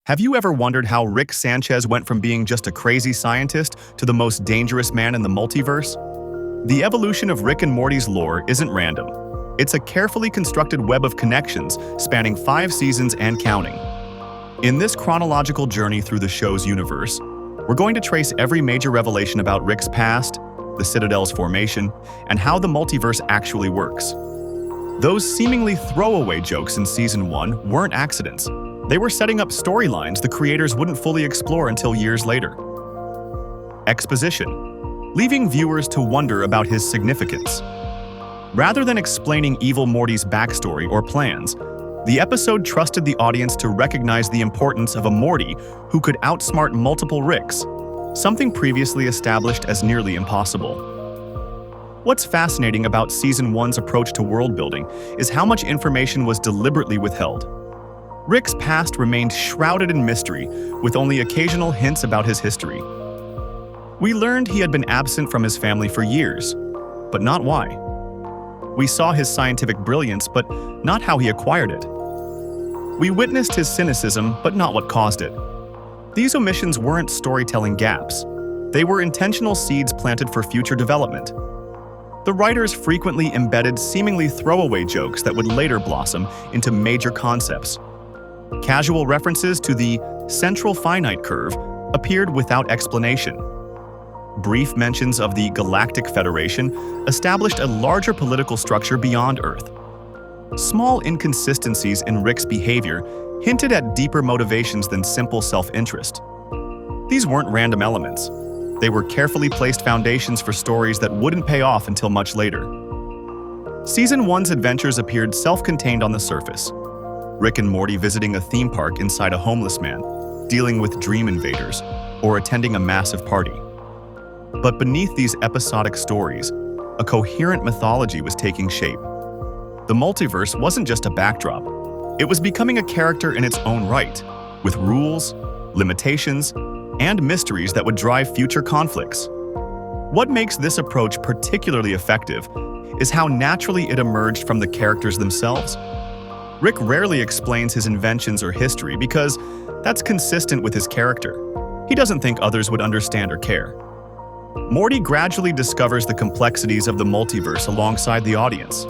Have you ever wondered how Rick Sanchez went from being just a crazy scientist to the most dangerous man in the multiverse? The evolution of Rick and Morty's lore isn't random. It's a carefully constructed web of connections spanning 5 seasons and counting. In this chronological journey through the show's universe, we're going to trace every major revelation about Rick's past, the Citadel's formation, and how the multiverse actually works. Those seemingly throwaway jokes in Season 1 weren't accidents. They were setting up storylines the creators wouldn't fully explore until years later. Exposition, leaving viewers to wonder about his significance. Rather than explaining Evil Morty's backstory or plans, the episode trusted the audience to recognize the importance of a Morty who could outsmart multiple Ricks, something previously established as nearly impossible. What's fascinating about Season 1's approach to world-building is how much information was deliberately withheld. Rick's past remained shrouded in mystery, with only occasional hints about his history. We learned he had been absent from his family for years, but not why. We saw his scientific brilliance, but not how he acquired it. We witnessed his cynicism, but not what caused it. These omissions weren't storytelling gaps. They were intentional seeds planted for future development. The writers frequently embedded seemingly throwaway jokes that would later blossom into major concepts. Casual references to the central finite curve appeared without explanation. Brief mentions of the Galactic Federation established a larger political structure beyond Earth. Small inconsistencies in Rick's behavior hinted at deeper motivations than simple self-interest. These weren't random elements. They were carefully placed foundations for stories that wouldn't pay off until much later. Season 1's adventures appeared self-contained on the surface. Rick and Morty visiting a theme park inside a homeless man, dealing with dream invaders, or attending a massive party. But beneath these episodic stories, a coherent mythology was taking shape. The multiverse wasn't just a backdrop. It was becoming a character in its own right, with rules, limitations, and mysteries that would drive future conflicts. What makes this approach particularly effective is how naturally it emerged from the characters themselves. Rick rarely explains his inventions or history because that's consistent with his character. He doesn't think others would understand or care. Morty gradually discovers the complexities of the multiverse alongside the audience.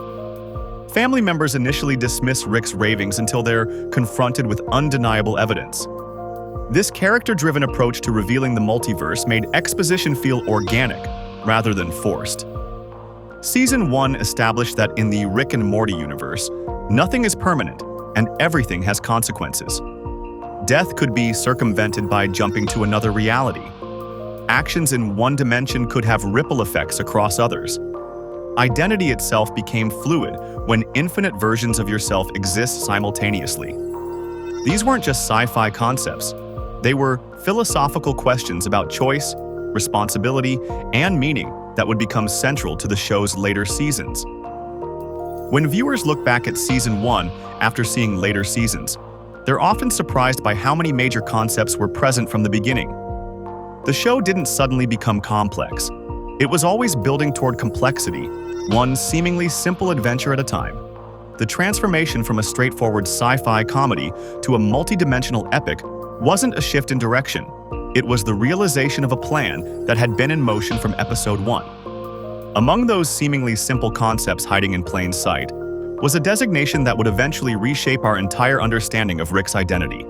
Family members initially dismiss Rick's ravings until they're confronted with undeniable evidence. This character-driven approach to revealing the multiverse made exposition feel organic rather than forced. Season 1 established that in the Rick and Morty universe, nothing is permanent and everything has consequences. Death could be circumvented by jumping to another reality. Actions in one dimension could have ripple effects across others. Identity itself became fluid when infinite versions of yourself exist simultaneously. These weren't just sci-fi concepts. They were philosophical questions about choice, responsibility, and meaning that would become central to the show's later seasons. When viewers look back at Season 1 after seeing later seasons, they're often surprised by how many major concepts were present from the beginning. The show didn't suddenly become complex. It was always building toward complexity, one seemingly simple adventure at a time. The transformation from a straightforward sci-fi comedy to a multi-dimensional epic wasn't a shift in direction. It was the realization of a plan that had been in motion from Episode 1. Among those seemingly simple concepts hiding in plain sight was a designation that would eventually reshape our entire understanding of Rick's identity: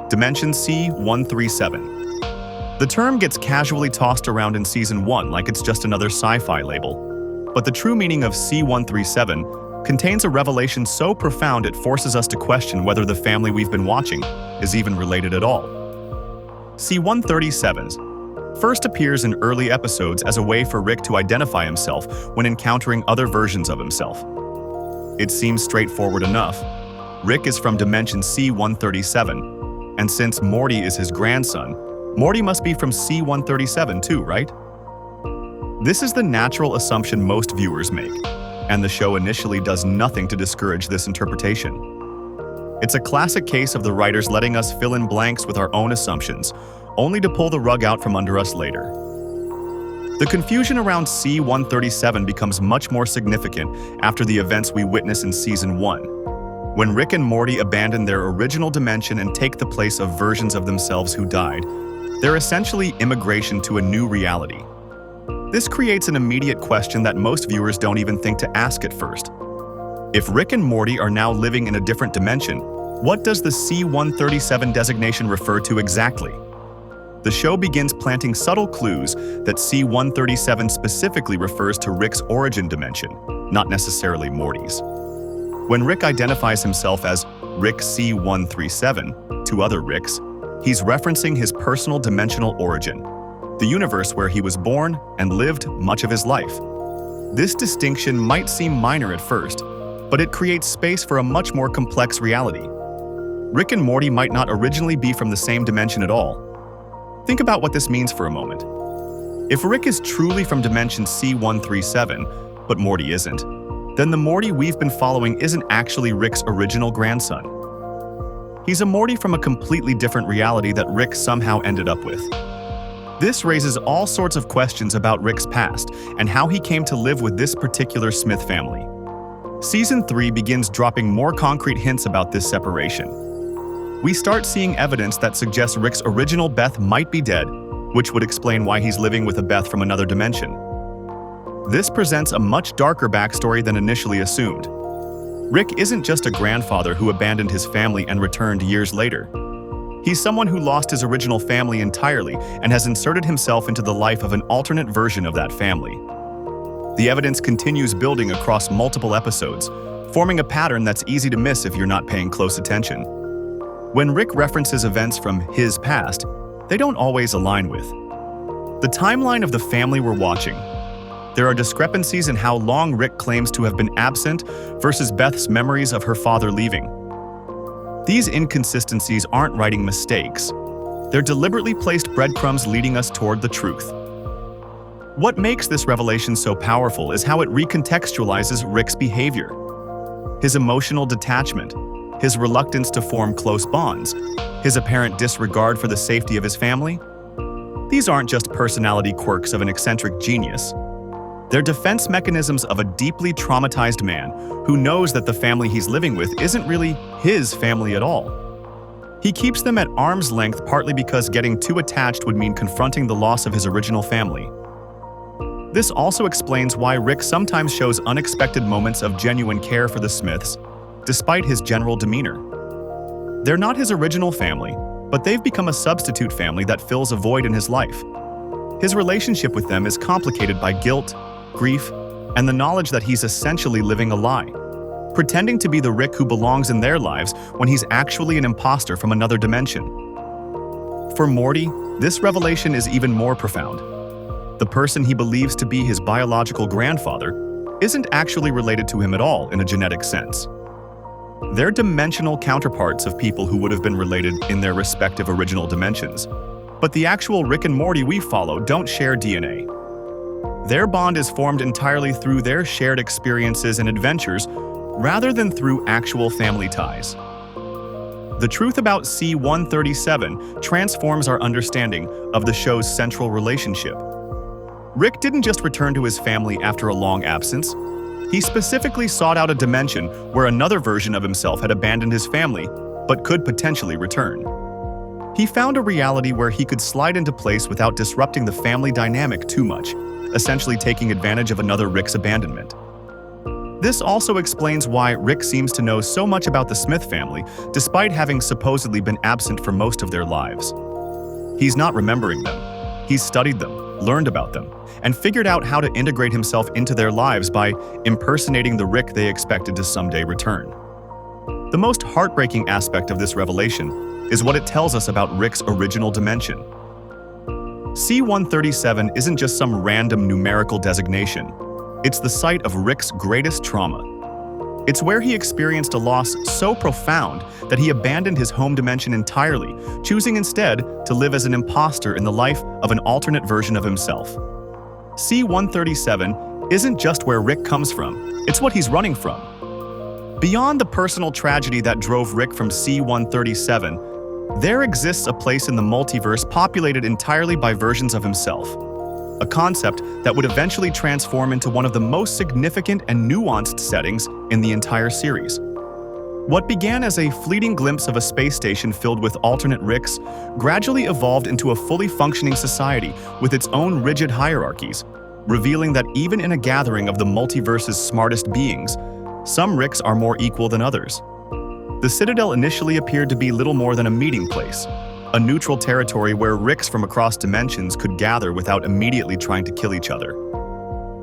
Dimension C137. The term gets casually tossed around in Season 1 like it's just another sci-fi label. But the true meaning of C137 contains a revelation so profound it forces us to question whether the family we've been watching is even related at all. C137 first appears in early episodes as a way for Rick to identify himself when encountering other versions of himself. It seems straightforward enough. Rick is from Dimension C137, and since Morty is his grandson, Morty must be from C137 too, right? This is the natural assumption most viewers make, and the show initially does nothing to discourage this interpretation. It's a classic case of the writers letting us fill in blanks with our own assumptions, only to pull the rug out from under us later. The confusion around C137 becomes much more significant after the events we witness in Season 1. When Rick and Morty abandon their original dimension and take the place of versions of themselves who died, they're essentially immigration to a new reality. This creates an immediate question that most viewers don't even think to ask at first. If Rick and Morty are now living in a different dimension, what does the C-137 designation refer to exactly? The show begins planting subtle clues that C-137 specifically refers to Rick's origin dimension, not necessarily Morty's. When Rick identifies himself as Rick C-137 to other Ricks, he's referencing his personal dimensional origin, the universe where he was born and lived much of his life. This distinction might seem minor at first, but it creates space for a much more complex reality. Rick and Morty might not originally be from the same dimension at all. Think about what this means for a moment. If Rick is truly from dimension C-137, but Morty isn't, then the Morty we've been following isn't actually Rick's original grandson. He's a Morty from a completely different reality that Rick somehow ended up with. This raises all sorts of questions about Rick's past and how he came to live with this particular Smith family. Season 3 begins dropping more concrete hints about this separation. We start seeing evidence that suggests Rick's original Beth might be dead, which would explain why he's living with a Beth from another dimension. This presents a much darker backstory than initially assumed. Rick isn't just a grandfather who abandoned his family and returned years later. He's someone who lost his original family entirely and has inserted himself into the life of an alternate version of that family. The evidence continues building across multiple episodes, forming a pattern that's easy to miss if you're not paying close attention. When Rick references events from his past, they don't always align with the timeline of the family we're watching. There are discrepancies in how long Rick claims to have been absent versus Beth's memories of her father leaving. These inconsistencies aren't writing mistakes. They're deliberately placed breadcrumbs leading us toward the truth. What makes this revelation so powerful is how it recontextualizes Rick's behavior. His emotional detachment, his reluctance to form close bonds, his apparent disregard for the safety of his family. These aren't just personality quirks of an eccentric genius. They're defense mechanisms of a deeply traumatized man who knows that the family he's living with isn't really his family at all. He keeps them at arm's length partly because getting too attached would mean confronting the loss of his original family. This also explains why Rick sometimes shows unexpected moments of genuine care for the Smiths, despite his general demeanor. They're not his original family, but they've become a substitute family that fills a void in his life. His relationship with them is complicated by guilt, grief, and the knowledge that he's essentially living a lie, pretending to be the Rick who belongs in their lives when he's actually an imposter from another dimension. For Morty, this revelation is even more profound. The person he believes to be his biological grandfather isn't actually related to him at all in a genetic sense. They're dimensional counterparts of people who would have been related in their respective original dimensions. But the actual Rick and Morty we follow don't share DNA. Their bond is formed entirely through their shared experiences and adventures, rather than through actual family ties. The truth about C-137 transforms our understanding of the show's central relationship. Rick didn't just return to his family after a long absence. He specifically sought out a dimension where another version of himself had abandoned his family, but could potentially return. He found a reality where he could slide into place without disrupting the family dynamic too much, essentially taking advantage of another Rick's abandonment. This also explains why Rick seems to know so much about the Smith family, despite having supposedly been absent for most of their lives. He's not remembering them. He's studied them, learned about them, and figured out how to integrate himself into their lives by impersonating the Rick they expected to someday return. The most heartbreaking aspect of this revelation is what it tells us about Rick's original dimension. C-137 isn't just some random numerical designation. It's the site of Rick's greatest trauma. It's where he experienced a loss so profound that he abandoned his home dimension entirely, choosing instead to live as an imposter in the life of an alternate version of himself. C-137 isn't just where Rick comes from, it's what he's running from. Beyond the personal tragedy that drove Rick from C-137, there exists a place in the multiverse populated entirely by versions of himself. A concept that would eventually transform into one of the most significant and nuanced settings in the entire series. What began as a fleeting glimpse of a space station filled with alternate Ricks gradually evolved into a fully functioning society with its own rigid hierarchies, revealing that even in a gathering of the multiverse's smartest beings, some Ricks are more equal than others. The Citadel initially appeared to be little more than a meeting place, a neutral territory where Ricks from across dimensions could gather without immediately trying to kill each other.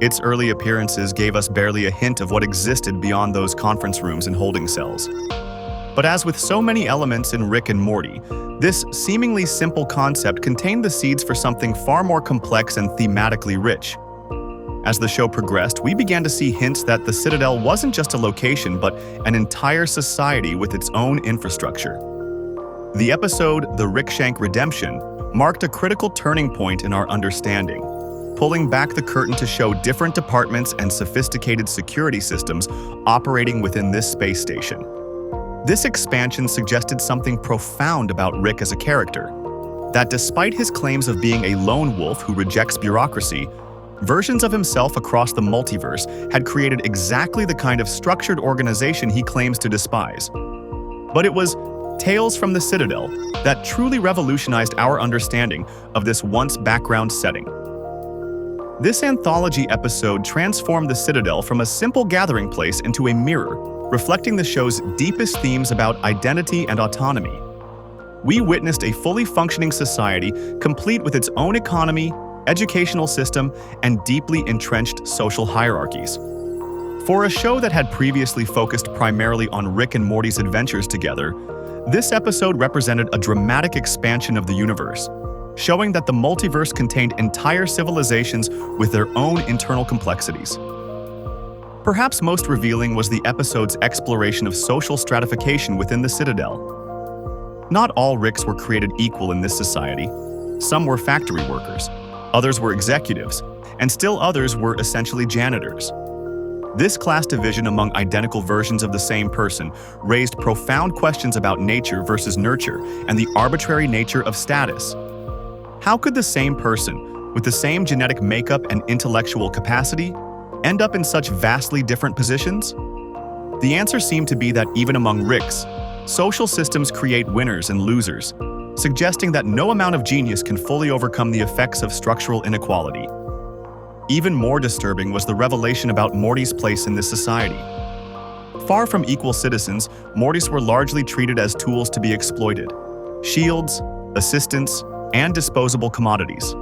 Its early appearances gave us barely a hint of what existed beyond those conference rooms and holding cells. But as with so many elements in Rick and Morty, this seemingly simple concept contained the seeds for something far more complex and thematically rich. As the show progressed, we began to see hints that the Citadel wasn't just a location, but an entire society with its own infrastructure. The episode, The Rickshank Redemption, marked a critical turning point in our understanding, pulling back the curtain to show different departments and sophisticated security systems operating within this space station. This expansion suggested something profound about Rick as a character, that despite his claims of being a lone wolf who rejects bureaucracy, versions of himself across the multiverse had created exactly the kind of structured organization he claims to despise. But it was Tales from the Citadel that truly revolutionized our understanding of this once background setting. This anthology episode transformed the Citadel from a simple gathering place into a mirror, reflecting the show's deepest themes about identity and autonomy. We witnessed a fully functioning society complete with its own economy, educational system, and deeply entrenched social hierarchies. For a show that had previously focused primarily on Rick and Morty's adventures together, this episode represented a dramatic expansion of the universe, showing that the multiverse contained entire civilizations with their own internal complexities. Perhaps most revealing was the episode's exploration of social stratification within the Citadel. Not all Ricks were created equal in this society. Some were factory workers, others were executives, and still others were essentially janitors. This class division among identical versions of the same person raised profound questions about nature versus nurture and the arbitrary nature of status. How could the same person, with the same genetic makeup and intellectual capacity, end up in such vastly different positions? The answer seemed to be that even among Ricks, social systems create winners and losers, suggesting that no amount of genius can fully overcome the effects of structural inequality. Even more disturbing was the revelation about Morty's place in this society. Far from equal citizens, Mortys were largely treated as tools to be exploited. Shields, assistants, and disposable commodities.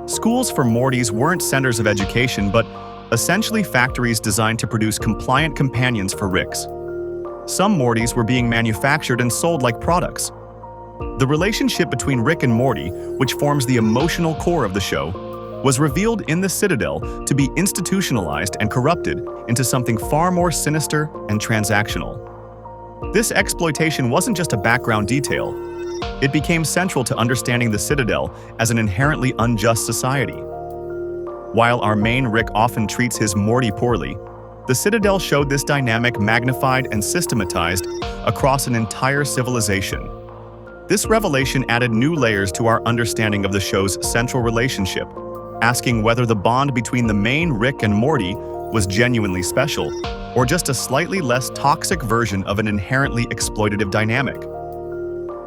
Schools for Mortys weren't centers of education, but essentially factories designed to produce compliant companions for Ricks. Some Mortys were being manufactured and sold like products. The relationship between Rick and Morty, which forms the emotional core of the show, was revealed in the Citadel to be institutionalized and corrupted into something far more sinister and transactional. This exploitation wasn't just a background detail. It became central to understanding the Citadel as an inherently unjust society. While our main Rick often treats his Morty poorly, the Citadel showed this dynamic magnified and systematized across an entire civilization. This revelation added new layers to our understanding of the show's central relationship, asking whether the bond between the main Rick and Morty was genuinely special, or just a slightly less toxic version of an inherently exploitative dynamic.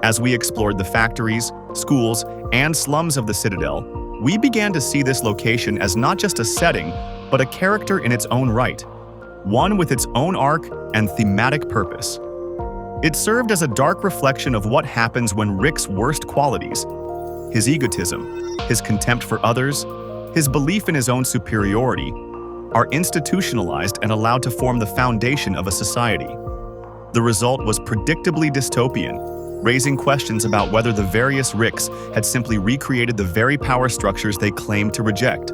As we explored the factories, schools, and slums of the Citadel, we began to see this location as not just a setting, but a character in its own right, one with its own arc and thematic purpose. It served as a dark reflection of what happens when Rick's worst qualities, his egotism, his contempt for others, his belief in his own superiority, are institutionalized and allowed to form the foundation of a society. The result was predictably dystopian, raising questions about whether the various Ricks had simply recreated the very power structures they claimed to reject.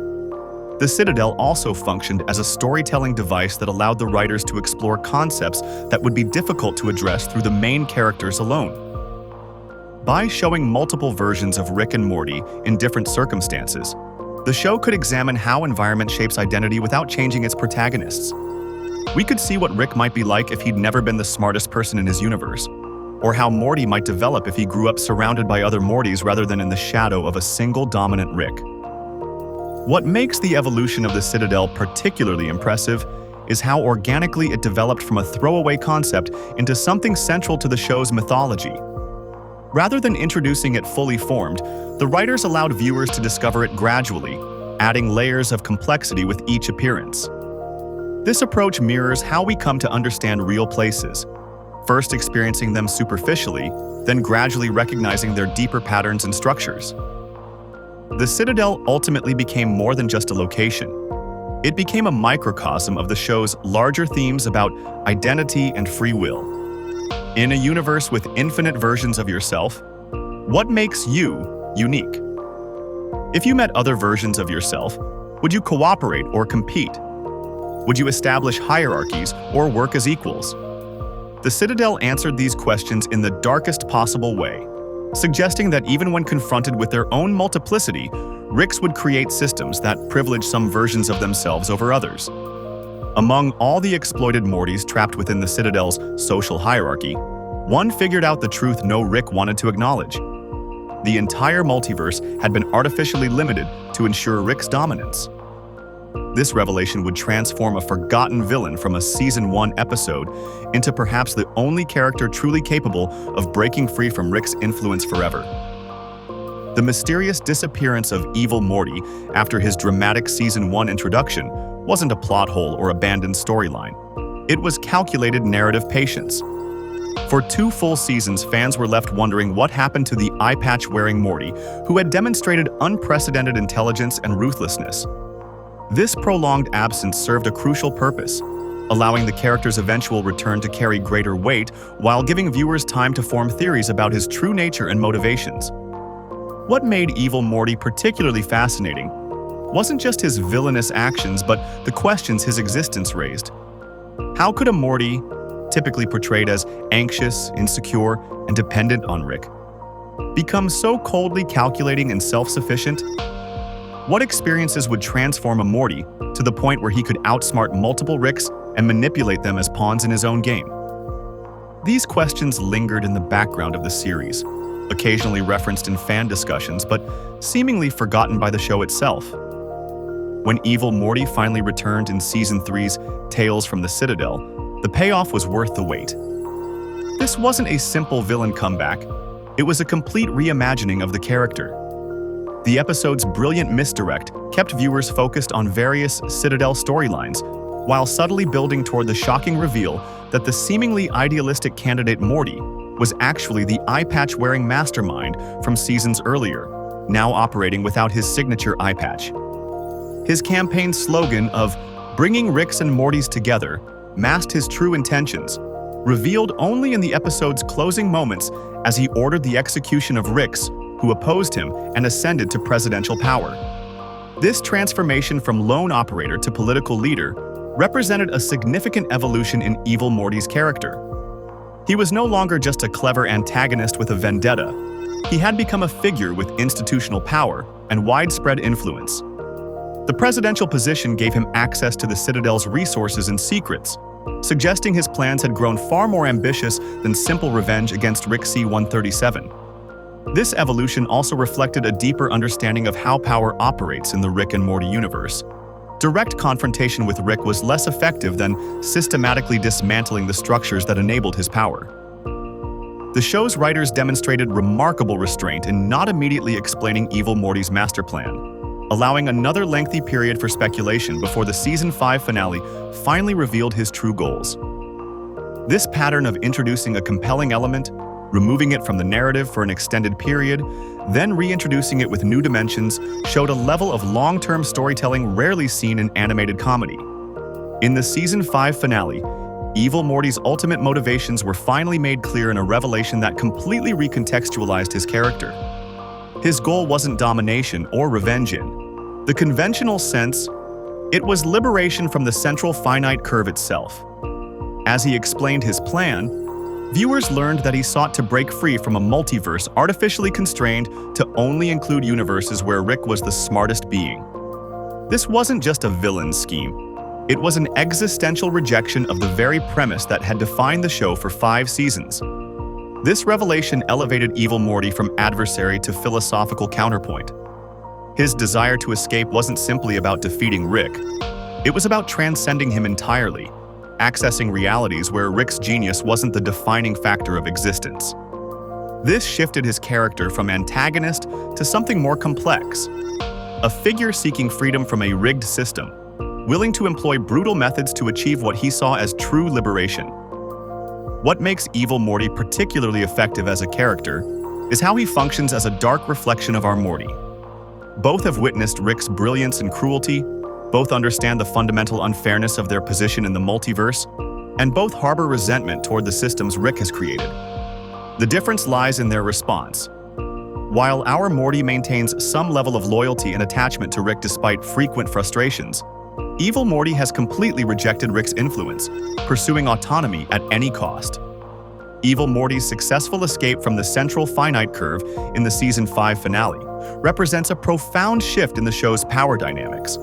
The Citadel also functioned as a storytelling device that allowed the writers to explore concepts that would be difficult to address through the main characters alone. By showing multiple versions of Rick and Morty in different circumstances, the show could examine how environment shapes identity without changing its protagonists. We could see what Rick might be like if he'd never been the smartest person in his universe, or how Morty might develop if he grew up surrounded by other Mortys rather than in the shadow of a single dominant Rick. What makes the evolution of the Citadel particularly impressive is how organically it developed from a throwaway concept into something central to the show's mythology. Rather than introducing it fully formed, the writers allowed viewers to discover it gradually, adding layers of complexity with each appearance. This approach mirrors how we come to understand real places, first experiencing them superficially, then gradually recognizing their deeper patterns and structures. The Citadel ultimately became more than just a location. It became a microcosm of the show's larger themes about identity and free will. In a universe with infinite versions of yourself, what makes you unique? If you met other versions of yourself, would you cooperate or compete? Would you establish hierarchies or work as equals? The Citadel answered these questions in the darkest possible way, suggesting that even when confronted with their own multiplicity, Ricks would create systems that privilege some versions of themselves over others. Among all the exploited Mortys trapped within the Citadel's social hierarchy, one figured out the truth no Rick wanted to acknowledge. The entire multiverse had been artificially limited to ensure Rick's dominance. This revelation would transform a forgotten villain from a Season 1 episode into perhaps the only character truly capable of breaking free from Rick's influence forever. The mysterious disappearance of Evil Morty after his dramatic Season 1 introduction wasn't a plot hole or abandoned storyline. It was calculated narrative patience. For 2 full seasons, fans were left wondering what happened to the eye patch-wearing Morty, who had demonstrated unprecedented intelligence and ruthlessness. This prolonged absence served a crucial purpose, allowing the character's eventual return to carry greater weight while giving viewers time to form theories about his true nature and motivations. What made Evil Morty particularly fascinating wasn't just his villainous actions, but the questions his existence raised. How could a Morty, typically portrayed as anxious, insecure, and dependent on Rick, become so coldly calculating and self-sufficient? What experiences would transform a Morty to the point where he could outsmart multiple Ricks and manipulate them as pawns in his own game? These questions lingered in the background of the series, occasionally referenced in fan discussions, but seemingly forgotten by the show itself. When Evil Morty finally returned in Season 3's Tales from the Citadel, the payoff was worth the wait. This wasn't a simple villain comeback, it was a complete reimagining of the character. The episode's brilliant misdirect kept viewers focused on various Citadel storylines, while subtly building toward the shocking reveal that the seemingly idealistic candidate Morty was actually the eye patch-wearing mastermind from seasons earlier, now operating without his signature eye patch. His campaign slogan of "Bringing Ricks and Mortys together" masked his true intentions, revealed only in the episode's closing moments as he ordered the execution of Ricks, who opposed him and ascended to presidential power. This transformation from lone operator to political leader represented a significant evolution in Evil Morty's character. He was no longer just a clever antagonist with a vendetta. He had become a figure with institutional power and widespread influence. The presidential position gave him access to the Citadel's resources and secrets, suggesting his plans had grown far more ambitious than simple revenge against Rick C-137. This evolution also reflected a deeper understanding of how power operates in the Rick and Morty universe. Direct confrontation with Rick was less effective than systematically dismantling the structures that enabled his power. The show's writers demonstrated remarkable restraint in not immediately explaining Evil Morty's master plan, allowing another lengthy period for speculation before the Season 5 finale finally revealed his true goals. This pattern of introducing a compelling element, removing it from the narrative for an extended period, then reintroducing it with new dimensions, showed a level of long-term storytelling rarely seen in animated comedy. In the Season 5 finale, Evil Morty's ultimate motivations were finally made clear in a revelation that completely recontextualized his character. His goal wasn't domination or revenge in the conventional sense, it was liberation from the central finite curve itself. As he explained his plan, viewers learned that he sought to break free from a multiverse artificially constrained to only include universes where Rick was the smartest being. This wasn't just a villain's scheme. It was an existential rejection of the very premise that had defined the show for 5 seasons. This revelation elevated Evil Morty from adversary to philosophical counterpoint. His desire to escape wasn't simply about defeating Rick. It was about transcending him entirely, accessing realities where Rick's genius wasn't the defining factor of existence. This shifted his character from antagonist to something more complex, a figure seeking freedom from a rigged system, willing to employ brutal methods to achieve what he saw as true liberation. What makes Evil Morty particularly effective as a character is how he functions as a dark reflection of our Morty. Both have witnessed Rick's brilliance and cruelty, both understand the fundamental unfairness of their position in the multiverse, and both harbor resentment toward the systems Rick has created. The difference lies in their response. While our Morty maintains some level of loyalty and attachment to Rick despite frequent frustrations, Evil Morty has completely rejected Rick's influence, pursuing autonomy at any cost. Evil Morty's successful escape from the central finite curve in the Season 5 finale represents a profound shift in the show's power dynamics.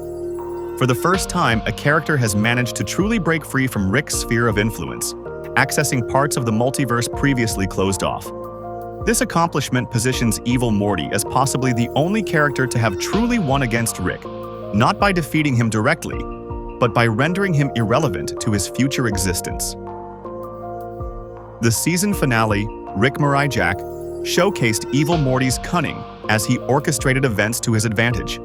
For the first time, a character has managed to truly break free from Rick's sphere of influence, accessing parts of the multiverse previously closed off. This accomplishment positions Evil Morty as possibly the only character to have truly won against Rick, not by defeating him directly, but by rendering him irrelevant to his future existence. The season finale, Rick Mirai Jack, showcased Evil Morty's cunning as he orchestrated events to his advantage.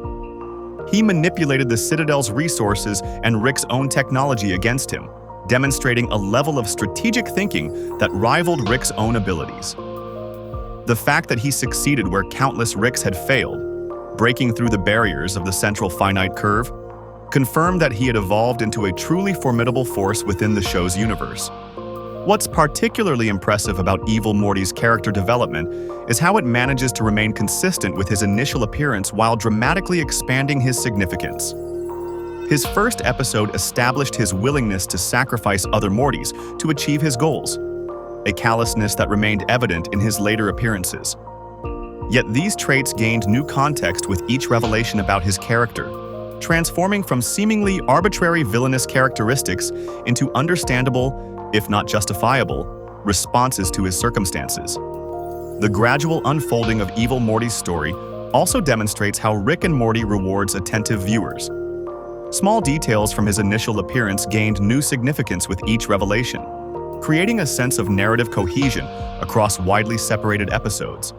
He manipulated the Citadel's resources and Rick's own technology against him, demonstrating a level of strategic thinking that rivaled Rick's own abilities. The fact that he succeeded where countless Ricks had failed, breaking through the barriers of the central finite curve, confirmed that he had evolved into a truly formidable force within the show's universe. What's particularly impressive about Evil Morty's character development is how it manages to remain consistent with his initial appearance while dramatically expanding his significance. His first episode established his willingness to sacrifice other Mortys to achieve his goals, a callousness that remained evident in his later appearances. Yet these traits gained new context with each revelation about his character, transforming from seemingly arbitrary villainous characteristics into understandable, if not justifiable, responses to his circumstances. The gradual unfolding of Evil Morty's story also demonstrates how Rick and Morty rewards attentive viewers. Small details from his initial appearance gained new significance with each revelation, creating a sense of narrative cohesion across widely separated episodes.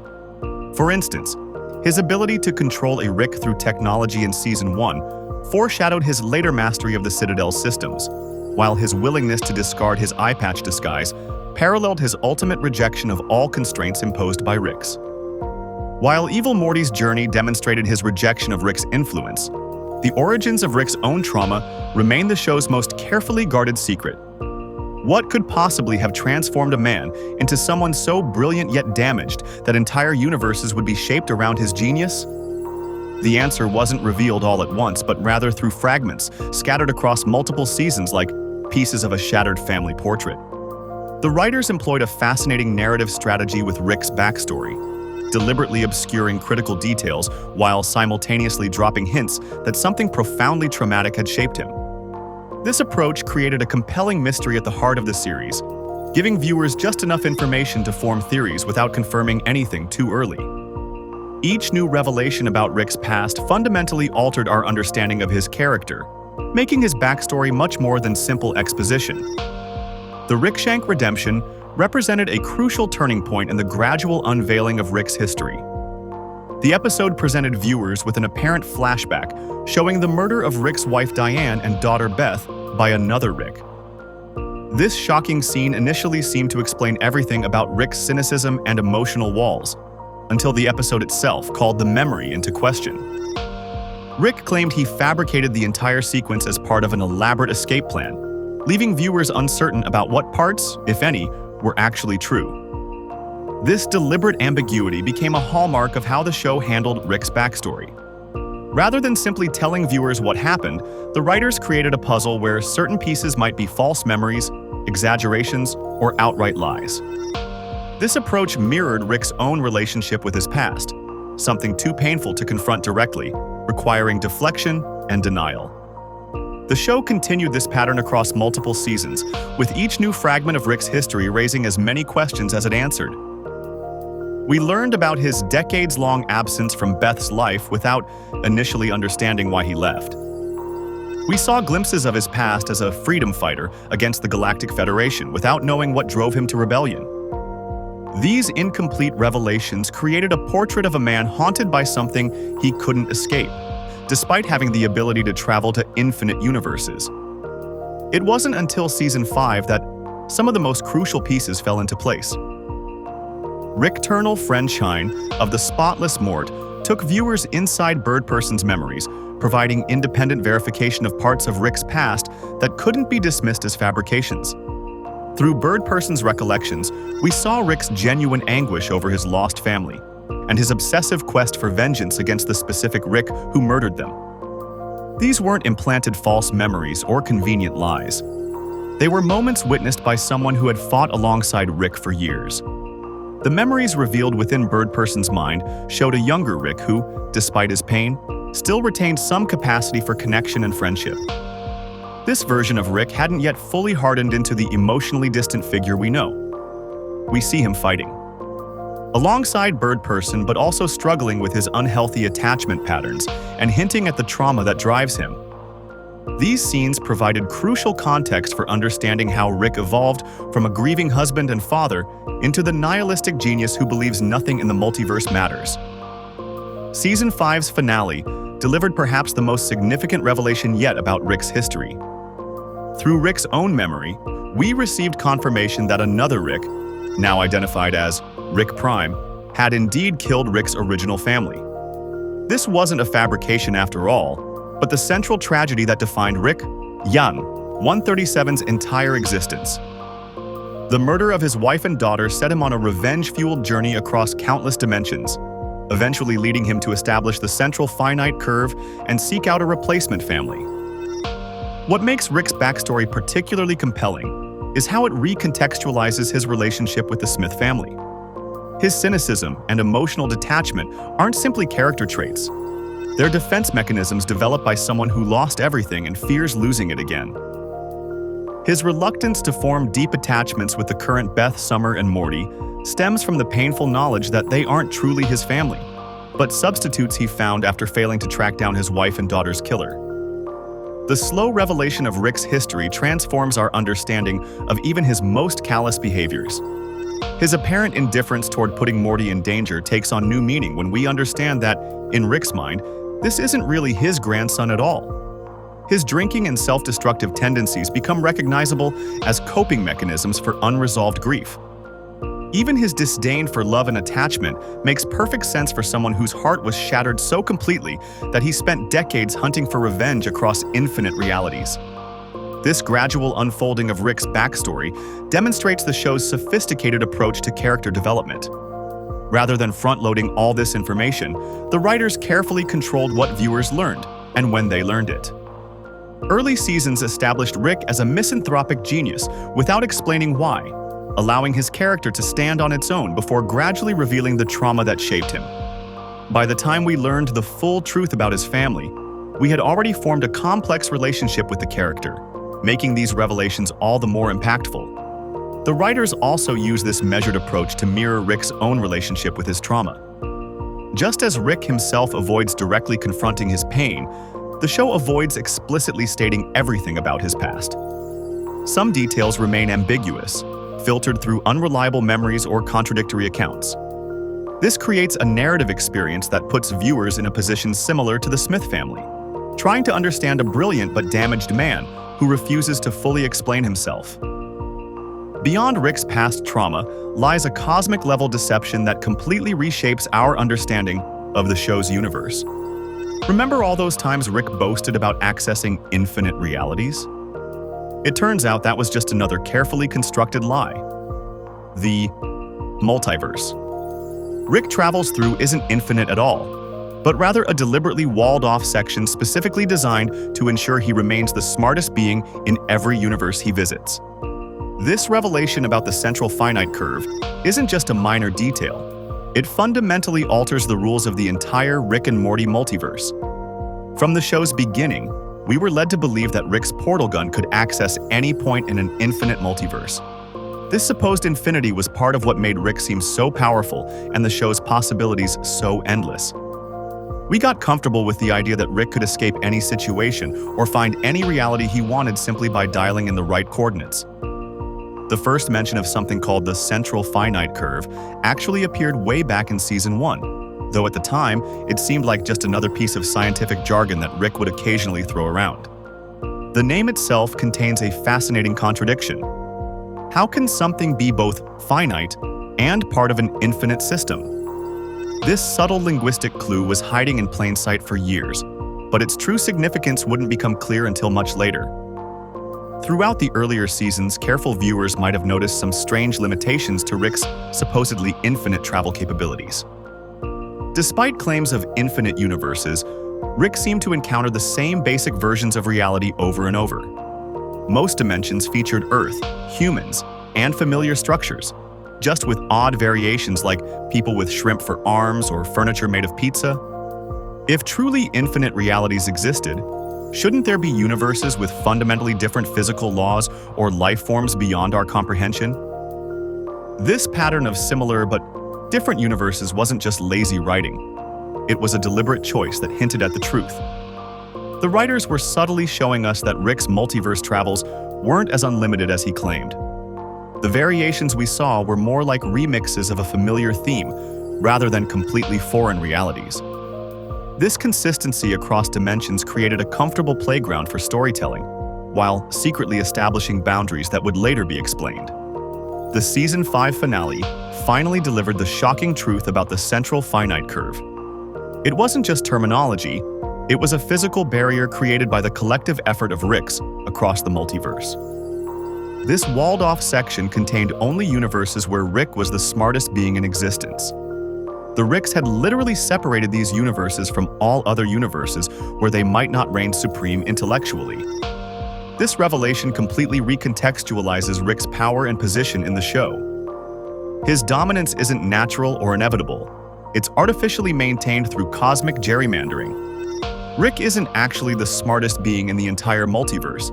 For instance, his ability to control a Rick through technology in Season 1 foreshadowed his later mastery of the Citadel's systems, while his willingness to discard his eye patch disguise paralleled his ultimate rejection of all constraints imposed by Rick's. While Evil Morty's journey demonstrated his rejection of Rick's influence, the origins of Rick's own trauma remain the show's most carefully guarded secret. What could possibly have transformed a man into someone so brilliant yet damaged that entire universes would be shaped around his genius? The answer wasn't revealed all at once, but rather through fragments scattered across multiple seasons like pieces of a shattered family portrait. The writers employed a fascinating narrative strategy with Rick's backstory, deliberately obscuring critical details while simultaneously dropping hints that something profoundly traumatic had shaped him. This approach created a compelling mystery at the heart of the series, giving viewers just enough information to form theories without confirming anything too early. Each new revelation about Rick's past fundamentally altered our understanding of his character, making his backstory much more than simple exposition. The Rickshank redemption represented a crucial turning point in the gradual unveiling of Rick's history. The episode presented viewers with an apparent flashback showing the murder of Rick's wife Diane and daughter Beth by another Rick. This shocking scene initially seemed to explain everything about Rick's cynicism and emotional walls, until the episode itself called the memory into question. Rick claimed he fabricated the entire sequence as part of an elaborate escape plan, leaving viewers uncertain about what parts, if any, were actually true. This deliberate ambiguity became a hallmark of how the show handled Rick's backstory. Rather than simply telling viewers what happened, the writers created a puzzle where certain pieces might be false memories, exaggerations, or outright lies. This approach mirrored Rick's own relationship with his past, something too painful to confront directly, requiring deflection and denial. The show continued this pattern across multiple seasons, with each new fragment of Rick's history raising as many questions as it answered. We learned about his decades-long absence from Beth's life without initially understanding why he left. We saw glimpses of his past as a freedom fighter against the Galactic Federation without knowing what drove him to rebellion. These incomplete revelations created a portrait of a man haunted by something he couldn't escape, despite having the ability to travel to infinite universes. It wasn't until Season 5 that some of the most crucial pieces fell into place. Rick Turnell Friendshine of the Spotless Mort took viewers inside Bird Person's memories, providing independent verification of parts of Rick's past that couldn't be dismissed as fabrications. Through Bird Person's recollections, we saw Rick's genuine anguish over his lost family, and his obsessive quest for vengeance against the specific Rick who murdered them. These weren't implanted false memories or convenient lies. They were moments witnessed by someone who had fought alongside Rick for years. The memories revealed within Bird Person's mind showed a younger Rick who, despite his pain, still retained some capacity for connection and friendship. This version of Rick hadn't yet fully hardened into the emotionally distant figure we know. We see him fighting alongside Bird Person, but also struggling with his unhealthy attachment patterns and hinting at the trauma that drives him. These scenes provided crucial context for understanding how Rick evolved from a grieving husband and father into the nihilistic genius who believes nothing in the multiverse matters. Season 5's finale delivered perhaps the most significant revelation yet about Rick's history. Through Rick's own memory, we received confirmation that another Rick, now identified as Rick Prime, had indeed killed Rick's original family. This wasn't a fabrication after all, but the central tragedy that defined Rick, Young, 137's entire existence. The murder of his wife and daughter set him on a revenge-fueled journey across countless dimensions, eventually leading him to establish the central finite curve and seek out a replacement family. What makes Rick's backstory particularly compelling is how it recontextualizes his relationship with the Smith family. His cynicism and emotional detachment aren't simply character traits. They're defense mechanisms developed by someone who lost everything and fears losing it again. His reluctance to form deep attachments with the current Beth, Summer, and Morty stems from the painful knowledge that they aren't truly his family, but substitutes he found after failing to track down his wife and daughter's killer. The slow revelation of Rick's history transforms our understanding of even his most callous behaviors. His apparent indifference toward putting Morty in danger takes on new meaning when we understand that, in Rick's mind, this isn't really his grandson at all. His drinking and self-destructive tendencies become recognizable as coping mechanisms for unresolved grief. Even his disdain for love and attachment makes perfect sense for someone whose heart was shattered so completely that he spent decades hunting for revenge across infinite realities. This gradual unfolding of Rick's backstory demonstrates the show's sophisticated approach to character development. Rather than front-loading all this information, the writers carefully controlled what viewers learned and when they learned it. Early seasons established Rick as a misanthropic genius without explaining why, allowing his character to stand on its own before gradually revealing the trauma that shaped him. By the time we learned the full truth about his family, we had already formed a complex relationship with the character, making these revelations all the more impactful. The writers also use this measured approach to mirror Rick's own relationship with his trauma. Just as Rick himself avoids directly confronting his pain, the show avoids explicitly stating everything about his past. Some details remain ambiguous, filtered through unreliable memories or contradictory accounts. This creates a narrative experience that puts viewers in a position similar to the Smith family, trying to understand a brilliant but damaged man who refuses to fully explain himself. Beyond Rick's past trauma lies a cosmic-level deception that completely reshapes our understanding of the show's universe. Remember all those times Rick boasted about accessing infinite realities? It turns out that was just another carefully constructed lie. The multiverse. Rick travels through isn't infinite at all, but rather a deliberately walled-off section specifically designed to ensure he remains the smartest being in every universe he visits. This revelation about the central finite curve isn't just a minor detail. It fundamentally alters the rules of the entire Rick and Morty multiverse. From the show's beginning, we were led to believe that Rick's portal gun could access any point in an infinite multiverse. This supposed infinity was part of what made Rick seem so powerful and the show's possibilities so endless. We got comfortable with the idea that Rick could escape any situation or find any reality he wanted simply by dialing in the right coordinates. The first mention of something called the central finite curve actually appeared way back in Season 1, though at the time, it seemed like just another piece of scientific jargon that Rick would occasionally throw around. The name itself contains a fascinating contradiction. How can something be both finite and part of an infinite system? This subtle linguistic clue was hiding in plain sight for years, but its true significance wouldn't become clear until much later. Throughout the earlier seasons, careful viewers might have noticed some strange limitations to Rick's supposedly infinite travel capabilities. Despite claims of infinite universes, Rick seemed to encounter the same basic versions of reality over and over. Most dimensions featured Earth, humans, and familiar structures, just with odd variations like people with shrimp for arms or furniture made of pizza. If truly infinite realities existed, shouldn't there be universes with fundamentally different physical laws or life forms beyond our comprehension? This pattern of similar but different universes wasn't just lazy writing. It was a deliberate choice that hinted at the truth. The writers were subtly showing us that Rick's multiverse travels weren't as unlimited as he claimed. The variations we saw were more like remixes of a familiar theme, rather than completely foreign realities. This consistency across dimensions created a comfortable playground for storytelling, while secretly establishing boundaries that would later be explained. The Season 5 finale finally delivered the shocking truth about the central finite curve. It wasn't just terminology, it was a physical barrier created by the collective effort of Ricks across the multiverse. This walled-off section contained only universes where Rick was the smartest being in existence. The Ricks had literally separated these universes from all other universes where they might not reign supreme intellectually. This revelation completely recontextualizes Rick's power and position in the show. His dominance isn't natural or inevitable. It's artificially maintained through cosmic gerrymandering. Rick isn't actually the smartest being in the entire multiverse.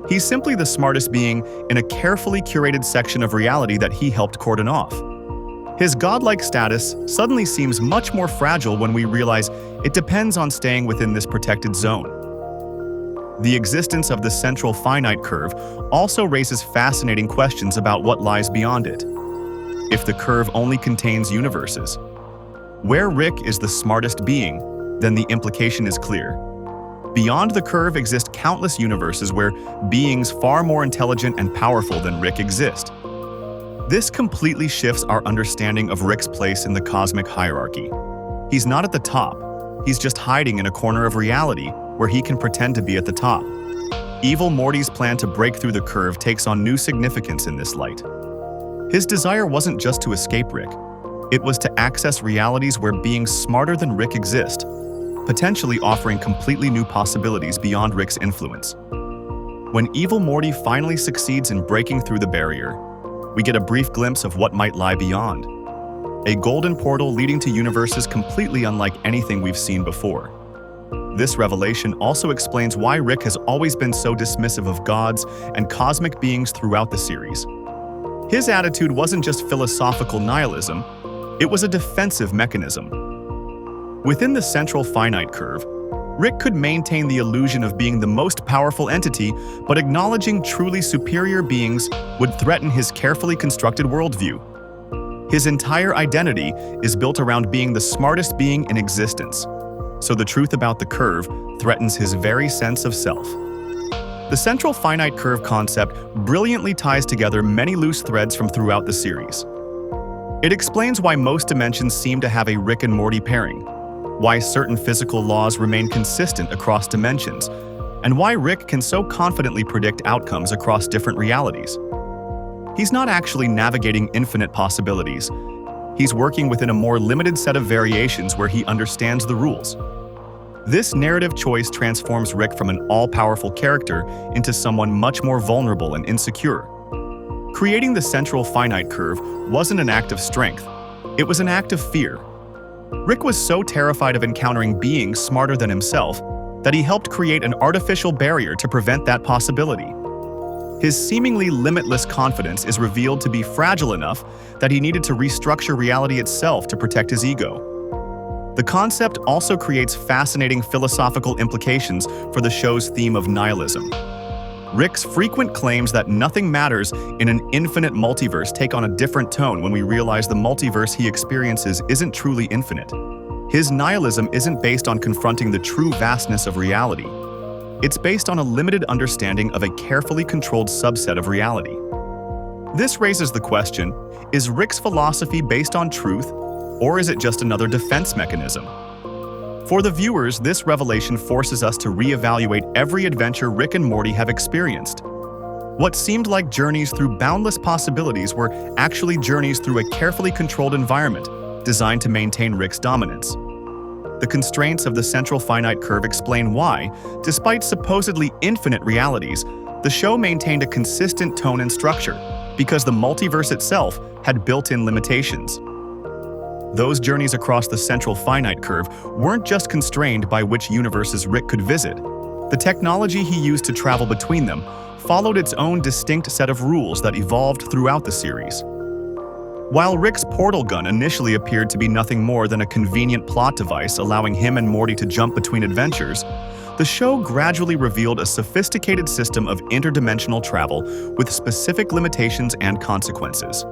He's simply the smartest being in a carefully curated section of reality that he helped cordon off. His godlike status suddenly seems much more fragile when we realize it depends on staying within this protected zone. The existence of the central finite curve also raises fascinating questions about what lies beyond it. If the curve only contains universes, where Rick is the smartest being, then the implication is clear. Beyond the curve exist countless universes where beings far more intelligent and powerful than Rick exist. This completely shifts our understanding of Rick's place in the cosmic hierarchy. He's not at the top, he's just hiding in a corner of reality where he can pretend to be at the top. Evil Morty's plan to break through the curve takes on new significance in this light. His desire wasn't just to escape Rick, it was to access realities where beings smarter than Rick exist, potentially offering completely new possibilities beyond Rick's influence. When Evil Morty finally succeeds in breaking through the barrier, we get a brief glimpse of what might lie beyond. A golden portal leading to universes completely unlike anything we've seen before. This revelation also explains why Rick has always been so dismissive of gods and cosmic beings throughout the series. His attitude wasn't just philosophical nihilism, it was a defensive mechanism. Within the central finite curve, Rick could maintain the illusion of being the most powerful entity, but acknowledging truly superior beings would threaten his carefully constructed worldview. His entire identity is built around being the smartest being in existence, so the truth about the curve threatens his very sense of self. The central finite curve concept brilliantly ties together many loose threads from throughout the series. It explains why most dimensions seem to have a Rick and Morty pairing, why certain physical laws remain consistent across dimensions, and why Rick can so confidently predict outcomes across different realities. He's not actually navigating infinite possibilities. He's working within a more limited set of variations where he understands the rules. This narrative choice transforms Rick from an all-powerful character into someone much more vulnerable and insecure. Creating the central finite curve wasn't an act of strength, it was an act of fear. Rick was so terrified of encountering beings smarter than himself that he helped create an artificial barrier to prevent that possibility. His seemingly limitless confidence is revealed to be fragile enough that he needed to restructure reality itself to protect his ego. The concept also creates fascinating philosophical implications for the show's theme of nihilism. Rick's frequent claims that nothing matters in an infinite multiverse take on a different tone when we realize the multiverse he experiences isn't truly infinite. His nihilism isn't based on confronting the true vastness of reality. It's based on a limited understanding of a carefully controlled subset of reality. This raises the question, is Rick's philosophy based on truth, or is it just another defense mechanism? For the viewers, this revelation forces us to reevaluate every adventure Rick and Morty have experienced. What seemed like journeys through boundless possibilities were actually journeys through a carefully controlled environment designed to maintain Rick's dominance. The constraints of the central finite curve explain why, despite supposedly infinite realities, the show maintained a consistent tone and structure, because the multiverse itself had built-in limitations. Those journeys across the central finite curve weren't just constrained by which universes Rick could visit. The technology he used to travel between them followed its own distinct set of rules that evolved throughout the series. While Rick's portal gun initially appeared to be nothing more than a convenient plot device allowing him and Morty to jump between adventures, the show gradually revealed a sophisticated system of interdimensional travel with specific limitations and consequences.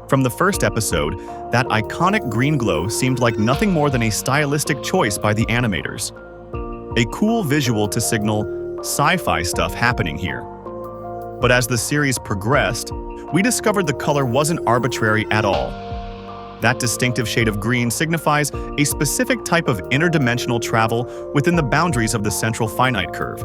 From the first episode, that iconic green glow seemed like nothing more than a stylistic choice by the animators. A cool visual to signal sci-fi stuff happening here. But as the series progressed, we discovered the color wasn't arbitrary at all. That distinctive shade of green signifies a specific type of interdimensional travel within the boundaries of the central finite curve.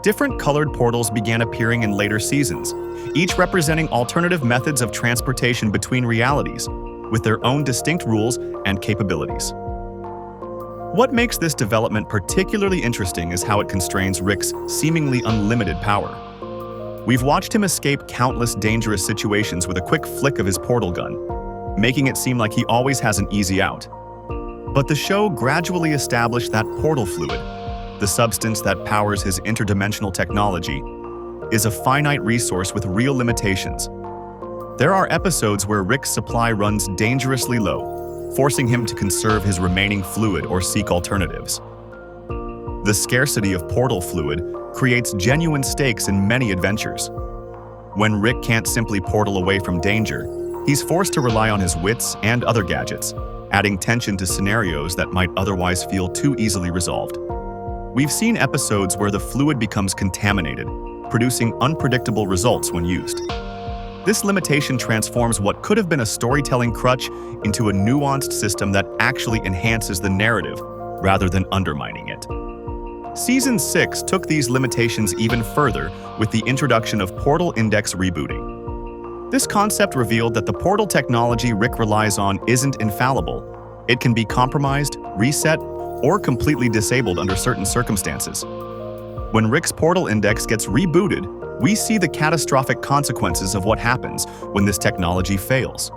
Different colored portals began appearing in later seasons, each representing alternative methods of transportation between realities, with their own distinct rules and capabilities. What makes this development particularly interesting is how it constrains Rick's seemingly unlimited power. We've watched him escape countless dangerous situations with a quick flick of his portal gun, making it seem like he always has an easy out. But the show gradually established that portal fluid, the substance that powers his interdimensional technology, is a finite resource with real limitations. There are episodes where Rick's supply runs dangerously low, forcing him to conserve his remaining fluid or seek alternatives. The scarcity of portal fluid creates genuine stakes in many adventures. When Rick can't simply portal away from danger, he's forced to rely on his wits and other gadgets, adding tension to scenarios that might otherwise feel too easily resolved. We've seen episodes where the fluid becomes contaminated, producing unpredictable results when used. This limitation transforms what could have been a storytelling crutch into a nuanced system that actually enhances the narrative rather than undermining it. Season 6 took these limitations even further with the introduction of Portal Index rebooting. This concept revealed that the portal technology Rick relies on isn't infallible. It can be compromised, reset, or completely disabled under certain circumstances. When Rick's portal index gets rebooted, we see the catastrophic consequences of what happens when this technology fails.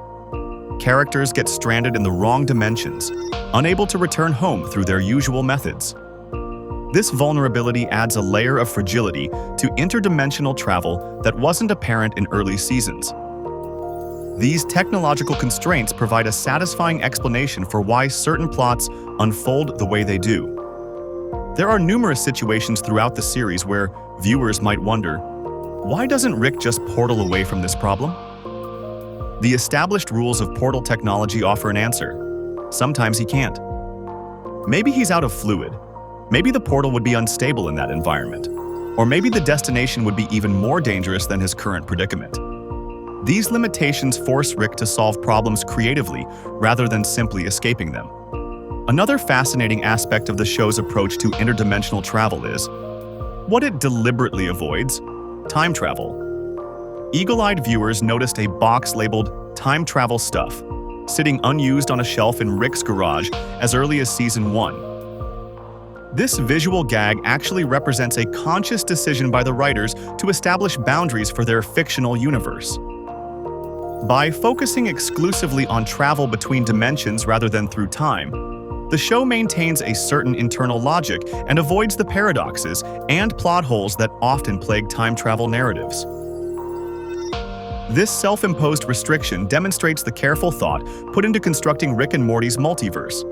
Characters get stranded in the wrong dimensions, unable to return home through their usual methods. This vulnerability adds a layer of fragility to interdimensional travel that wasn't apparent in early seasons. These technological constraints provide a satisfying explanation for why certain plots unfold the way they do. There are numerous situations throughout the series where viewers might wonder, why doesn't Rick just portal away from this problem? The established rules of portal technology offer an answer. Sometimes he can't. Maybe he's out of fluid. Maybe the portal would be unstable in that environment. Or maybe the destination would be even more dangerous than his current predicament. These limitations force Rick to solve problems creatively rather than simply escaping them. Another fascinating aspect of the show's approach to interdimensional travel is what it deliberately avoids: time travel. Eagle-eyed viewers noticed a box labeled "Time Travel Stuff" sitting unused on a shelf in Rick's garage as early as Season 1. This visual gag actually represents a conscious decision by the writers to establish boundaries for their fictional universe. By focusing exclusively on travel between dimensions rather than through time, the show maintains a certain internal logic and avoids the paradoxes and plot holes that often plague time travel narratives. This self-imposed restriction demonstrates the careful thought put into constructing Rick and Morty's multiverse.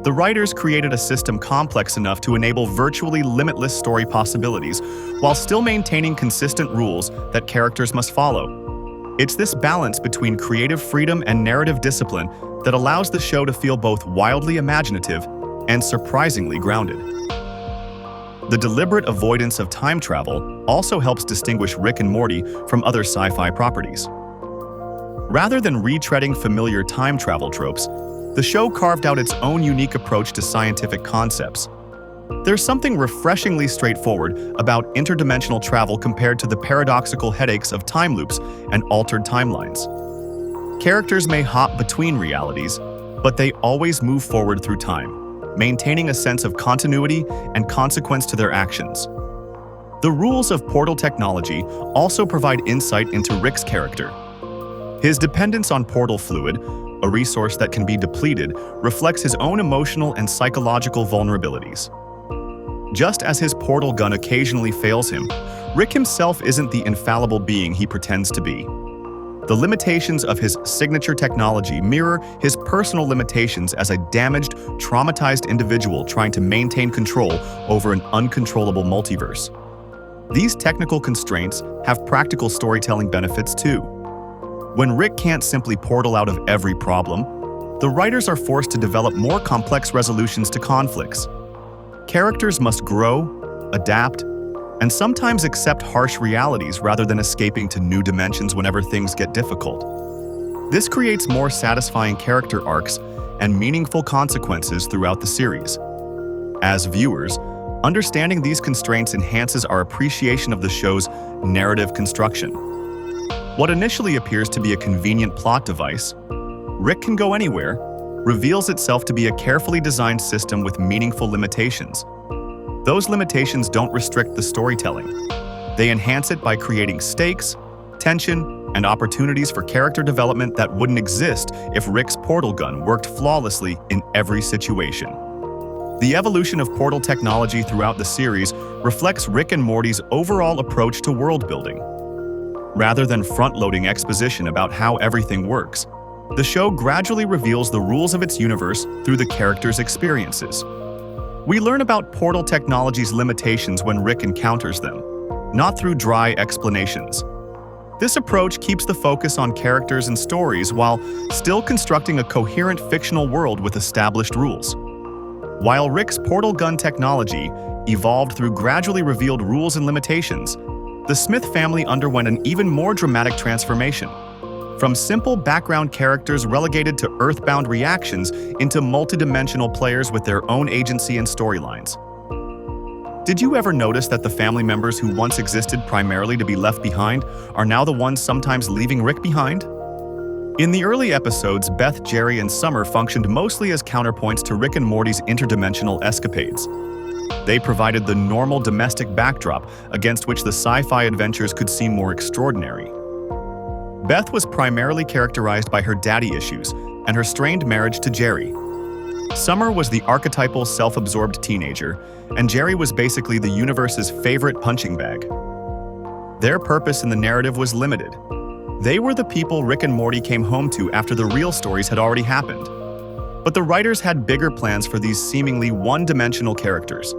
The writers created a system complex enough to enable virtually limitless story possibilities, while still maintaining consistent rules that characters must follow. It's this balance between creative freedom and narrative discipline that allows the show to feel both wildly imaginative and surprisingly grounded. The deliberate avoidance of time travel also helps distinguish Rick and Morty from other sci-fi properties. Rather than retreading familiar time travel tropes, the show carved out its own unique approach to scientific concepts. There's something refreshingly straightforward about interdimensional travel compared to the paradoxical headaches of time loops and altered timelines. Characters may hop between realities, but they always move forward through time, maintaining a sense of continuity and consequence to their actions. The rules of portal technology also provide insight into Rick's character. His dependence on portal fluid, a resource that can be depleted, reflects his own emotional and psychological vulnerabilities. Just as his portal gun occasionally fails him, Rick himself isn't the infallible being he pretends to be. The limitations of his signature technology mirror his personal limitations as a damaged, traumatized individual trying to maintain control over an uncontrollable multiverse. These technical constraints have practical storytelling benefits too. When Rick can't simply portal out of every problem, the writers are forced to develop more complex resolutions to conflicts. Characters must grow, adapt, and sometimes accept harsh realities rather than escaping to new dimensions whenever things get difficult. This creates more satisfying character arcs and meaningful consequences throughout the series. As viewers, understanding these constraints enhances our appreciation of the show's narrative construction. What initially appears to be a convenient plot device, Rick Can Go Anywhere, reveals itself to be a carefully designed system with meaningful limitations. Those limitations don't restrict the storytelling. They enhance it by creating stakes, tension, and opportunities for character development that wouldn't exist if Rick's portal gun worked flawlessly in every situation. The evolution of portal technology throughout the series reflects Rick and Morty's overall approach to world building. Rather than front-loading exposition about how everything works, the show gradually reveals the rules of its universe through the characters' experiences. We learn about portal technology's limitations when Rick encounters them, not through dry explanations. This approach keeps the focus on characters and stories while still constructing a coherent fictional world with established rules. While Rick's portal gun technology evolved through gradually revealed rules and limitations, the Smith family underwent an even more dramatic transformation. From simple background characters relegated to earthbound reactions into multidimensional players with their own agency and storylines. Did you ever notice that the family members who once existed primarily to be left behind are now the ones sometimes leaving Rick behind? In the early episodes, Beth, Jerry, and Summer functioned mostly as counterpoints to Rick and Morty's interdimensional escapades. They provided the normal domestic backdrop against which the sci-fi adventures could seem more extraordinary. Beth was primarily characterized by her daddy issues and her strained marriage to Jerry. Summer was the archetypal self-absorbed teenager, and Jerry was basically the universe's favorite punching bag. Their purpose in the narrative was limited. They were the people Rick and Morty came home to after the real stories had already happened. But the writers had bigger plans for these seemingly one-dimensional characters.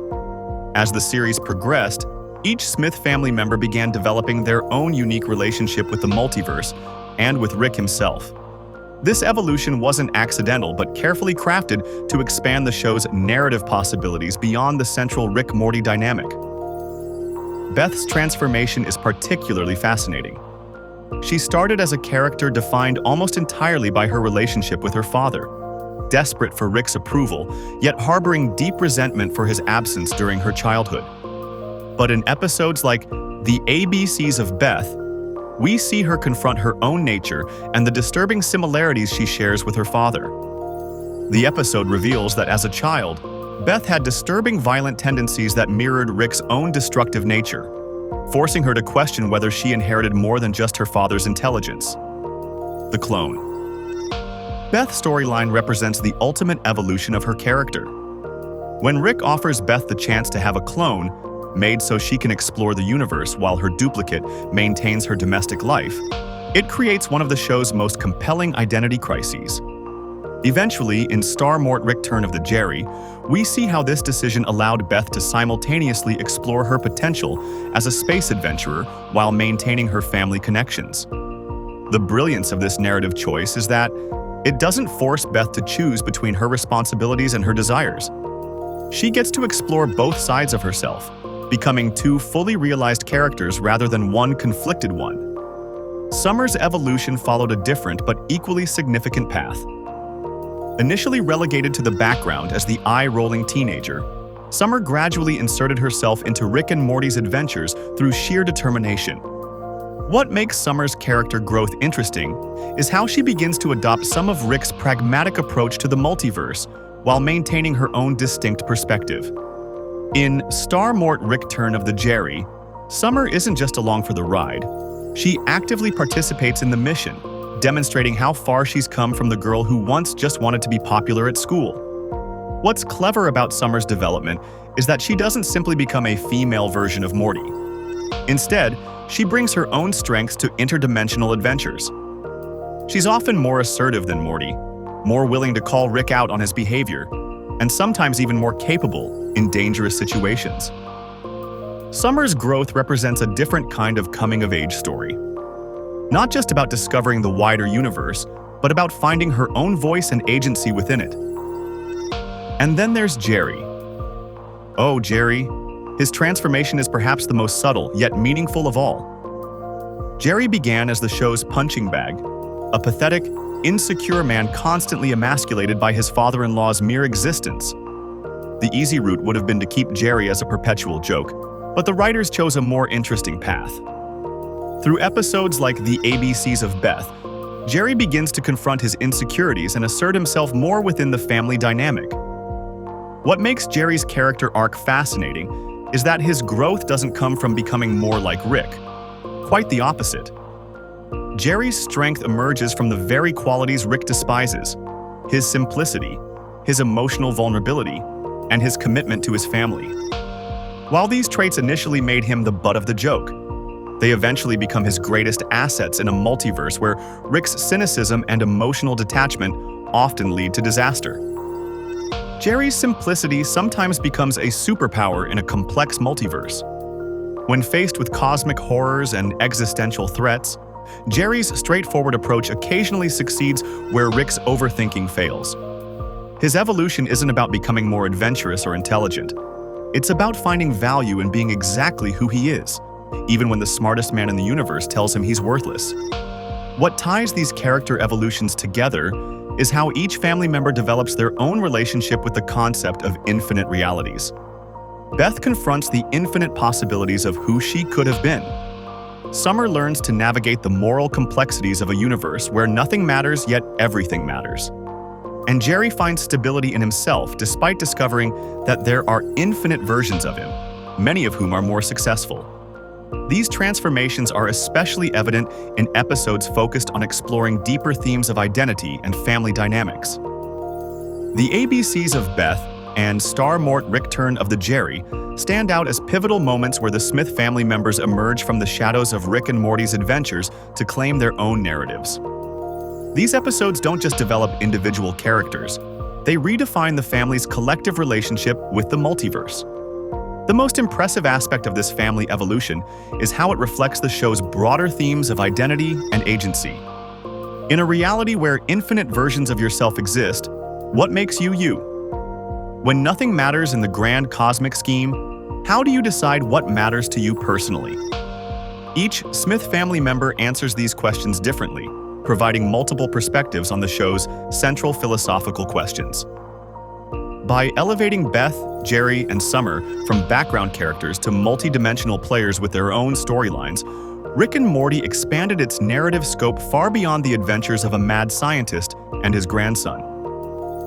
As the series progressed, each Smith family member began developing their own unique relationship with the multiverse and with Rick himself. This evolution wasn't accidental but carefully crafted to expand the show's narrative possibilities beyond the central Rick-Morty dynamic. Beth's transformation is particularly fascinating. She started as a character defined almost entirely by her relationship with her father, desperate for Rick's approval, yet harboring deep resentment for his absence during her childhood. But in episodes like The ABCs of Beth, we see her confront her own nature and the disturbing similarities she shares with her father. The episode reveals that as a child, Beth had disturbing violent tendencies that mirrored Rick's own destructive nature, forcing her to question whether she inherited more than just her father's intelligence. The clone. Beth's storyline represents the ultimate evolution of her character. When Rick offers Beth the chance to have a clone, made so she can explore the universe while her duplicate maintains her domestic life, it creates one of the show's most compelling identity crises. Eventually, in Star Mort Return of the Jerry, we see how this decision allowed Beth to simultaneously explore her potential as a space adventurer while maintaining her family connections. The brilliance of this narrative choice is that it doesn't force Beth to choose between her responsibilities and her desires. She gets to explore both sides of herself, becoming two fully realized characters rather than one conflicted one. Summer's evolution followed a different but equally significant path. Initially relegated to the background as the eye-rolling teenager, Summer gradually inserted herself into Rick and Morty's adventures through sheer determination. What makes Summer's character growth interesting is how she begins to adopt some of Rick's pragmatic approach to the multiverse while maintaining her own distinct perspective. In Star Mort Return of the Jerry, Summer isn't just along for the ride. She actively participates in the mission, demonstrating how far she's come from the girl who once just wanted to be popular at school. What's clever about Summer's development is that she doesn't simply become a female version of Morty. Instead, she brings her own strengths to interdimensional adventures. She's often more assertive than Morty, more willing to call Rick out on his behavior, and sometimes even more capable in dangerous situations. Summer's growth represents a different kind of coming-of-age story. Not just about discovering the wider universe, but about finding her own voice and agency within it. And then there's Jerry. Oh, Jerry. His transformation is perhaps the most subtle, yet meaningful of all. Jerry began as the show's punching bag, a pathetic, insecure man constantly emasculated by his father-in-law's mere existence. The easy route would have been to keep Jerry as a perpetual joke, but the writers chose a more interesting path. Through episodes like The ABCs of Beth, Jerry begins to confront his insecurities and assert himself more within the family dynamic. What makes Jerry's character arc fascinating is that his growth doesn't come from becoming more like Rick. Quite the opposite. Jerry's strength emerges from the very qualities Rick despises: his simplicity, his emotional vulnerability, and his commitment to his family. While these traits initially made him the butt of the joke, they eventually become his greatest assets in a multiverse where Rick's cynicism and emotional detachment often lead to disaster. Jerry's simplicity sometimes becomes a superpower in a complex multiverse. When faced with cosmic horrors and existential threats, Jerry's straightforward approach occasionally succeeds where Rick's overthinking fails. His evolution isn't about becoming more adventurous or intelligent. It's about finding value in being exactly who he is, even when the smartest man in the universe tells him he's worthless. What ties these character evolutions together is how each family member develops their own relationship with the concept of infinite realities. Beth confronts the infinite possibilities of who she could have been. Summer learns to navigate the moral complexities of a universe where nothing matters yet everything matters. And Jerry finds stability in himself despite discovering that there are infinite versions of him, many of whom are more successful. These transformations are especially evident in episodes focused on exploring deeper themes of identity and family dynamics. The ABCs of Beth and Star Mort Return of the Jerry stand out as pivotal moments where the Smith family members emerge from the shadows of Rick and Morty's adventures to claim their own narratives. These episodes don't just develop individual characters, they redefine the family's collective relationship with the multiverse. The most impressive aspect of this family evolution is how it reflects the show's broader themes of identity and agency. In a reality where infinite versions of yourself exist, what makes you you? When nothing matters in the grand cosmic scheme, how do you decide what matters to you personally? Each Smith family member answers these questions differently, providing multiple perspectives on the show's central philosophical questions. By elevating Beth, Jerry, and Summer from background characters to multi-dimensional players with their own storylines, Rick and Morty expanded its narrative scope far beyond the adventures of a mad scientist and his grandson.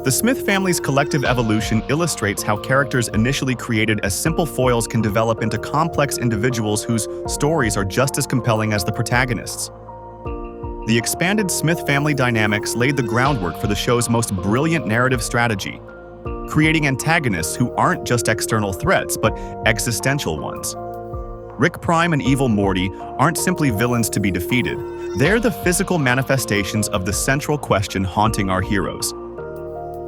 The Smith family's collective evolution illustrates how characters initially created as simple foils can develop into complex individuals whose stories are just as compelling as the protagonists. The expanded Smith family dynamics laid the groundwork for the show's most brilliant narrative strategy, creating antagonists who aren't just external threats, but existential ones. Rick Prime and Evil Morty aren't simply villains to be defeated, they're the physical manifestations of the central question haunting our heroes.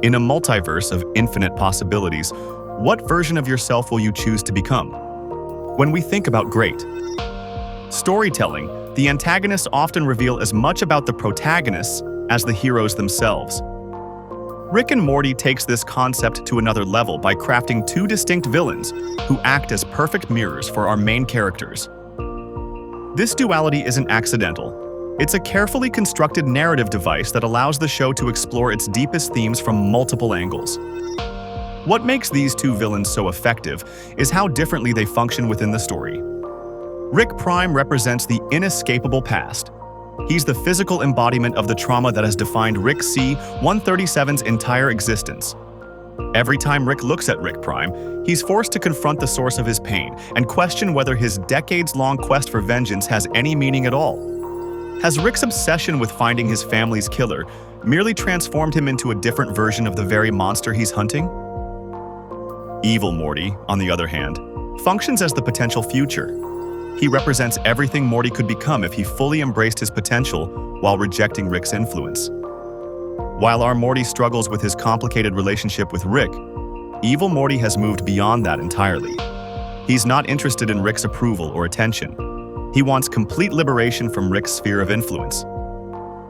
In a multiverse of infinite possibilities, what version of yourself will you choose to become? When we think about great storytelling, the antagonists often reveal as much about the protagonists as the heroes themselves. Rick and Morty takes this concept to another level by crafting two distinct villains who act as perfect mirrors for our main characters. This duality isn't accidental. It's a carefully constructed narrative device that allows the show to explore its deepest themes from multiple angles. What makes these two villains so effective is how differently they function within the story. Rick Prime represents the inescapable past. He's the physical embodiment of the trauma that has defined Rick C-137's entire existence. Every time Rick looks at Rick Prime, he's forced to confront the source of his pain and question whether his decades-long quest for vengeance has any meaning at all. Has Rick's obsession with finding his family's killer merely transformed him into a different version of the very monster he's hunting? Evil Morty, on the other hand, functions as the potential future. He represents everything Morty could become if he fully embraced his potential while rejecting Rick's influence. While our Morty struggles with his complicated relationship with Rick, Evil Morty has moved beyond that entirely. He's not interested in Rick's approval or attention. He wants complete liberation from Rick's sphere of influence.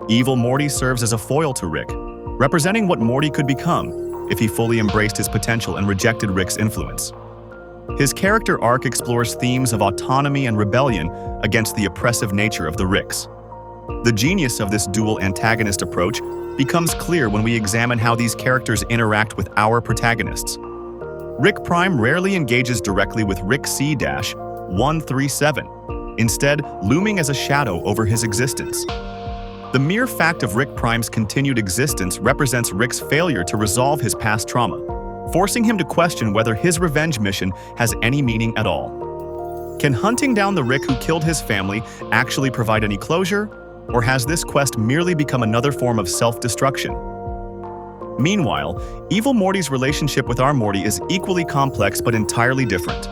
Evil Morty serves as a foil to Rick, representing what Morty could become if he fully embraced his potential and rejected Rick's influence. His character arc explores themes of autonomy and rebellion against the oppressive nature of the Ricks. The genius of this dual antagonist approach becomes clear when we examine how these characters interact with our protagonists. Rick Prime rarely engages directly with Rick C-137, instead looming as a shadow over his existence. The mere fact of Rick Prime's continued existence represents Rick's failure to resolve his past trauma, forcing him to question whether his revenge mission has any meaning at all. Can hunting down the Rick who killed his family actually provide any closure, or has this quest merely become another form of self-destruction? Meanwhile, Evil Morty's relationship with our Morty is equally complex but entirely different.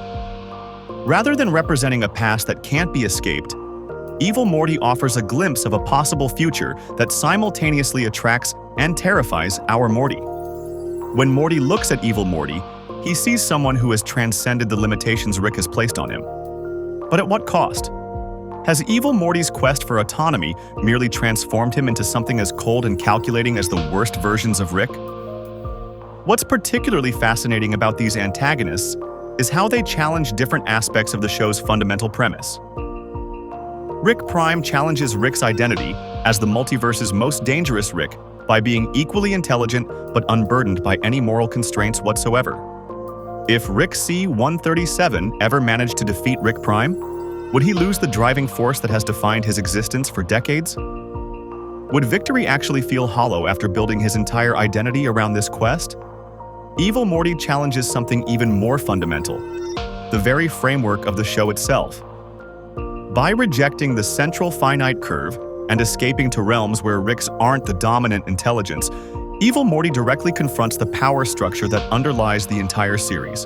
Rather than representing a past that can't be escaped, Evil Morty offers a glimpse of a possible future that simultaneously attracts and terrifies our Morty. When Morty looks at Evil Morty, he sees someone who has transcended the limitations Rick has placed on him. But at what cost? Has Evil Morty's quest for autonomy merely transformed him into something as cold and calculating as the worst versions of Rick? What's particularly fascinating about these antagonists is how they challenge different aspects of the show's fundamental premise. Rick Prime challenges Rick's identity as the multiverse's most dangerous Rick by being equally intelligent but unburdened by any moral constraints whatsoever. If Rick C-137 ever managed to defeat Rick Prime, would he lose the driving force that has defined his existence for decades? Would victory actually feel hollow after building his entire identity around this quest? Evil Morty challenges something even more fundamental, the very framework of the show itself. By rejecting the central finite curve and escaping to realms where Ricks aren't the dominant intelligence, Evil Morty directly confronts the power structure that underlies the entire series.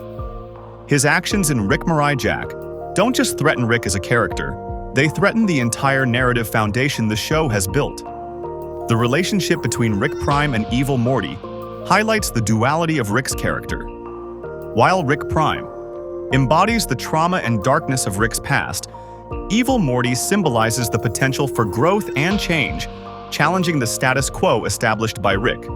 His actions in Rick Morty Jack don't just threaten Rick as a character, they threaten the entire narrative foundation the show has built. The relationship between Rick Prime and Evil Morty highlights the duality of Rick's character. While Rick Prime embodies the trauma and darkness of Rick's past, Evil Morty symbolizes the potential for growth and change, challenging the status quo established by Rick.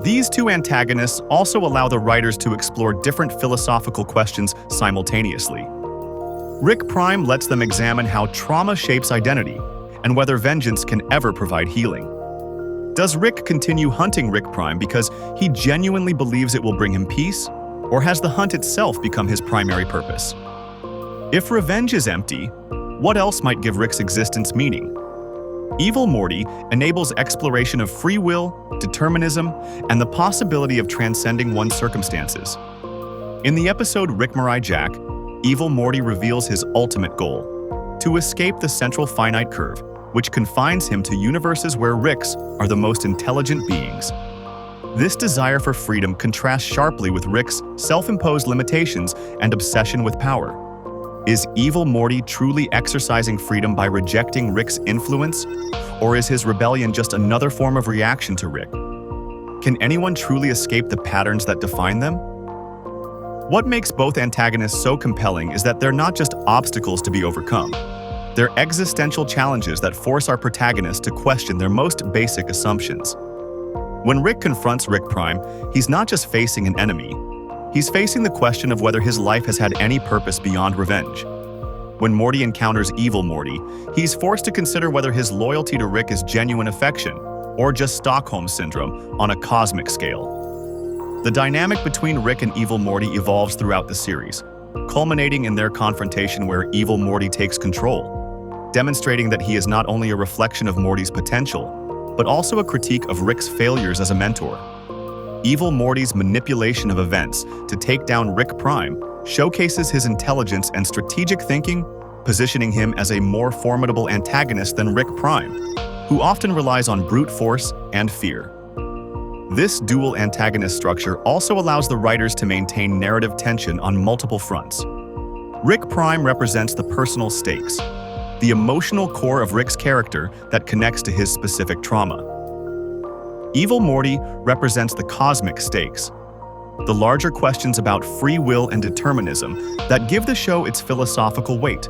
These two antagonists also allow the writers to explore different philosophical questions simultaneously. Rick Prime lets them examine how trauma shapes identity and whether vengeance can ever provide healing. Does Rick continue hunting Rick Prime because he genuinely believes it will bring him peace, or has the hunt itself become his primary purpose? If revenge is empty, what else might give Rick's existence meaning? Evil Morty enables exploration of free will, determinism, and the possibility of transcending one's circumstances. In the episode Rick Morty Jack, Evil Morty reveals his ultimate goal: to escape the central finite curve, which confines him to universes where Ricks are the most intelligent beings. This desire for freedom contrasts sharply with Rick's self-imposed limitations and obsession with power. Is Evil Morty truly exercising freedom by rejecting Rick's influence, or is his rebellion just another form of reaction to Rick? Can anyone truly escape the patterns that define them? What makes both antagonists so compelling is that they're not just obstacles to be overcome. They're existential challenges that force our protagonists to question their most basic assumptions. When Rick confronts Rick Prime, he's not just facing an enemy. He's facing the question of whether his life has had any purpose beyond revenge. When Morty encounters Evil Morty, he's forced to consider whether his loyalty to Rick is genuine affection, or just Stockholm Syndrome on a cosmic scale. The dynamic between Rick and Evil Morty evolves throughout the series, culminating in their confrontation where Evil Morty takes control, demonstrating that he is not only a reflection of Morty's potential, but also a critique of Rick's failures as a mentor. Evil Morty's manipulation of events to take down Rick Prime showcases his intelligence and strategic thinking, positioning him as a more formidable antagonist than Rick Prime, who often relies on brute force and fear. This dual antagonist structure also allows the writers to maintain narrative tension on multiple fronts. Rick Prime represents the personal stakes, the emotional core of Rick's character that connects to his specific trauma. Evil Morty represents the cosmic stakes, the larger questions about free will and determinism that give the show its philosophical weight.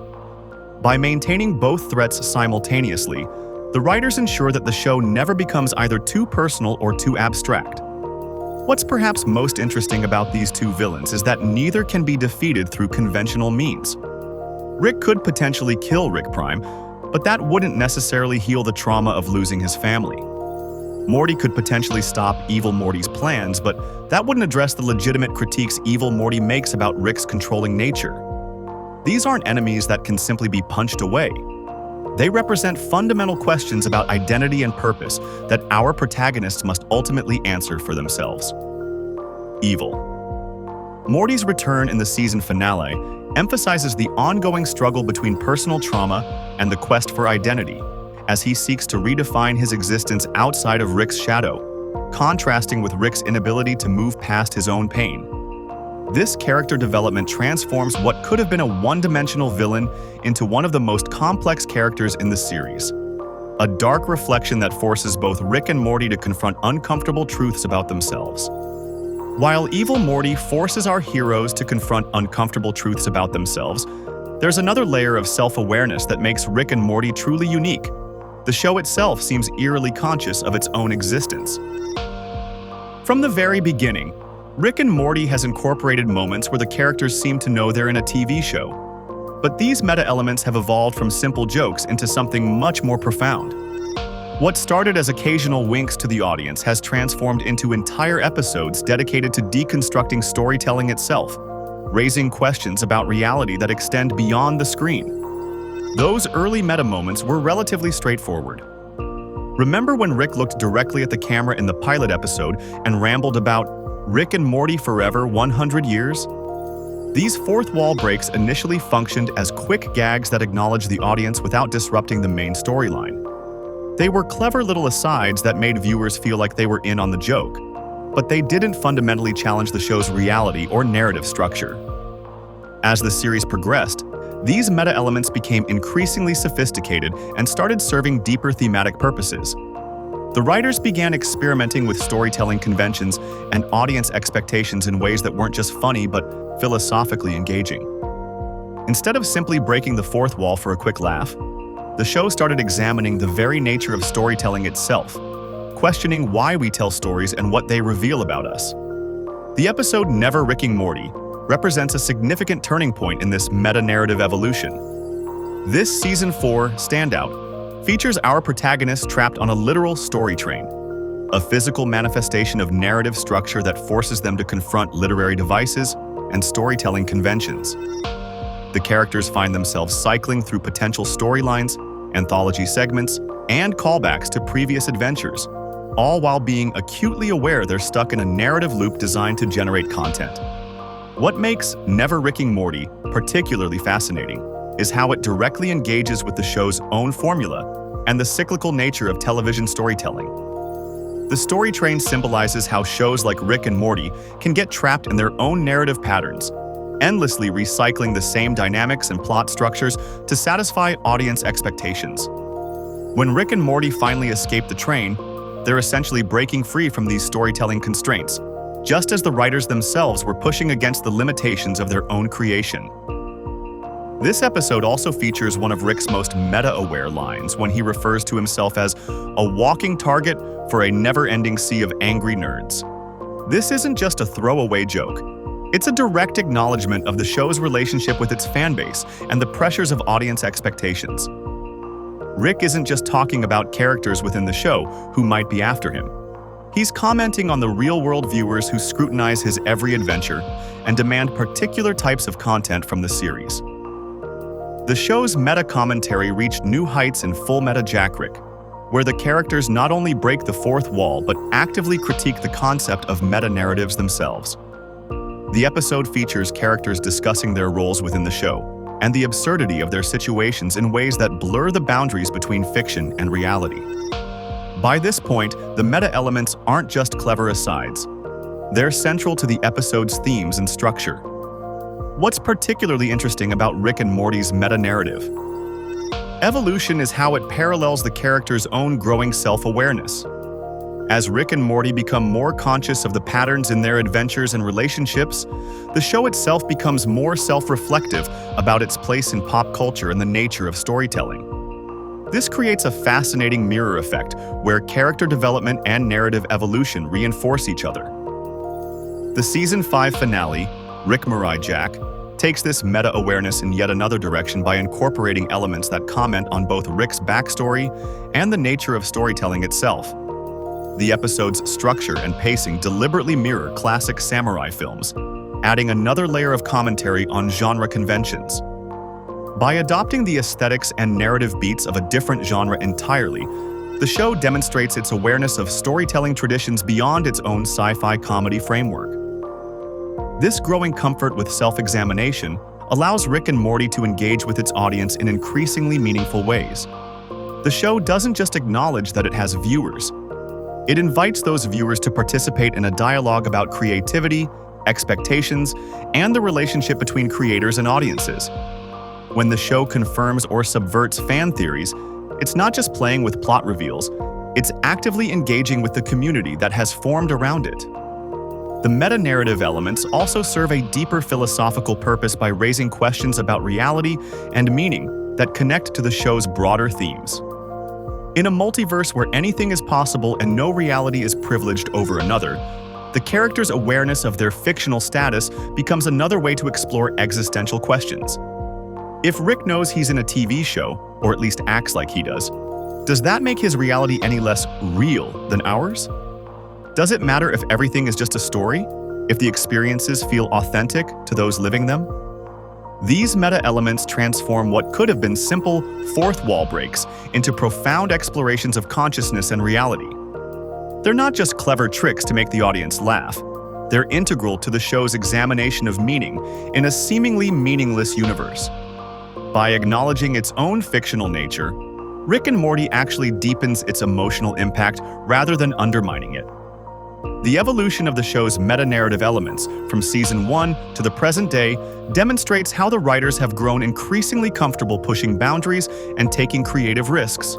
By maintaining both threats simultaneously, the writers ensure that the show never becomes either too personal or too abstract. What's perhaps most interesting about these two villains is that neither can be defeated through conventional means. Rick could potentially kill Rick Prime, but that wouldn't necessarily heal the trauma of losing his family. Morty could potentially stop Evil Morty's plans, but that wouldn't address the legitimate critiques Evil Morty makes about Rick's controlling nature. These aren't enemies that can simply be punched away. They represent fundamental questions about identity and purpose that our protagonists must ultimately answer for themselves. Evil. Morty's return in the season finale emphasizes the ongoing struggle between personal trauma and the quest for identity, as he seeks to redefine his existence outside of Rick's shadow, contrasting with Rick's inability to move past his own pain. This character development transforms what could have been a one-dimensional villain into one of the most complex characters in the series. A dark reflection that forces both Rick and Morty to confront uncomfortable truths about themselves. While Evil Morty forces our heroes to confront uncomfortable truths about themselves, there's another layer of self-awareness that makes Rick and Morty truly unique. The show itself seems eerily conscious of its own existence. From the very beginning, Rick and Morty has incorporated moments where the characters seem to know they're in a TV show. But these meta-elements have evolved from simple jokes into something much more profound. What started as occasional winks to the audience has transformed into entire episodes dedicated to deconstructing storytelling itself, raising questions about reality that extend beyond the screen. Those early meta moments were relatively straightforward. Remember when Rick looked directly at the camera in the pilot episode and rambled about Rick and Morty forever 100 years? These fourth wall breaks initially functioned as quick gags that acknowledged the audience without disrupting the main storyline. They were clever little asides that made viewers feel like they were in on the joke, but they didn't fundamentally challenge the show's reality or narrative structure. As the series progressed, these meta-elements became increasingly sophisticated and started serving deeper thematic purposes. The writers began experimenting with storytelling conventions and audience expectations in ways that weren't just funny but philosophically engaging. Instead of simply breaking the fourth wall for a quick laugh, the show started examining the very nature of storytelling itself, questioning why we tell stories and what they reveal about us. The episode Never Ricking Morty represents a significant turning point in this meta-narrative evolution. This Season 4 standout features our protagonists trapped on a literal story train, a physical manifestation of narrative structure that forces them to confront literary devices and storytelling conventions. The characters find themselves cycling through potential storylines, anthology segments, and callbacks to previous adventures, all while being acutely aware they're stuck in a narrative loop designed to generate content. What makes Never Ricking Morty particularly fascinating is how it directly engages with the show's own formula and the cyclical nature of television storytelling. The story train symbolizes how shows like Rick and Morty can get trapped in their own narrative patterns, endlessly recycling the same dynamics and plot structures to satisfy audience expectations. When Rick and Morty finally escape the train, They're essentially breaking free from these storytelling constraints, just as the writers themselves were pushing against the limitations of their own creation. This episode also features one of Rick's most meta-aware lines when he refers to himself as a walking target for a never-ending sea of angry nerds. This isn't just a throwaway joke. It's a direct acknowledgement of the show's relationship with its fanbase and the pressures of audience expectations. Rick isn't just talking about characters within the show who might be after him. He's commenting on the real-world viewers who scrutinize his every adventure and demand particular types of content from the series. The show's meta-commentary reached new heights in Full Meta Jack Rick, where the characters not only break the fourth wall but actively critique the concept of meta-narratives themselves. The episode features characters discussing their roles within the show and the absurdity of their situations in ways that blur the boundaries between fiction and reality. By this point, the meta-elements aren't just clever asides. They're central to the episode's themes and structure. What's particularly interesting about Rick and Morty's meta-narrative? Evolution is how it parallels the character's own growing self-awareness. As Rick and Morty become more conscious of the patterns in their adventures and relationships, the show itself becomes more self-reflective about its place in pop culture and the nature of storytelling. This creates a fascinating mirror effect where character development and narrative evolution reinforce each other. The Season 5 finale, Rick Mirai Jack, takes this meta-awareness in yet another direction by incorporating elements that comment on both Rick's backstory and the nature of storytelling itself. The episode's structure and pacing deliberately mirror classic samurai films, adding another layer of commentary on genre conventions. By adopting the aesthetics and narrative beats of a different genre entirely, the show demonstrates its awareness of storytelling traditions beyond its own sci-fi comedy framework. This growing comfort with self-examination allows Rick and Morty to engage with its audience in increasingly meaningful ways. The show doesn't just acknowledge that it has viewers. It invites those viewers to participate in a dialogue about creativity, expectations, and the relationship between creators and audiences. When the show confirms or subverts fan theories, it's not just playing with plot reveals, it's actively engaging with the community that has formed around it. The meta-narrative elements also serve a deeper philosophical purpose by raising questions about reality and meaning that connect to the show's broader themes. In a multiverse where anything is possible and no reality is privileged over another, the character's awareness of their fictional status becomes another way to explore existential questions. If Rick knows he's in a TV show, or at least acts like he does that make his reality any less real than ours? Does it matter if everything is just a story? If the experiences feel authentic to those living them? These meta-elements transform what could have been simple fourth-wall breaks into profound explorations of consciousness and reality. They're not just clever tricks to make the audience laugh. They're integral to the show's examination of meaning in a seemingly meaningless universe. By acknowledging its own fictional nature, Rick and Morty actually deepens its emotional impact rather than undermining it. The evolution of the show's meta-narrative elements from Season 1 to the present day demonstrates how the writers have grown increasingly comfortable pushing boundaries and taking creative risks.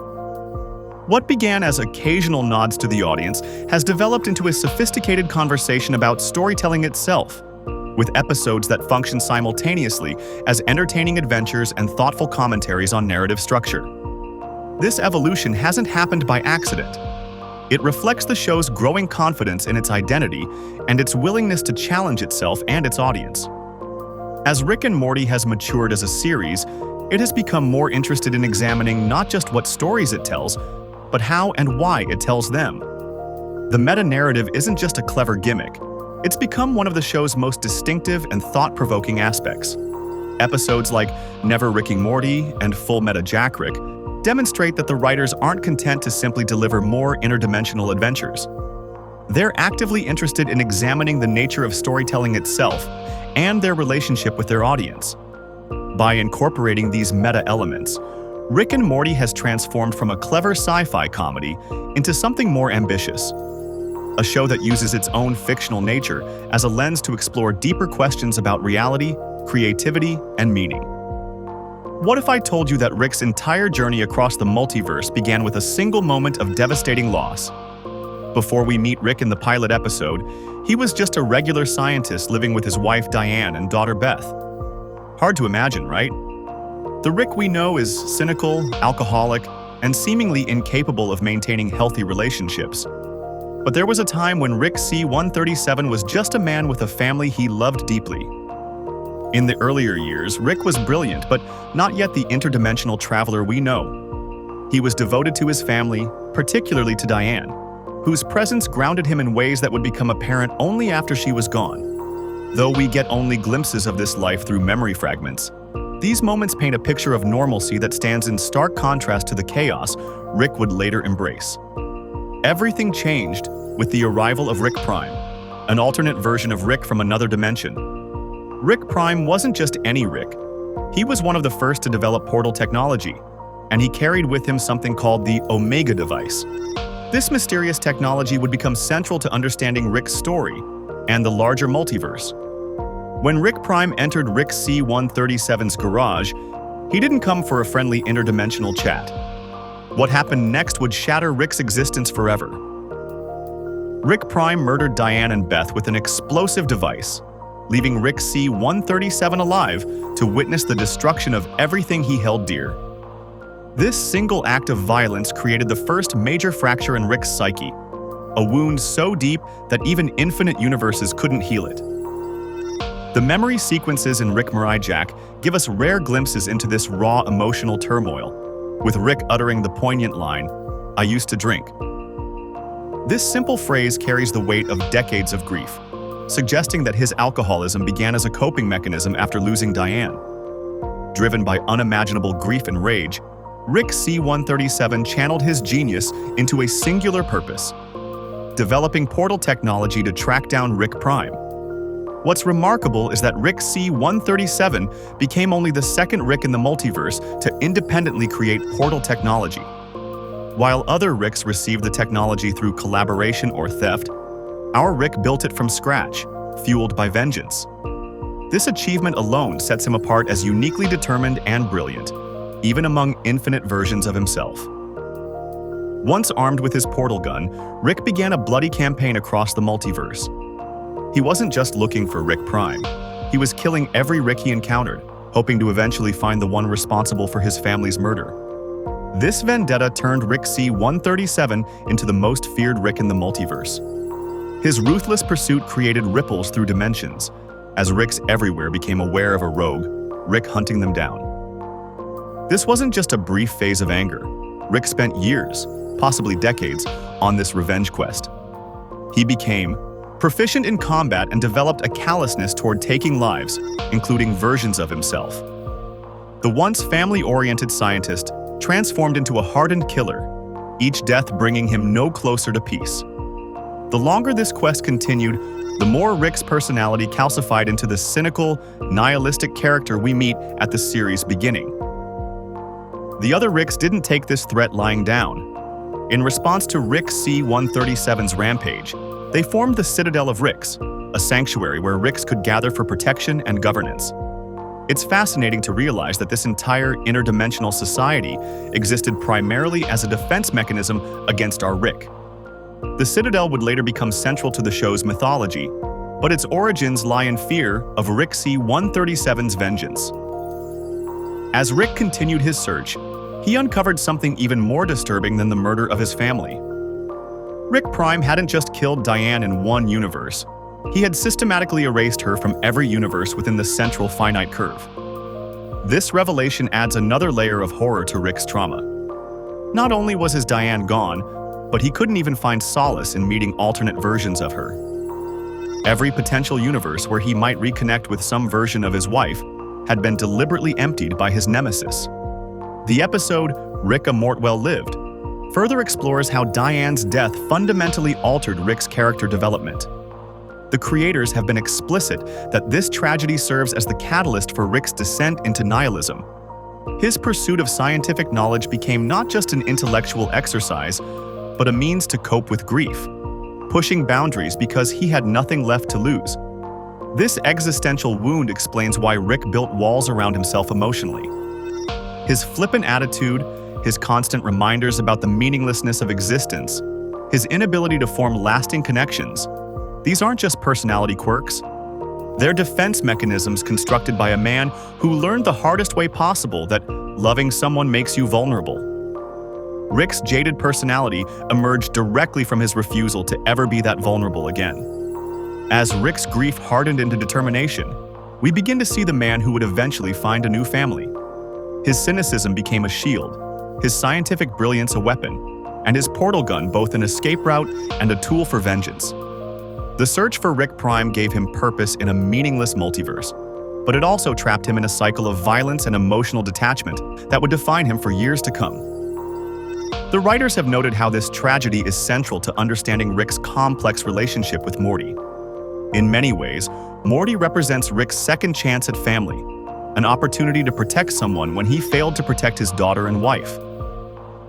What began as occasional nods to the audience has developed into a sophisticated conversation about storytelling itself, with episodes that function simultaneously as entertaining adventures and thoughtful commentaries on narrative structure. This evolution hasn't happened by accident. It reflects the show's growing confidence in its identity and its willingness to challenge itself and its audience. As Rick and Morty has matured as a series, it has become more interested in examining not just what stories it tells, but how and why it tells them. The meta-narrative isn't just a clever gimmick. It's become one of the show's most distinctive and thought-provoking aspects. Episodes like Never Rick and Morty and Full Meta Jack Rick demonstrate that the writers aren't content to simply deliver more interdimensional adventures. They're actively interested in examining the nature of storytelling itself and their relationship with their audience. By incorporating these meta-elements, Rick and Morty has transformed from a clever sci-fi comedy into something more ambitious. A show that uses its own fictional nature as a lens to explore deeper questions about reality, creativity, and meaning. What if I told you that Rick's entire journey across the multiverse began with a single moment of devastating loss? Before we meet Rick in the pilot episode, he was just a regular scientist living with his wife Diane and daughter Beth. Hard to imagine, right? The Rick we know is cynical, alcoholic, and seemingly incapable of maintaining healthy relationships. But there was a time when Rick C-137 was just a man with a family he loved deeply. In the earlier years, Rick was brilliant, but not yet the interdimensional traveler we know. He was devoted to his family, particularly to Diane, whose presence grounded him in ways that would become apparent only after she was gone. Though we get only glimpses of this life through memory fragments, these moments paint a picture of normalcy that stands in stark contrast to the chaos Rick would later embrace. Everything changed with the arrival of Rick Prime, an alternate version of Rick from another dimension. Rick Prime wasn't just any Rick. He was one of the first to develop portal technology, and he carried with him something called the Omega device. This mysterious technology would become central to understanding Rick's story and the larger multiverse. When Rick Prime entered Rick C-137's garage, he didn't come for a friendly interdimensional chat. What happened next would shatter Rick's existence forever. Rick Prime murdered Diane and Beth with an explosive device, leaving Rick C-137 alive to witness the destruction of everything he held dear. This single act of violence created the first major fracture in Rick's psyche, a wound so deep that even infinite universes couldn't heal it. The memory sequences in Rick Mirai Jack give us rare glimpses into this raw emotional turmoil, with Rick uttering the poignant line, "I used to drink." This simple phrase carries the weight of decades of grief, suggesting that his alcoholism began as a coping mechanism after losing Diane. Driven by unimaginable grief and rage, Rick C-137 channeled his genius into a singular purpose: developing portal technology to track down Rick Prime. What's remarkable is that Rick C-137 became only the second Rick in the multiverse to independently create portal technology. While other Ricks received the technology through collaboration or theft, our Rick built it from scratch, fueled by vengeance. This achievement alone sets him apart as uniquely determined and brilliant, even among infinite versions of himself. Once armed with his portal gun, Rick began a bloody campaign across the multiverse. He wasn't just looking for Rick Prime. He was killing every Rick he encountered, hoping to eventually find the one responsible for his family's murder. This vendetta turned Rick C-137 into the most feared Rick in the multiverse. His ruthless pursuit created ripples through dimensions, as Ricks everywhere became aware of a rogue, Rick hunting them down. This wasn't just a brief phase of anger. Rick spent years, possibly decades, on this revenge quest. He became proficient in combat and developed a callousness toward taking lives, including versions of himself. The once family-oriented scientist transformed into a hardened killer, each death bringing him no closer to peace. The longer this quest continued, the more Rick's personality calcified into the cynical, nihilistic character we meet at the series' beginning. The other Ricks didn't take this threat lying down. In response to Rick C-137's rampage, they formed the Citadel of Ricks, a sanctuary where Ricks could gather for protection and governance. It's fascinating to realize that this entire interdimensional society existed primarily as a defense mechanism against our Rick. The Citadel would later become central to the show's mythology, but its origins lie in fear of Rick C-137's vengeance. As Rick continued his search, he uncovered something even more disturbing than the murder of his family. Rick Prime hadn't just killed Diane in one universe. He had systematically erased her from every universe within the central finite curve. This revelation adds another layer of horror to Rick's trauma. Not only was his Diane gone, but he couldn't even find solace in meeting alternate versions of her. Every potential universe where he might reconnect with some version of his wife had been deliberately emptied by his nemesis. The episode, Rick and Morty Lived, further explores how Diane's death fundamentally altered Rick's character development. The creators have been explicit that this tragedy serves as the catalyst for Rick's descent into nihilism. His pursuit of scientific knowledge became not just an intellectual exercise, but a means to cope with grief, pushing boundaries because he had nothing left to lose. This existential wound explains why Rick built walls around himself emotionally. His flippant attitude, his constant reminders about the meaninglessness of existence, his inability to form lasting connections. These aren't just personality quirks. They're defense mechanisms constructed by a man who learned the hardest way possible that loving someone makes you vulnerable. Rick's jaded personality emerged directly from his refusal to ever be that vulnerable again. As Rick's grief hardened into determination, we begin to see the man who would eventually find a new family. His cynicism became a shield, his scientific brilliance a weapon, and his portal gun both an escape route and a tool for vengeance. The search for Rick Prime gave him purpose in a meaningless multiverse, but it also trapped him in a cycle of violence and emotional detachment that would define him for years to come. The writers have noted how this tragedy is central to understanding Rick's complex relationship with Morty. In many ways, Morty represents Rick's second chance at family, an opportunity to protect someone when he failed to protect his daughter and wife.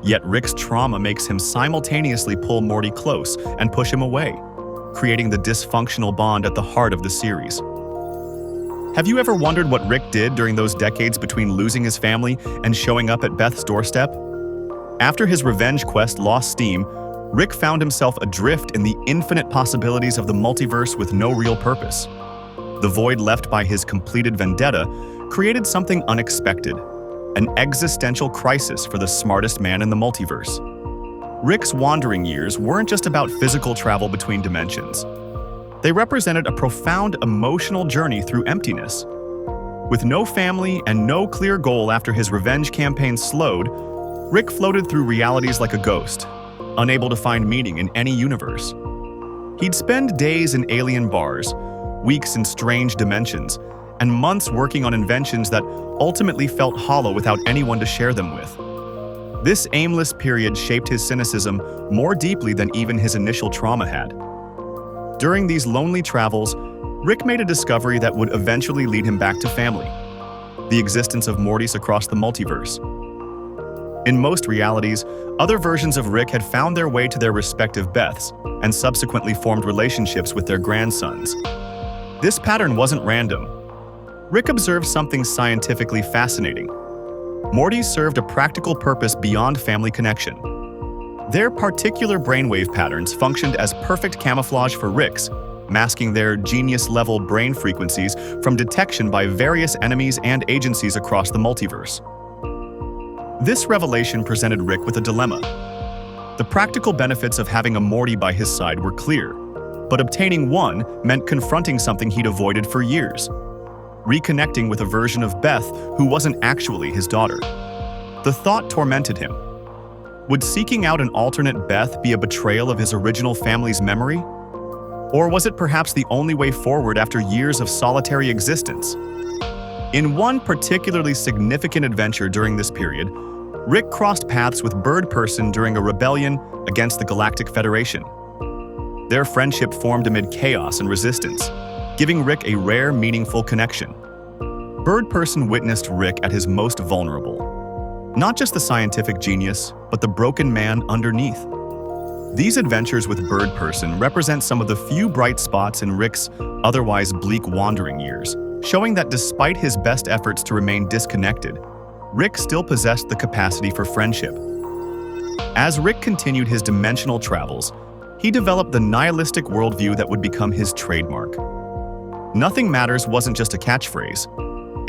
Yet Rick's trauma makes him simultaneously pull Morty close and push him away, creating the dysfunctional bond at the heart of the series. Have you ever wondered what Rick did during those decades between losing his family and showing up at Beth's doorstep? After his revenge quest lost steam, Rick found himself adrift in the infinite possibilities of the multiverse with no real purpose. The void left by his completed vendetta created something unexpected, an existential crisis for the smartest man in the multiverse. Rick's wandering years weren't just about physical travel between dimensions. They represented a profound emotional journey through emptiness. With no family and no clear goal after his revenge campaign slowed, Rick floated through realities like a ghost, unable to find meaning in any universe. He'd spend days in alien bars, weeks in strange dimensions, and months working on inventions that ultimately felt hollow without anyone to share them with. This aimless period shaped his cynicism more deeply than even his initial trauma had. During these lonely travels, Rick made a discovery that would eventually lead him back to family: the existence of Mortys across the multiverse. In most realities, other versions of Rick had found their way to their respective Beths and subsequently formed relationships with their grandsons. This pattern wasn't random. Rick observed something scientifically fascinating. Mortys served a practical purpose beyond family connection. Their particular brainwave patterns functioned as perfect camouflage for Rick's, masking their genius-level brain frequencies from detection by various enemies and agencies across the multiverse. This revelation presented Rick with a dilemma. The practical benefits of having a Morty by his side were clear, but obtaining one meant confronting something he'd avoided for years: reconnecting with a version of Beth who wasn't actually his daughter. The thought tormented him. Would seeking out an alternate Beth be a betrayal of his original family's memory? Or was it perhaps the only way forward after years of solitary existence? In one particularly significant adventure during this period, Rick crossed paths with Bird Person during a rebellion against the Galactic Federation. Their friendship formed amid chaos and resistance, giving Rick a rare, meaningful connection. Bird Person witnessed Rick at his most vulnerable. Not just the scientific genius, but the broken man underneath. These adventures with Bird Person represent some of the few bright spots in Rick's otherwise bleak wandering years, showing that despite his best efforts to remain disconnected, Rick still possessed the capacity for friendship. As Rick continued his dimensional travels, he developed the nihilistic worldview that would become his trademark. Nothing matters wasn't just a catchphrase.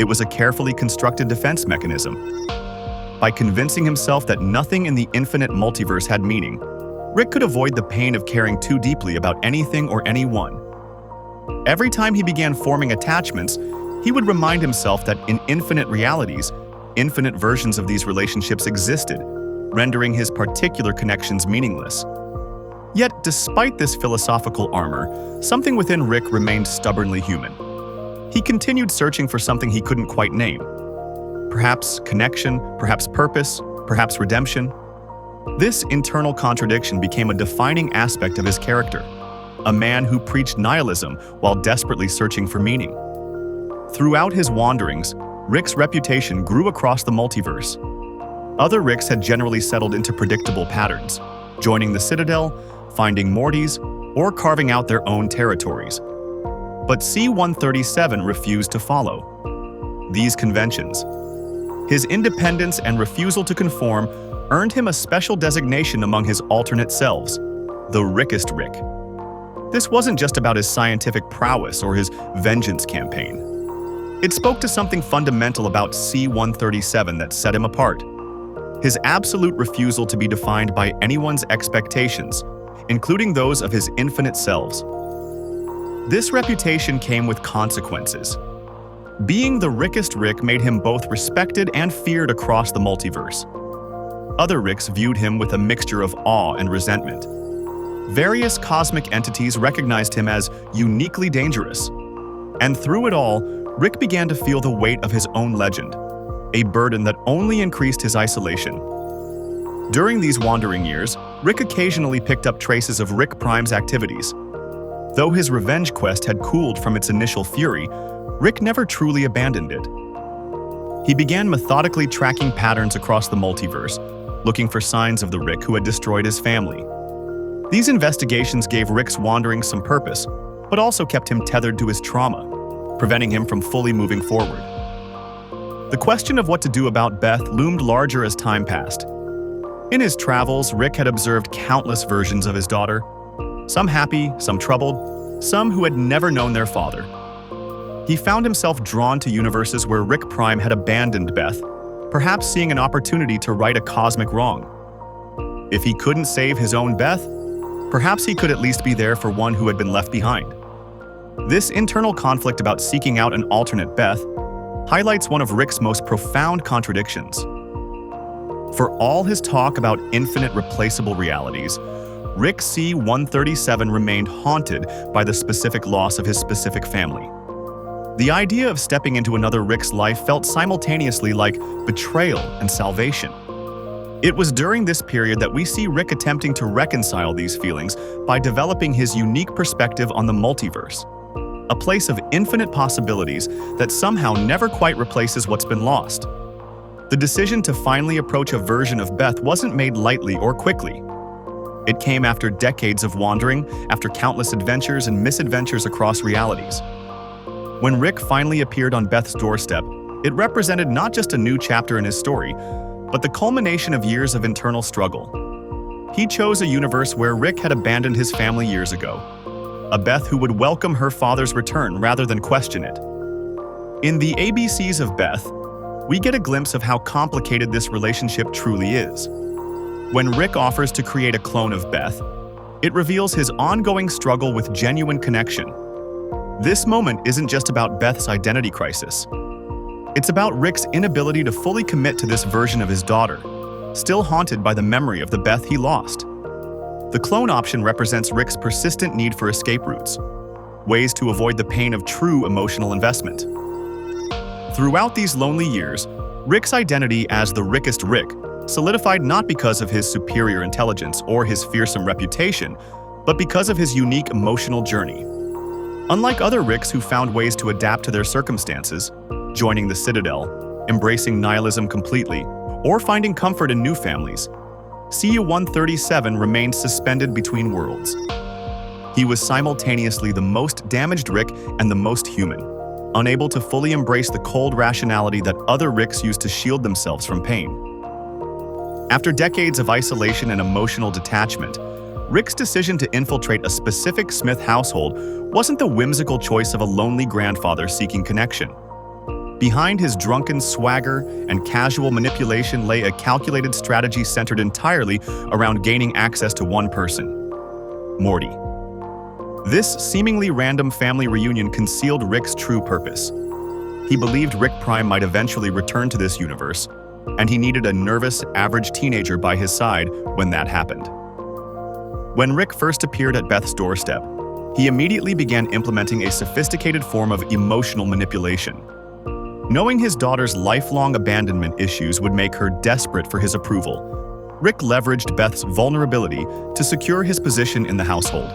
It was a carefully constructed defense mechanism. By convincing himself that nothing in the infinite multiverse had meaning, Rick could avoid the pain of caring too deeply about anything or anyone. Every time he began forming attachments, he would remind himself that in infinite realities, infinite versions of these relationships existed, rendering his particular connections meaningless. Yet, despite this philosophical armor, something within Rick remained stubbornly human. He continued searching for something he couldn't quite name. Perhaps connection, perhaps purpose, perhaps redemption. This internal contradiction became a defining aspect of his character, a man who preached nihilism while desperately searching for meaning. Throughout his wanderings, Rick's reputation grew across the multiverse. Other Ricks had generally settled into predictable patterns, joining the Citadel, finding Mortys, or carving out their own territories. But C-137 refused to follow these conventions. His independence and refusal to conform earned him a special designation among his alternate selves, the Rickest Rick. This wasn't just about his scientific prowess or his vengeance campaign. It spoke to something fundamental about C-137 that set him apart. His absolute refusal to be defined by anyone's expectations, including those of his infinite selves. This reputation came with consequences. Being the Rickest Rick made him both respected and feared across the multiverse. Other Ricks viewed him with a mixture of awe and resentment. Various cosmic entities recognized him as uniquely dangerous. And through it all, Rick began to feel the weight of his own legend, a burden that only increased his isolation. During these wandering years, Rick occasionally picked up traces of Rick Prime's activities. Though his revenge quest had cooled from its initial fury, Rick never truly abandoned it. He began methodically tracking patterns across the multiverse, looking for signs of the Rick who had destroyed his family. These investigations gave Rick's wanderings some purpose, but also kept him tethered to his trauma, preventing him from fully moving forward. The question of what to do about Beth loomed larger as time passed. In his travels, Rick had observed countless versions of his daughter, some happy, some troubled, some who had never known their father. He found himself drawn to universes where Rick Prime had abandoned Beth, perhaps seeing an opportunity to right a cosmic wrong. If he couldn't save his own Beth, perhaps he could at least be there for one who had been left behind. This internal conflict about seeking out an alternate Beth highlights one of Rick's most profound contradictions. For all his talk about infinite replaceable realities, Rick C-137 remained haunted by the specific loss of his specific family. The idea of stepping into another Rick's life felt simultaneously like betrayal and salvation. It was during this period that we see Rick attempting to reconcile these feelings by developing his unique perspective on the multiverse, a place of infinite possibilities that somehow never quite replaces what's been lost. The decision to finally approach a version of Beth wasn't made lightly or quickly. It came after decades of wandering, after countless adventures and misadventures across realities. When Rick finally appeared on Beth's doorstep, it represented not just a new chapter in his story, but the culmination of years of internal struggle. He chose a universe where Rick had abandoned his family years ago, a Beth who would welcome her father's return rather than question it. In the ABCs of Beth, we get a glimpse of how complicated this relationship truly is. When Rick offers to create a clone of Beth, it reveals his ongoing struggle with genuine connection. This moment isn't just about Beth's identity crisis. It's about Rick's inability to fully commit to this version of his daughter, still haunted by the memory of the Beth he lost. The clone option represents Rick's persistent need for escape routes, ways to avoid the pain of true emotional investment. Throughout these lonely years, Rick's identity as the Rickest Rick solidified not because of his superior intelligence or his fearsome reputation, but because of his unique emotional journey. Unlike other Ricks who found ways to adapt to their circumstances, joining the Citadel, embracing nihilism completely, or finding comfort in new families, CU-137 remained suspended between worlds. He was simultaneously the most damaged Rick and the most human, unable to fully embrace the cold rationality that other Ricks used to shield themselves from pain. After decades of isolation and emotional detachment, Rick's decision to infiltrate a specific Smith household wasn't the whimsical choice of a lonely grandfather seeking connection. Behind his drunken swagger and casual manipulation lay a calculated strategy centered entirely around gaining access to one person: Morty. This seemingly random family reunion concealed Rick's true purpose. He believed Rick Prime might eventually return to this universe, and he needed a nervous, average teenager by his side when that happened. When Rick first appeared at Beth's doorstep, he immediately began implementing a sophisticated form of emotional manipulation. Knowing his daughter's lifelong abandonment issues would make her desperate for his approval, Rick leveraged Beth's vulnerability to secure his position in the household.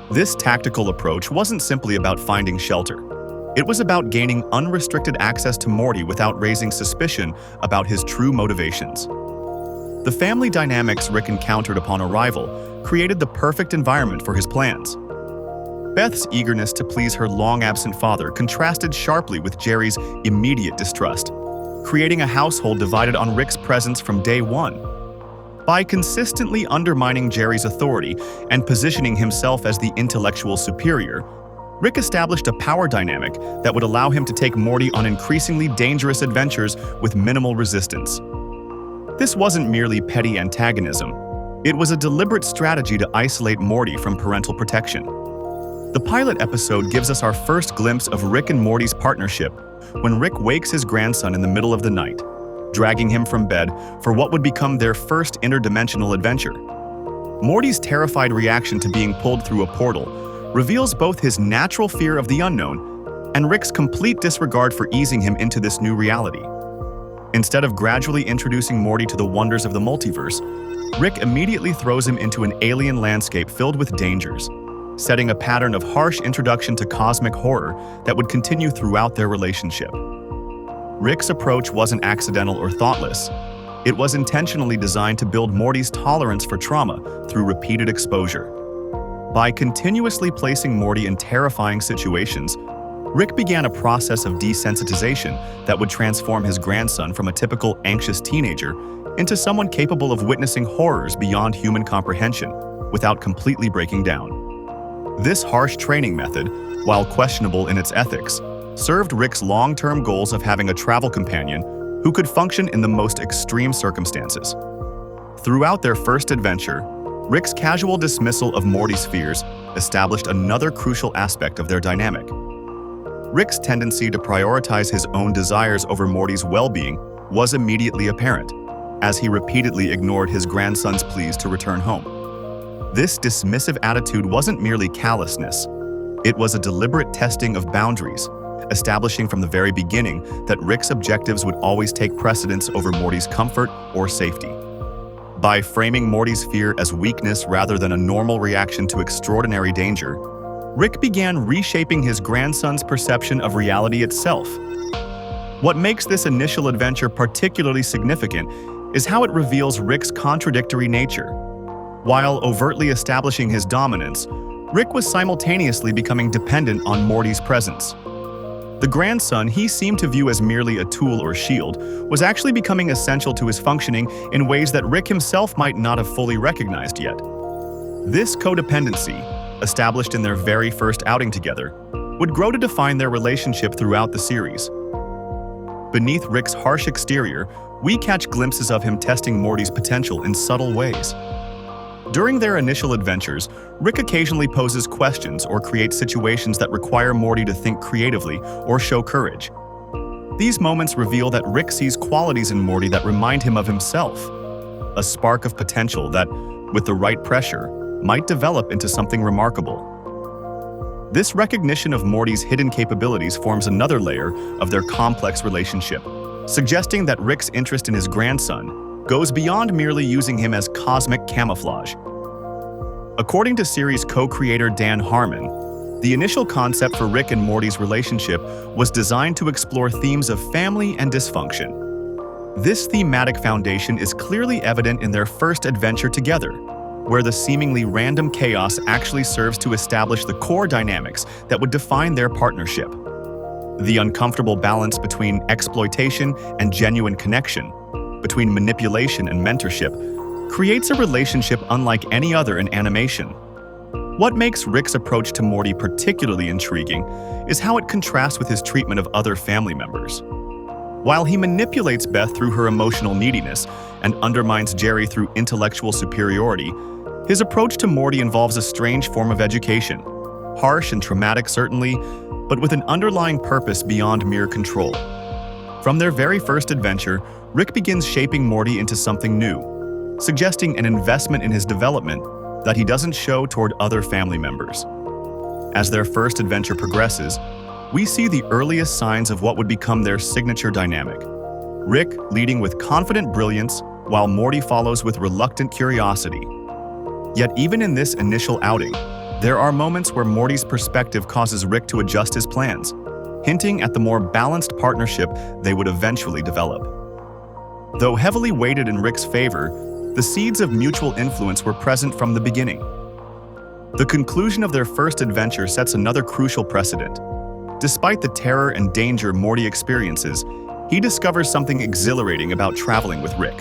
This tactical approach wasn't simply about finding shelter. It was about gaining unrestricted access to Morty without raising suspicion about his true motivations. The family dynamics Rick encountered upon arrival created the perfect environment for his plans. Beth's eagerness to please her long-absent father contrasted sharply with Jerry's immediate distrust, creating a household divided on Rick's presence from day one. By consistently undermining Jerry's authority and positioning himself as the intellectual superior, Rick established a power dynamic that would allow him to take Morty on increasingly dangerous adventures with minimal resistance. This wasn't merely petty antagonism. It was a deliberate strategy to isolate Morty from parental protection. The pilot episode gives us our first glimpse of Rick and Morty's partnership when Rick wakes his grandson in the middle of the night, dragging him from bed for what would become their first interdimensional adventure. Morty's terrified reaction to being pulled through a portal reveals both his natural fear of the unknown and Rick's complete disregard for easing him into this new reality. Instead of gradually introducing Morty to the wonders of the multiverse, Rick immediately throws him into an alien landscape filled with dangers, setting a pattern of harsh introduction to cosmic horror that would continue throughout their relationship. Rick's approach wasn't accidental or thoughtless. It was intentionally designed to build Morty's tolerance for trauma through repeated exposure. By continuously placing Morty in terrifying situations, Rick began a process of desensitization that would transform his grandson from a typical anxious teenager into someone capable of witnessing horrors beyond human comprehension without completely breaking down. This harsh training method, while questionable in its ethics, served Rick's long-term goals of having a travel companion who could function in the most extreme circumstances. Throughout their first adventure, Rick's casual dismissal of Morty's fears established another crucial aspect of their dynamic. Rick's tendency to prioritize his own desires over Morty's well-being was immediately apparent, as he repeatedly ignored his grandson's pleas to return home. This dismissive attitude wasn't merely callousness. It was a deliberate testing of boundaries, establishing from the very beginning that Rick's objectives would always take precedence over Morty's comfort or safety. By framing Morty's fear as weakness rather than a normal reaction to extraordinary danger, Rick began reshaping his grandson's perception of reality itself. What makes this initial adventure particularly significant is how it reveals Rick's contradictory nature. While overtly establishing his dominance, Rick was simultaneously becoming dependent on Morty's presence. The grandson he seemed to view as merely a tool or shield was actually becoming essential to his functioning in ways that Rick himself might not have fully recognized yet. This codependency, established in their very first outing together, would grow to define their relationship throughout the series. Beneath Rick's harsh exterior, we catch glimpses of him testing Morty's potential in subtle ways. During their initial adventures, Rick occasionally poses questions or creates situations that require Morty to think creatively or show courage. These moments reveal that Rick sees qualities in Morty that remind him of himself, a spark of potential that, with the right pressure, might develop into something remarkable. This recognition of Morty's hidden capabilities forms another layer of their complex relationship, suggesting that Rick's interest in his grandson goes beyond merely using him as cosmic camouflage. According to series co-creator Dan Harmon, the initial concept for Rick and Morty's relationship was designed to explore themes of family and dysfunction. This thematic foundation is clearly evident in their first adventure together, where the seemingly random chaos actually serves to establish the core dynamics that would define their partnership. The uncomfortable balance between exploitation and genuine connection, between manipulation and mentorship, creates a relationship unlike any other in animation. What makes Rick's approach to Morty particularly intriguing is how it contrasts with his treatment of other family members. While he manipulates Beth through her emotional neediness and undermines Jerry through intellectual superiority, his approach to Morty involves a strange form of education, harsh and traumatic certainly, but with an underlying purpose beyond mere control. From their very first adventure, Rick begins shaping Morty into something new, suggesting an investment in his development that he doesn't show toward other family members. As their first adventure progresses, we see the earliest signs of what would become their signature dynamic. Rick leading with confident brilliance, while Morty follows with reluctant curiosity. Yet even in this initial outing, there are moments where Morty's perspective causes Rick to adjust his plans, hinting at the more balanced partnership they would eventually develop. Though heavily weighted in Rick's favor, the seeds of mutual influence were present from the beginning. The conclusion of their first adventure sets another crucial precedent. Despite the terror and danger Morty experiences, he discovers something exhilarating about traveling with Rick.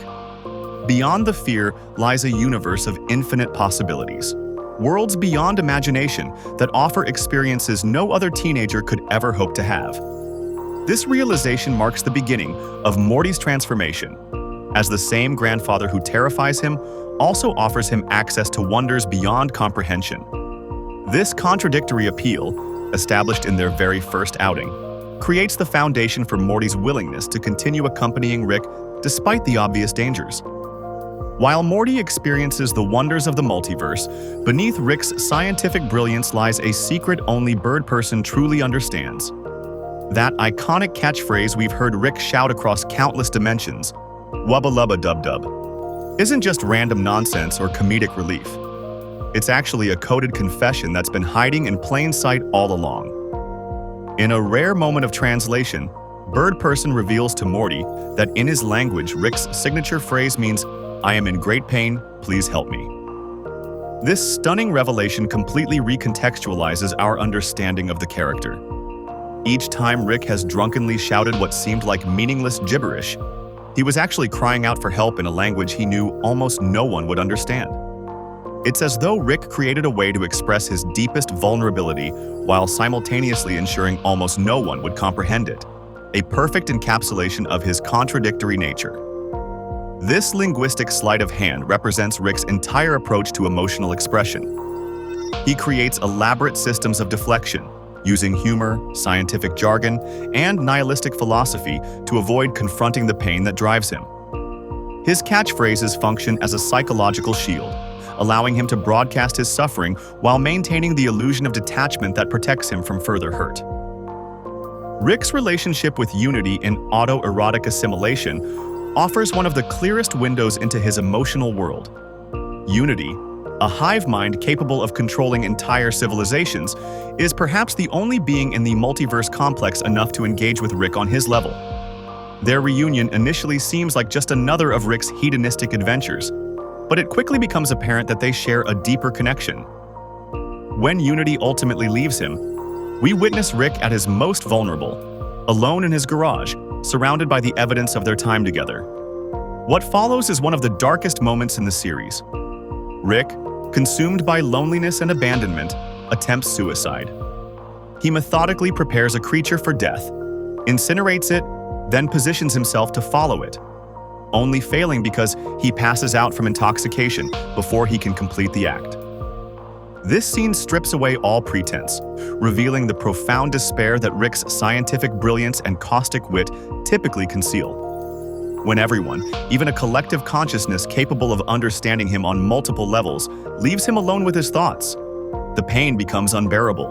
Beyond the fear lies a universe of infinite possibilities. Worlds beyond imagination that offer experiences no other teenager could ever hope to have. This realization marks the beginning of Morty's transformation, as the same grandfather who terrifies him also offers him access to wonders beyond comprehension. This contradictory appeal, established in their very first outing, creates the foundation for Morty's willingness to continue accompanying Rick despite the obvious dangers. While Morty experiences the wonders of the multiverse, beneath Rick's scientific brilliance lies a secret only Bird Person truly understands. That iconic catchphrase we've heard Rick shout across countless dimensions, "Wubba Lubba Dub Dub," isn't just random nonsense or comedic relief. It's actually a coded confession that's been hiding in plain sight all along. In a rare moment of translation, Bird Person reveals to Morty that in his language, Rick's signature phrase means, "I am in great pain, please help me." This stunning revelation completely recontextualizes our understanding of the character. Each time Rick has drunkenly shouted what seemed like meaningless gibberish, he was actually crying out for help in a language he knew almost no one would understand. It's as though Rick created a way to express his deepest vulnerability while simultaneously ensuring almost no one would comprehend it, a perfect encapsulation of his contradictory nature. This linguistic sleight of hand represents Rick's entire approach to emotional expression. He creates elaborate systems of deflection, using humor, scientific jargon, and nihilistic philosophy to avoid confronting the pain that drives him. His catchphrases function as a psychological shield, allowing him to broadcast his suffering while maintaining the illusion of detachment that protects him from further hurt. Rick's relationship with Unity in autoerotic assimilation offers one of the clearest windows into his emotional world. Unity, a hive mind capable of controlling entire civilizations, is perhaps the only being in the multiverse complex enough to engage with Rick on his level. Their reunion initially seems like just another of Rick's hedonistic adventures, but it quickly becomes apparent that they share a deeper connection. When Unity ultimately leaves him, we witness Rick at his most vulnerable, alone in his garage, surrounded by the evidence of their time together. What follows is one of the darkest moments in the series. Rick, consumed by loneliness and abandonment, attempts suicide. He methodically prepares a creature for death, incinerates it, then positions himself to follow it, only failing because he passes out from intoxication before he can complete the act. This scene strips away all pretense, revealing the profound despair that Rick's scientific brilliance and caustic wit typically conceal. When everyone, even a collective consciousness capable of understanding him on multiple levels, leaves him alone with his thoughts, the pain becomes unbearable.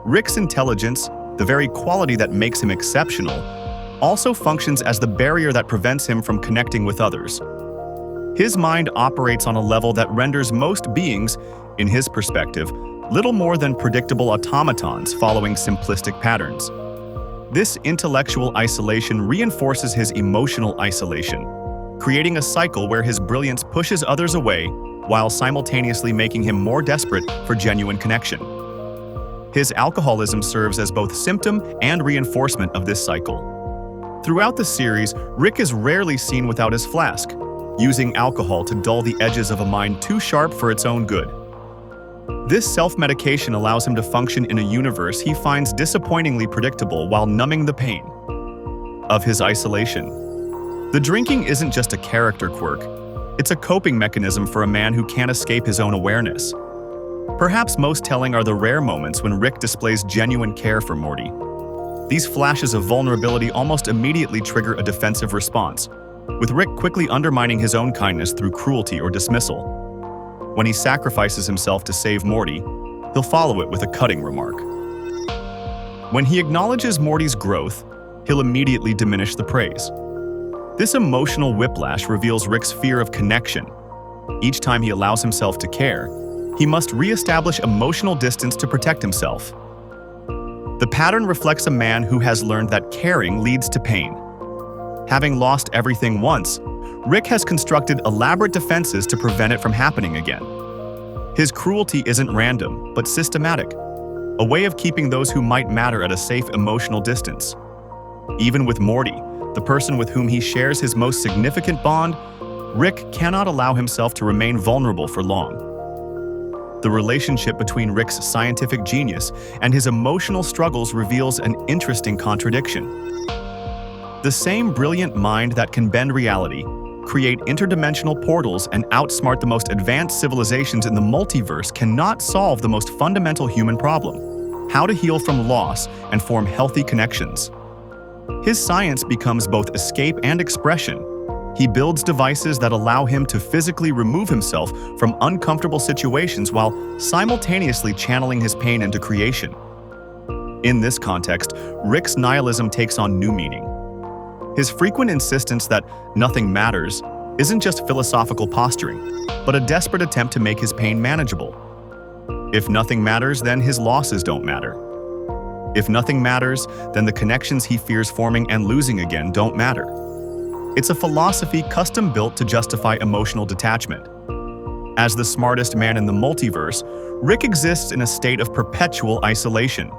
Rick's intelligence, the very quality that makes him exceptional, also functions as the barrier that prevents him from connecting with others. His mind operates on a level that renders most beings, in his perspective, little more than predictable automatons following simplistic patterns. This intellectual isolation reinforces his emotional isolation, creating a cycle where his brilliance pushes others away while simultaneously making him more desperate for genuine connection. His alcoholism serves as both symptom and reinforcement of this cycle. Throughout the series, Rick is rarely seen without his flask, using alcohol to dull the edges of a mind too sharp for its own good. This self-medication allows him to function in a universe he finds disappointingly predictable while numbing the pain of his isolation. The drinking isn't just a character quirk, it's a coping mechanism for a man who can't escape his own awareness. Perhaps most telling are the rare moments when Rick displays genuine care for Morty. These flashes of vulnerability almost immediately trigger a defensive response, with Rick quickly undermining his own kindness through cruelty or dismissal. When he sacrifices himself to save Morty, he'll follow it with a cutting remark. When he acknowledges Morty's growth, he'll immediately diminish the praise. This emotional whiplash reveals Rick's fear of connection. Each time he allows himself to care, he must re-establish emotional distance to protect himself. The pattern reflects a man who has learned that caring leads to pain. Having lost everything once, Rick has constructed elaborate defenses to prevent it from happening again. His cruelty isn't random, but systematic, a way of keeping those who might matter at a safe emotional distance. Even with Morty, the person with whom he shares his most significant bond, Rick cannot allow himself to remain vulnerable for long. The relationship between Rick's scientific genius and his emotional struggles reveals an interesting contradiction. The same brilliant mind that can bend reality, create interdimensional portals, and outsmart the most advanced civilizations in the multiverse cannot solve the most fundamental human problem: how to heal from loss and form healthy connections. His science becomes both escape and expression. He builds devices that allow him to physically remove himself from uncomfortable situations while simultaneously channeling his pain into creation. In this context, Rick's nihilism takes on new meaning. His frequent insistence that nothing matters isn't just philosophical posturing, but a desperate attempt to make his pain manageable. If nothing matters, then his losses don't matter. If nothing matters, then the connections he fears forming and losing again don't matter. It's a philosophy custom-built to justify emotional detachment. As the smartest man in the multiverse, Rick exists in a state of perpetual isolation.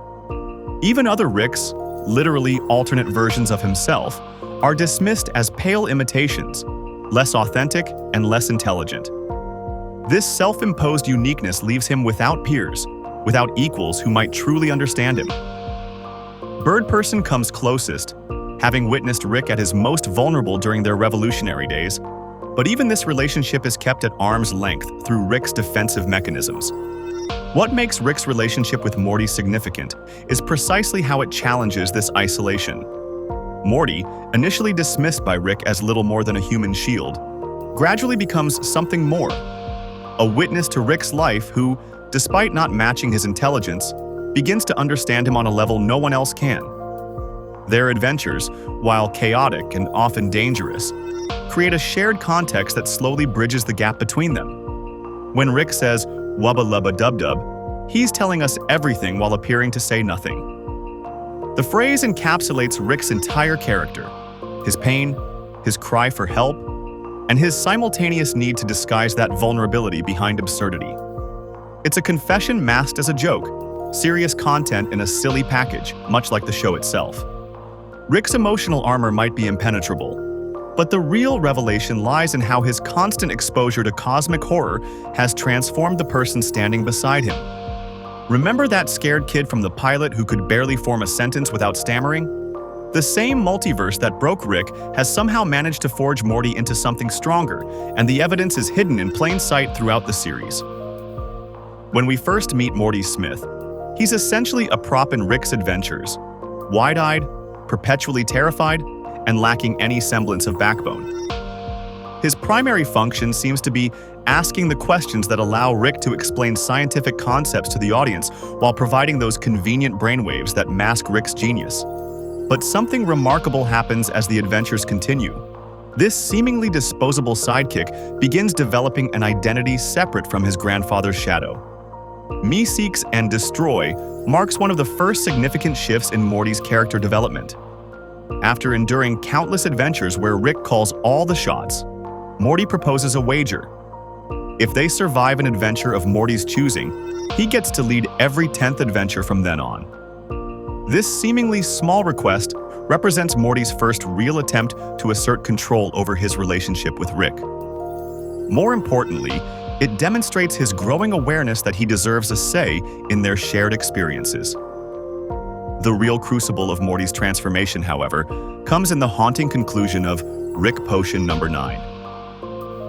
Even other Ricks, literally alternate versions of himself, are dismissed as pale imitations, less authentic and less intelligent. This self-imposed uniqueness leaves him without peers, without equals who might truly understand him. Bird Person comes closest, having witnessed Rick at his most vulnerable during their revolutionary days, but even this relationship is kept at arm's length through Rick's defensive mechanisms. What makes Rick's relationship with Morty significant is precisely how it challenges this isolation. Morty, initially dismissed by Rick as little more than a human shield, gradually becomes something more. A witness to Rick's life who, despite not matching his intelligence, begins to understand him on a level no one else can. Their adventures, while chaotic and often dangerous, create a shared context that slowly bridges the gap between them. When Rick says, "Wubba Lubba Dub Dub," he's telling us everything while appearing to say nothing. The phrase encapsulates Rick's entire character: his pain, his cry for help, and his simultaneous need to disguise that vulnerability behind absurdity. It's a confession masked as a joke, serious content in a silly package, much like the show itself. Rick's emotional armor might be impenetrable, but the real revelation lies in how his constant exposure to cosmic horror has transformed the person standing beside him. Remember that scared kid from the pilot who could barely form a sentence without stammering? The same multiverse that broke Rick has somehow managed to forge Morty into something stronger, and the evidence is hidden in plain sight throughout the series. When we first meet Morty Smith, he's essentially a prop in Rick's adventures, wide-eyed, perpetually terrified, and lacking any semblance of backbone. His primary function seems to be asking the questions that allow Rick to explain scientific concepts to the audience while providing those convenient brainwaves that mask Rick's genius. But something remarkable happens as the adventures continue. This seemingly disposable sidekick begins developing an identity separate from his grandfather's shadow. Me Seeks and Destroy marks one of the first significant shifts in Morty's character development. After enduring countless adventures where Rick calls all the shots, Morty proposes a wager. If they survive an adventure of Morty's choosing, he gets to lead every 10th adventure from then on. This seemingly small request represents Morty's first real attempt to assert control over his relationship with Rick. More importantly, it demonstrates his growing awareness that he deserves a say in their shared experiences. The real crucible of Morty's transformation, however, comes in the haunting conclusion of Rick Potion number 9.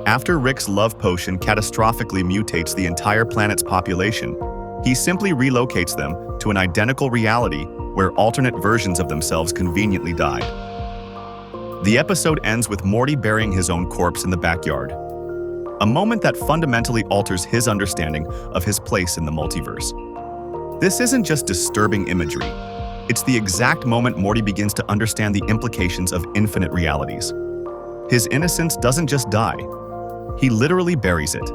After Rick's love potion catastrophically mutates the entire planet's population, he simply relocates them to an identical reality where alternate versions of themselves conveniently died. The episode ends with Morty burying his own corpse in the backyard, a moment that fundamentally alters his understanding of his place in the multiverse. This isn't just disturbing imagery. It's the exact moment Morty begins to understand the implications of infinite realities. His innocence doesn't just die. He literally buries it.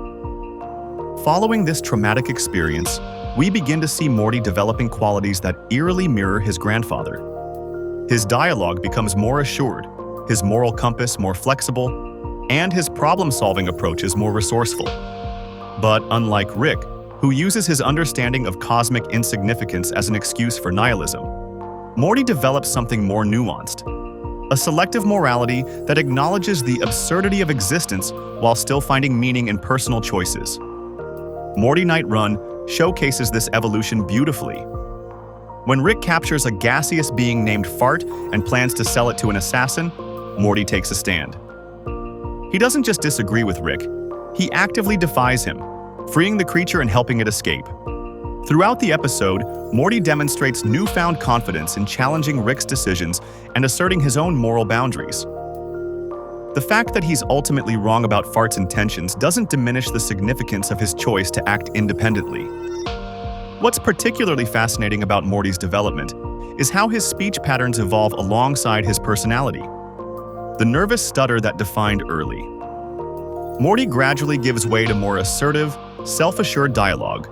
Following this traumatic experience, we begin to see Morty developing qualities that eerily mirror his grandfather. His dialogue becomes more assured, his moral compass more flexible, and his problem-solving approach is more resourceful. But unlike Rick, who uses his understanding of cosmic insignificance as an excuse for nihilism, Morty develops something more nuanced, a selective morality that acknowledges the absurdity of existence while still finding meaning in personal choices. Morty Night Run showcases this evolution beautifully. When Rick captures a gaseous being named Fart and plans to sell it to an assassin, Morty takes a stand. He doesn't just disagree with Rick, he actively defies him, freeing the creature and helping it escape. Throughout the episode, Morty demonstrates newfound confidence in challenging Rick's decisions and asserting his own moral boundaries. The fact that he's ultimately wrong about Fart's intentions doesn't diminish the significance of his choice to act independently. What's particularly fascinating about Morty's development is how his speech patterns evolve alongside his personality. The nervous stutter that defined early. Morty gradually gives way to more assertive, self-assured dialogue.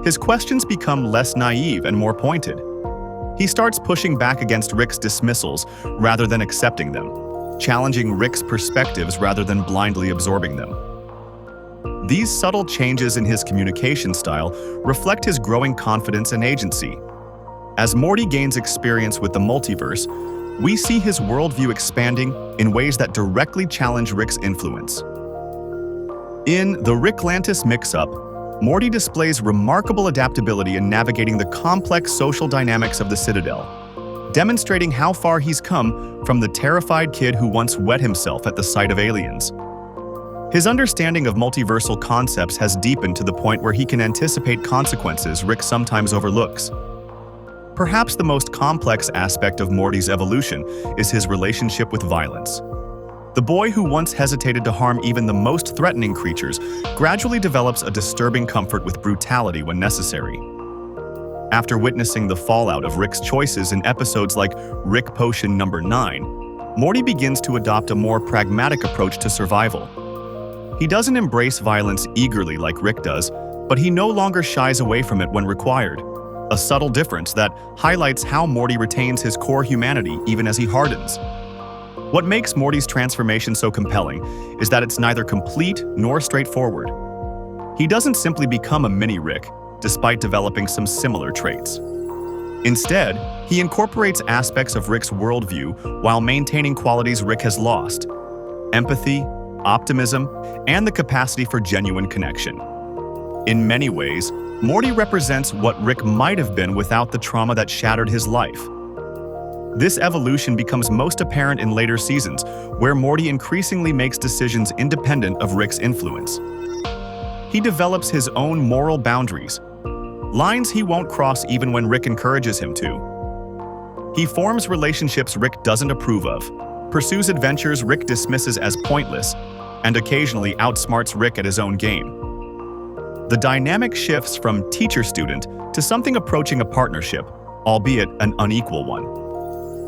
His questions become less naive and more pointed. He starts pushing back against Rick's dismissals rather than accepting them, challenging Rick's perspectives rather than blindly absorbing them. These subtle changes in his communication style reflect his growing confidence and agency. As Morty gains experience with the multiverse, we see his worldview expanding in ways that directly challenge Rick's influence. In The Ricklantis Mix-Up, Morty displays remarkable adaptability in navigating the complex social dynamics of the Citadel, demonstrating how far he's come from the terrified kid who once wet himself at the sight of aliens. His understanding of multiversal concepts has deepened to the point where he can anticipate consequences Rick sometimes overlooks. Perhaps the most complex aspect of Morty's evolution is his relationship with violence. The boy who once hesitated to harm even the most threatening creatures gradually develops a disturbing comfort with brutality when necessary. After witnessing the fallout of Rick's choices in episodes like Rick Potion Number 9, Morty begins to adopt a more pragmatic approach to survival. He doesn't embrace violence eagerly like Rick does, but he no longer shies away from it when required, a subtle difference that highlights how Morty retains his core humanity even as he hardens. What makes Morty's transformation so compelling is that it's neither complete nor straightforward. He doesn't simply become a mini Rick, despite developing some similar traits. Instead, he incorporates aspects of Rick's worldview while maintaining qualities Rick has lost: empathy, optimism, and the capacity for genuine connection. In many ways, Morty represents what Rick might have been without the trauma that shattered his life. This evolution becomes most apparent in later seasons, where Morty increasingly makes decisions independent of Rick's influence. He develops his own moral boundaries, lines he won't cross even when Rick encourages him to. He forms relationships Rick doesn't approve of, pursues adventures Rick dismisses as pointless, and occasionally outsmarts Rick at his own game. The dynamic shifts from teacher-student to something approaching a partnership, albeit an unequal one.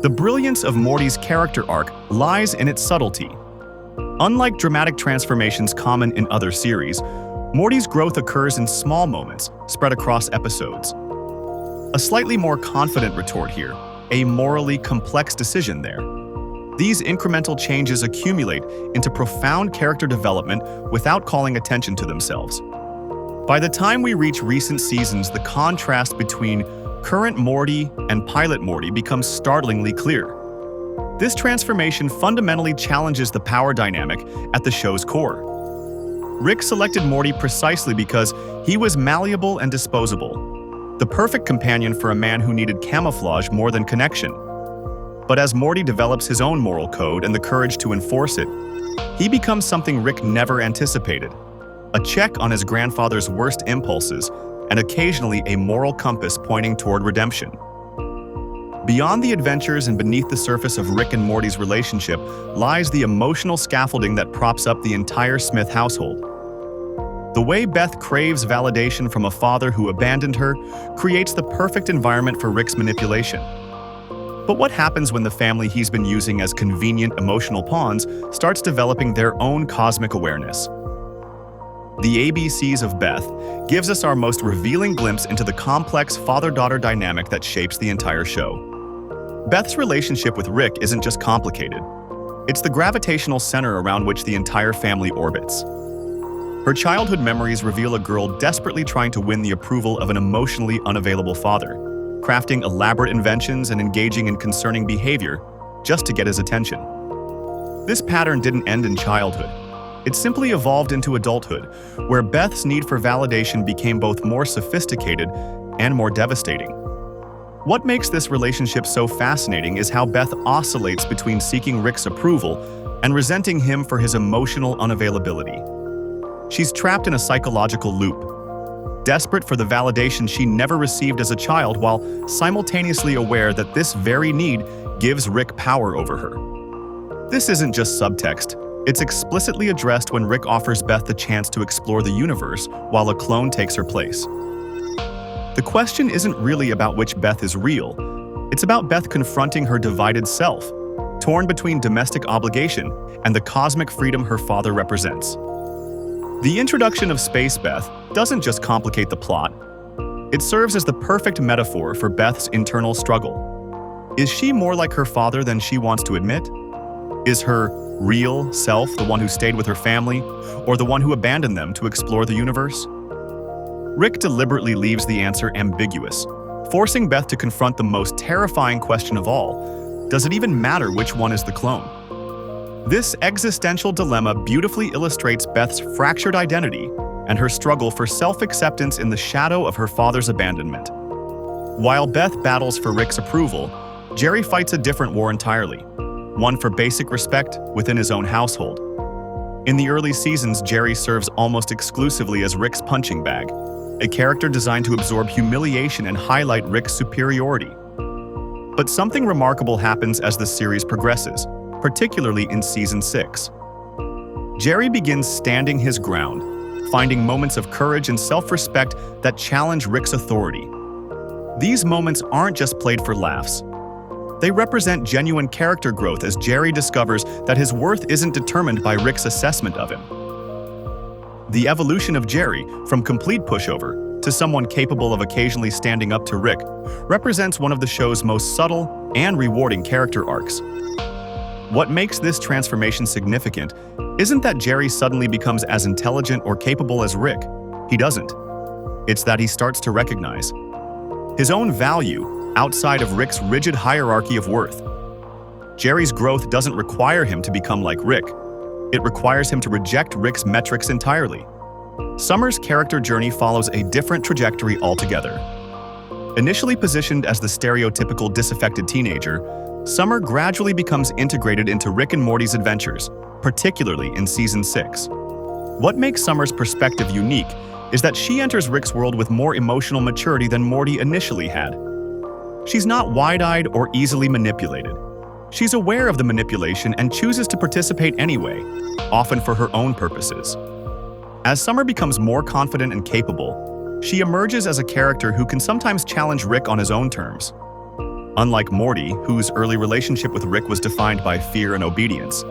The brilliance of Morty's character arc lies in its subtlety. Unlike dramatic transformations common in other series, Morty's growth occurs in small moments spread across episodes. A slightly more confident retort here, a morally complex decision there. These incremental changes accumulate into profound character development without calling attention to themselves. By the time we reach recent seasons, the contrast between current Morty and pilot Morty becomes startlingly clear. This transformation fundamentally challenges the power dynamic at the show's core. Rick selected Morty precisely because he was malleable and disposable, the perfect companion for a man who needed camouflage more than connection. But as Morty develops his own moral code and the courage to enforce it, he becomes something Rick never anticipated: a check on his grandfather's worst impulses and occasionally a moral compass pointing toward redemption. Beyond the adventures and beneath the surface of Rick and Morty's relationship lies the emotional scaffolding that props up the entire Smith household. The way Beth craves validation from a father who abandoned her creates the perfect environment for Rick's manipulation. But what happens when the family he's been using as convenient emotional pawns starts developing their own cosmic awareness? The ABCs of Beth gives us our most revealing glimpse into the complex father-daughter dynamic that shapes the entire show. Beth's relationship with Rick isn't just complicated. It's the gravitational center around which the entire family orbits. Her childhood memories reveal a girl desperately trying to win the approval of an emotionally unavailable father, crafting elaborate inventions and engaging in concerning behavior just to get his attention. This pattern didn't end in childhood. It simply evolved into adulthood, where Beth's need for validation became both more sophisticated and more devastating. What makes this relationship so fascinating is how Beth oscillates between seeking Rick's approval and resenting him for his emotional unavailability. She's trapped in a psychological loop, desperate for the validation she never received as a child while simultaneously aware that this very need gives Rick power over her. This isn't just subtext. It's explicitly addressed when Rick offers Beth the chance to explore the universe while a clone takes her place. The question isn't really about which Beth is real. It's about Beth confronting her divided self, torn between domestic obligation and the cosmic freedom her father represents. The introduction of Space Beth doesn't just complicate the plot. It serves as the perfect metaphor for Beth's internal struggle. Is she more like her father than she wants to admit? Is her real self the one who stayed with her family, or the one who abandoned them to explore the universe? Rick deliberately leaves the answer ambiguous, forcing Beth to confront the most terrifying question of all: does it even matter which one is the clone? This existential dilemma beautifully illustrates Beth's fractured identity and her struggle for self-acceptance in the shadow of her father's abandonment. While Beth battles for Rick's approval, Jerry fights a different war entirely, one for basic respect within his own household. In the early seasons, Jerry serves almost exclusively as Rick's punching bag, a character designed to absorb humiliation and highlight Rick's superiority. But something remarkable happens as the series progresses, particularly in Season 6. Jerry begins standing his ground, finding moments of courage and self-respect that challenge Rick's authority. These moments aren't just played for laughs. They represent genuine character growth as Jerry discovers that his worth isn't determined by Rick's assessment of him. The evolution of Jerry, from complete pushover to someone capable of occasionally standing up to Rick, represents one of the show's most subtle and rewarding character arcs. What makes this transformation significant isn't that Jerry suddenly becomes as intelligent or capable as Rick. He doesn't. It's that he starts to recognize his own value outside of Rick's rigid hierarchy of worth. Jerry's growth doesn't require him to become like Rick. It requires him to reject Rick's metrics entirely. Summer's character journey follows a different trajectory altogether. Initially positioned as the stereotypical disaffected teenager, Summer gradually becomes integrated into Rick and Morty's adventures, particularly in Season 6. What makes Summer's perspective unique is that she enters Rick's world with more emotional maturity than Morty initially had. She's not wide-eyed or easily manipulated. She's aware of the manipulation and chooses to participate anyway, often for her own purposes. As Summer becomes more confident and capable, she emerges as a character who can sometimes challenge Rick on his own terms. Unlike Morty, whose early relationship with Rick was defined by fear and obedience,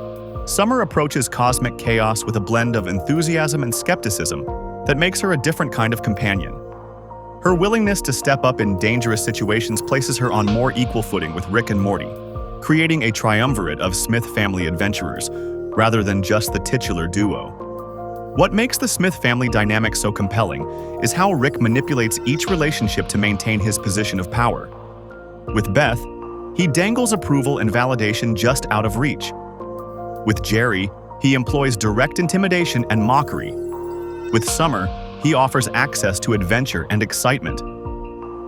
Summer approaches cosmic chaos with a blend of enthusiasm and skepticism that makes her a different kind of companion. Her willingness to step up in dangerous situations places her on more equal footing with Rick and Morty, creating a triumvirate of Smith family adventurers, rather than just the titular duo. What makes the Smith family dynamic so compelling is how Rick manipulates each relationship to maintain his position of power. With Beth, he dangles approval and validation just out of reach. With Jerry, he employs direct intimidation and mockery. With Summer, he offers access to adventure and excitement.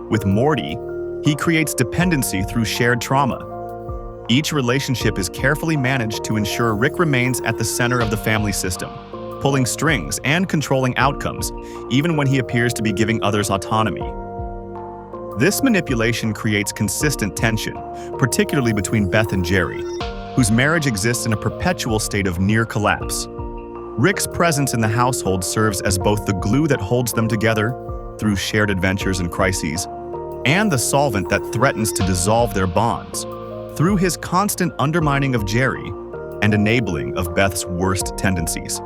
With Morty, he creates dependency through shared trauma. Each relationship is carefully managed to ensure Rick remains at the center of the family system, pulling strings and controlling outcomes, even when he appears to be giving others autonomy. This manipulation creates consistent tension, particularly between Beth and Jerry, whose marriage exists in a perpetual state of near collapse. Rick's presence in the household serves as both the glue that holds them together through shared adventures and crises, and the solvent that threatens to dissolve their bonds through his constant undermining of Jerry and enabling of Beth's worst tendencies.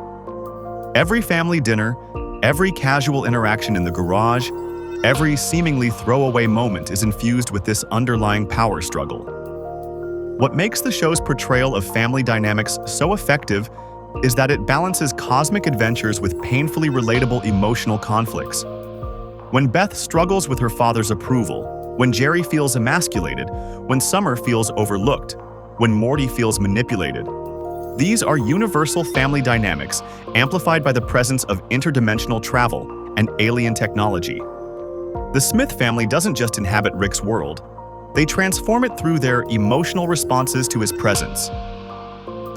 Every family dinner, every casual interaction in the garage, every seemingly throwaway moment is infused with this underlying power struggle. What makes the show's portrayal of family dynamics so effective is that it balances cosmic adventures with painfully relatable emotional conflicts. When Beth struggles with her father's approval, when Jerry feels emasculated, when Summer feels overlooked, when Morty feels manipulated. These are universal family dynamics amplified by the presence of interdimensional travel and alien technology. The Smith family doesn't just inhabit Rick's world, they transform it through their emotional responses to his presence.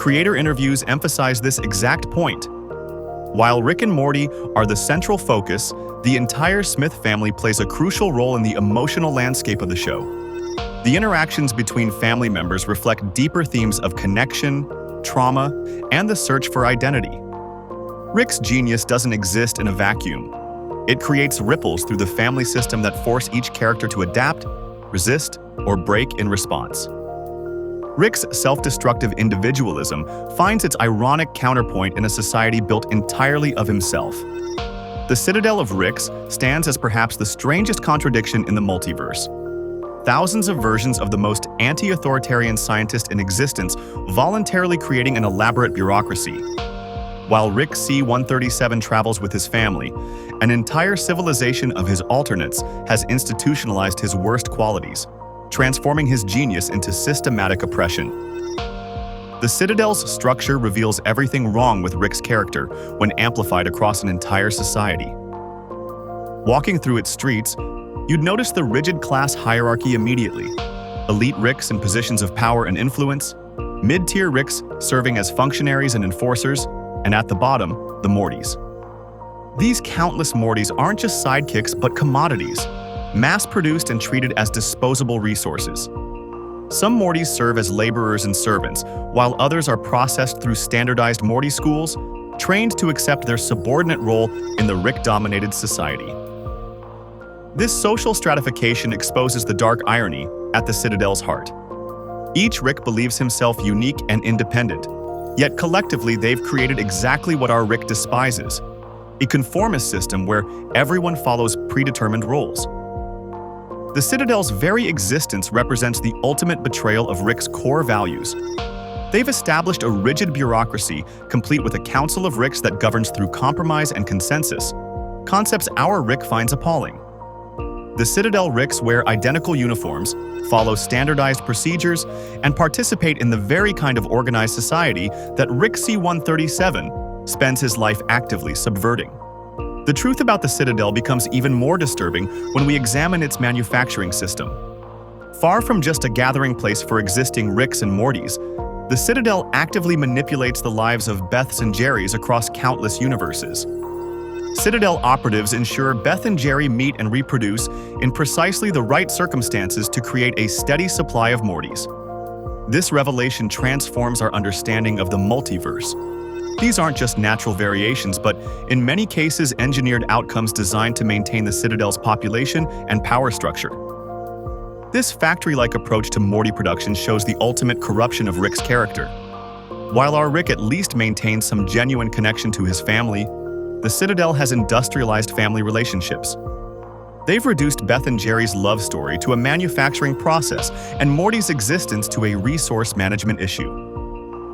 Creator interviews emphasize this exact point. While Rick and Morty are the central focus, the entire Smith family plays a crucial role in the emotional landscape of the show. The interactions between family members reflect deeper themes of connection, trauma, and the search for identity. Rick's genius doesn't exist in a vacuum. It creates ripples through the family system that force each character to adapt, resist, or break in response. Rick's self-destructive individualism finds its ironic counterpoint in a society built entirely of himself. The Citadel of Ricks stands as perhaps the strangest contradiction in the multiverse. Thousands of versions of the most anti-authoritarian scientist in existence voluntarily creating an elaborate bureaucracy. While Rick C-137 travels with his family, an entire civilization of his alternates has institutionalized his worst qualities, transforming his genius into systematic oppression. The Citadel's structure reveals everything wrong with Rick's character when amplified across an entire society. Walking through its streets, you'd notice the rigid class hierarchy immediately. Elite Ricks in positions of power and influence, mid-tier Ricks serving as functionaries and enforcers, and at the bottom, the Mortys. These countless Mortys aren't just sidekicks but commodities, mass-produced and treated as disposable resources. Some Mortys serve as laborers and servants, while others are processed through standardized Morty schools, trained to accept their subordinate role in the Rick-dominated society. This social stratification exposes the dark irony at the Citadel's heart. Each Rick believes himself unique and independent, yet collectively they've created exactly what our Rick despises: a conformist system where everyone follows predetermined roles. The Citadel's very existence represents the ultimate betrayal of Rick's core values. They've established a rigid bureaucracy, complete with a council of Ricks that governs through compromise and consensus, concepts our Rick finds appalling. The Citadel Ricks wear identical uniforms, follow standardized procedures, and participate in the very kind of organized society that Rick C-137 spends his life actively subverting. The truth about the Citadel becomes even more disturbing when we examine its manufacturing system. Far from just a gathering place for existing Ricks and Mortys, the Citadel actively manipulates the lives of Beths and Jerrys across countless universes. Citadel operatives ensure Beth and Jerry meet and reproduce in precisely the right circumstances to create a steady supply of Mortys. This revelation transforms our understanding of the multiverse. These aren't just natural variations, but in many cases engineered outcomes designed to maintain the Citadel's population and power structure. This factory-like approach to Morty production shows the ultimate corruption of Rick's character. While our Rick at least maintains some genuine connection to his family, the Citadel has industrialized family relationships. They've reduced Beth and Jerry's love story to a manufacturing process and Morty's existence to a resource management issue.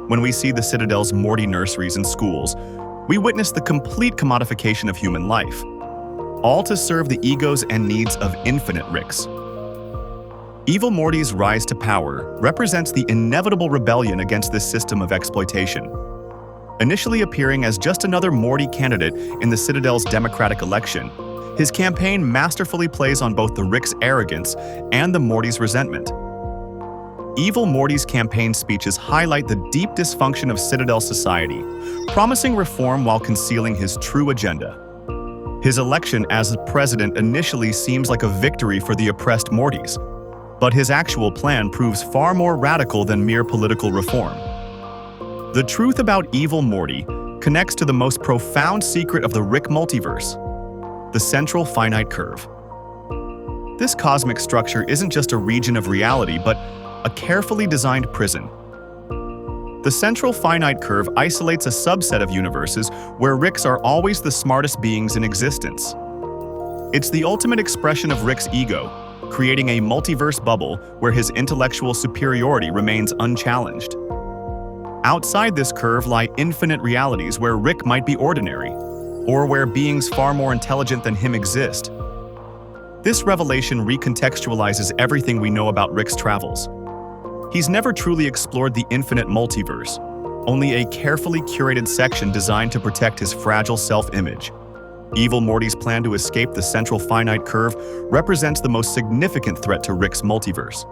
When we see the Citadel's Morty nurseries and schools, we witness the complete commodification of human life, all to serve the egos and needs of infinite Ricks. Evil Morty's rise to power represents the inevitable rebellion against this system of exploitation. Initially appearing as just another Morty candidate in the Citadel's democratic election, his campaign masterfully plays on both the Rick's arrogance and the Morty's resentment. Evil Morty's campaign speeches highlight the deep dysfunction of Citadel society, promising reform while concealing his true agenda. His election as president initially seems like a victory for the oppressed Mortys, but his actual plan proves far more radical than mere political reform. The truth about Evil Morty connects to the most profound secret of the Rick multiverse: the central finite curve. This cosmic structure isn't just a region of reality, but a carefully designed prison. The central finite curve isolates a subset of universes where Ricks are always the smartest beings in existence. It's the ultimate expression of Rick's ego, creating a multiverse bubble where his intellectual superiority remains unchallenged. Outside this curve lie infinite realities where Rick might be ordinary, or where beings far more intelligent than him exist. This revelation recontextualizes everything we know about Rick's travels. He's never truly explored the infinite multiverse, only a carefully curated section designed to protect his fragile self-image. Evil Morty's plan to escape the central finite curve represents the most significant threat to Rick's multiverse.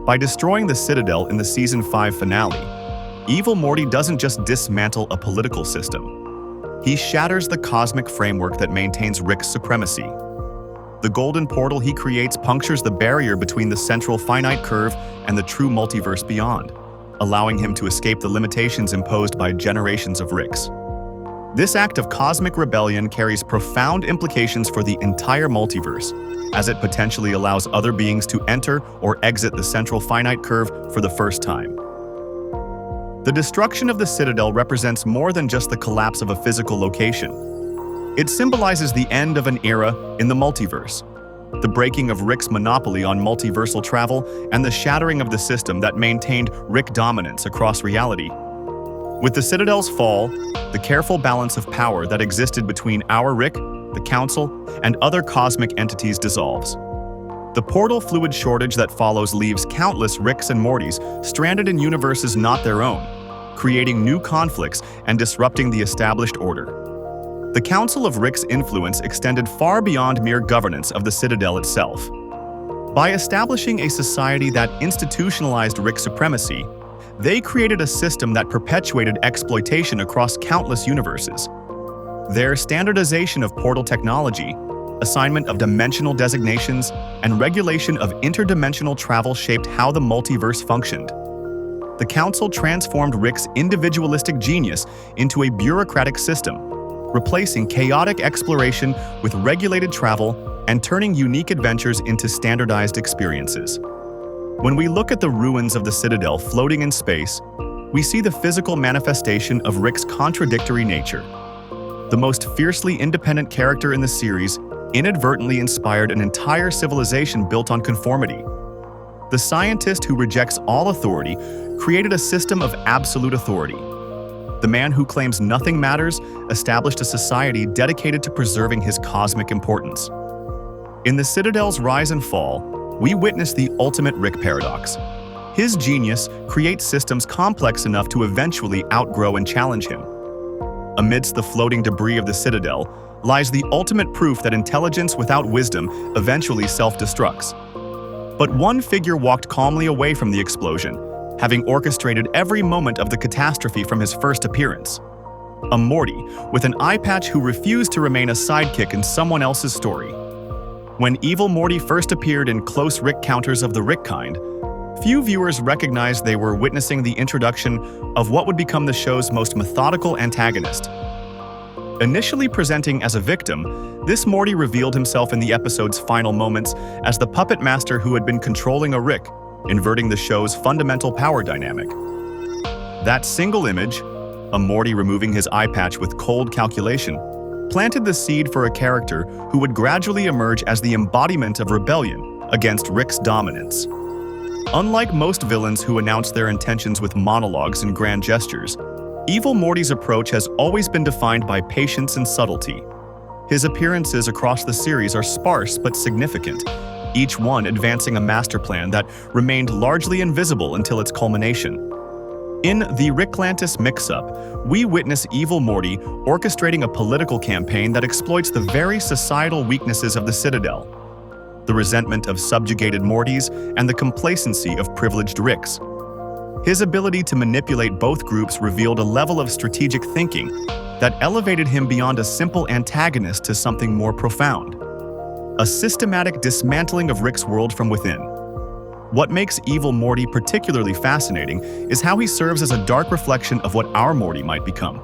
By destroying the Citadel in the Season 5 finale, Evil Morty doesn't just dismantle a political system. He shatters the cosmic framework that maintains Rick's supremacy. The golden portal he creates punctures the barrier between the central finite curve and the true multiverse beyond, allowing him to escape the limitations imposed by generations of Ricks. This act of cosmic rebellion carries profound implications for the entire multiverse, as it potentially allows other beings to enter or exit the central finite curve for the first time. The destruction of the Citadel represents more than just the collapse of a physical location. It symbolizes the end of an era in the multiverse, the breaking of Rick's monopoly on multiversal travel, and the shattering of the system that maintained Rick dominance across reality. With the Citadel's fall, the careful balance of power that existed between our Rick, the Council, and other cosmic entities dissolves. The portal fluid shortage that follows leaves countless Ricks and Mortys stranded in universes not their own, creating new conflicts and disrupting the established order. The Council of Ricks' influence extended far beyond mere governance of the Citadel itself. By establishing a society that institutionalized Rick supremacy, they created a system that perpetuated exploitation across countless universes. Their standardization of portal technology, assignment of dimensional designations, and regulation of interdimensional travel shaped how the multiverse functioned. The Council transformed Rick's individualistic genius into a bureaucratic system, replacing chaotic exploration with regulated travel and turning unique adventures into standardized experiences. When we look at the ruins of the Citadel floating in space, we see the physical manifestation of Rick's contradictory nature. The most fiercely independent character in the series inadvertently inspired an entire civilization built on conformity. The scientist who rejects all authority created a system of absolute authority. The man who claims nothing matters established a society dedicated to preserving his cosmic importance. In the Citadel's rise and fall, we witness the ultimate Rick paradox. His genius creates systems complex enough to eventually outgrow and challenge him. Amidst the floating debris of the Citadel lies the ultimate proof that intelligence without wisdom eventually self-destructs. But one figure walked calmly away from the explosion, having orchestrated every moment of the catastrophe from his first appearance. A Morty with an eye patch who refused to remain a sidekick in someone else's story. When Evil Morty first appeared in close Rick counters of the Rick kind, few viewers recognized they were witnessing the introduction of what would become the show's most methodical antagonist. Initially presenting as a victim, this Morty revealed himself in the episode's final moments as the puppet master who had been controlling a Rick, inverting the show's fundamental power dynamic. That single image, a Morty removing his eye patch with cold calculation, planted the seed for a character who would gradually emerge as the embodiment of rebellion against Rick's dominance. Unlike most villains who announce their intentions with monologues and grand gestures, Evil Morty's approach has always been defined by patience and subtlety. His appearances across the series are sparse but significant, each one advancing a master plan that remained largely invisible until its culmination. In the Ricklantis mix-up, we witness Evil Morty orchestrating a political campaign that exploits the very societal weaknesses of the Citadel, the resentment of subjugated Mortys and the complacency of privileged Ricks. His ability to manipulate both groups revealed a level of strategic thinking that elevated him beyond a simple antagonist to something more profound. A systematic dismantling of Rick's world from within. What makes Evil Morty particularly fascinating is how he serves as a dark reflection of what our Morty might become.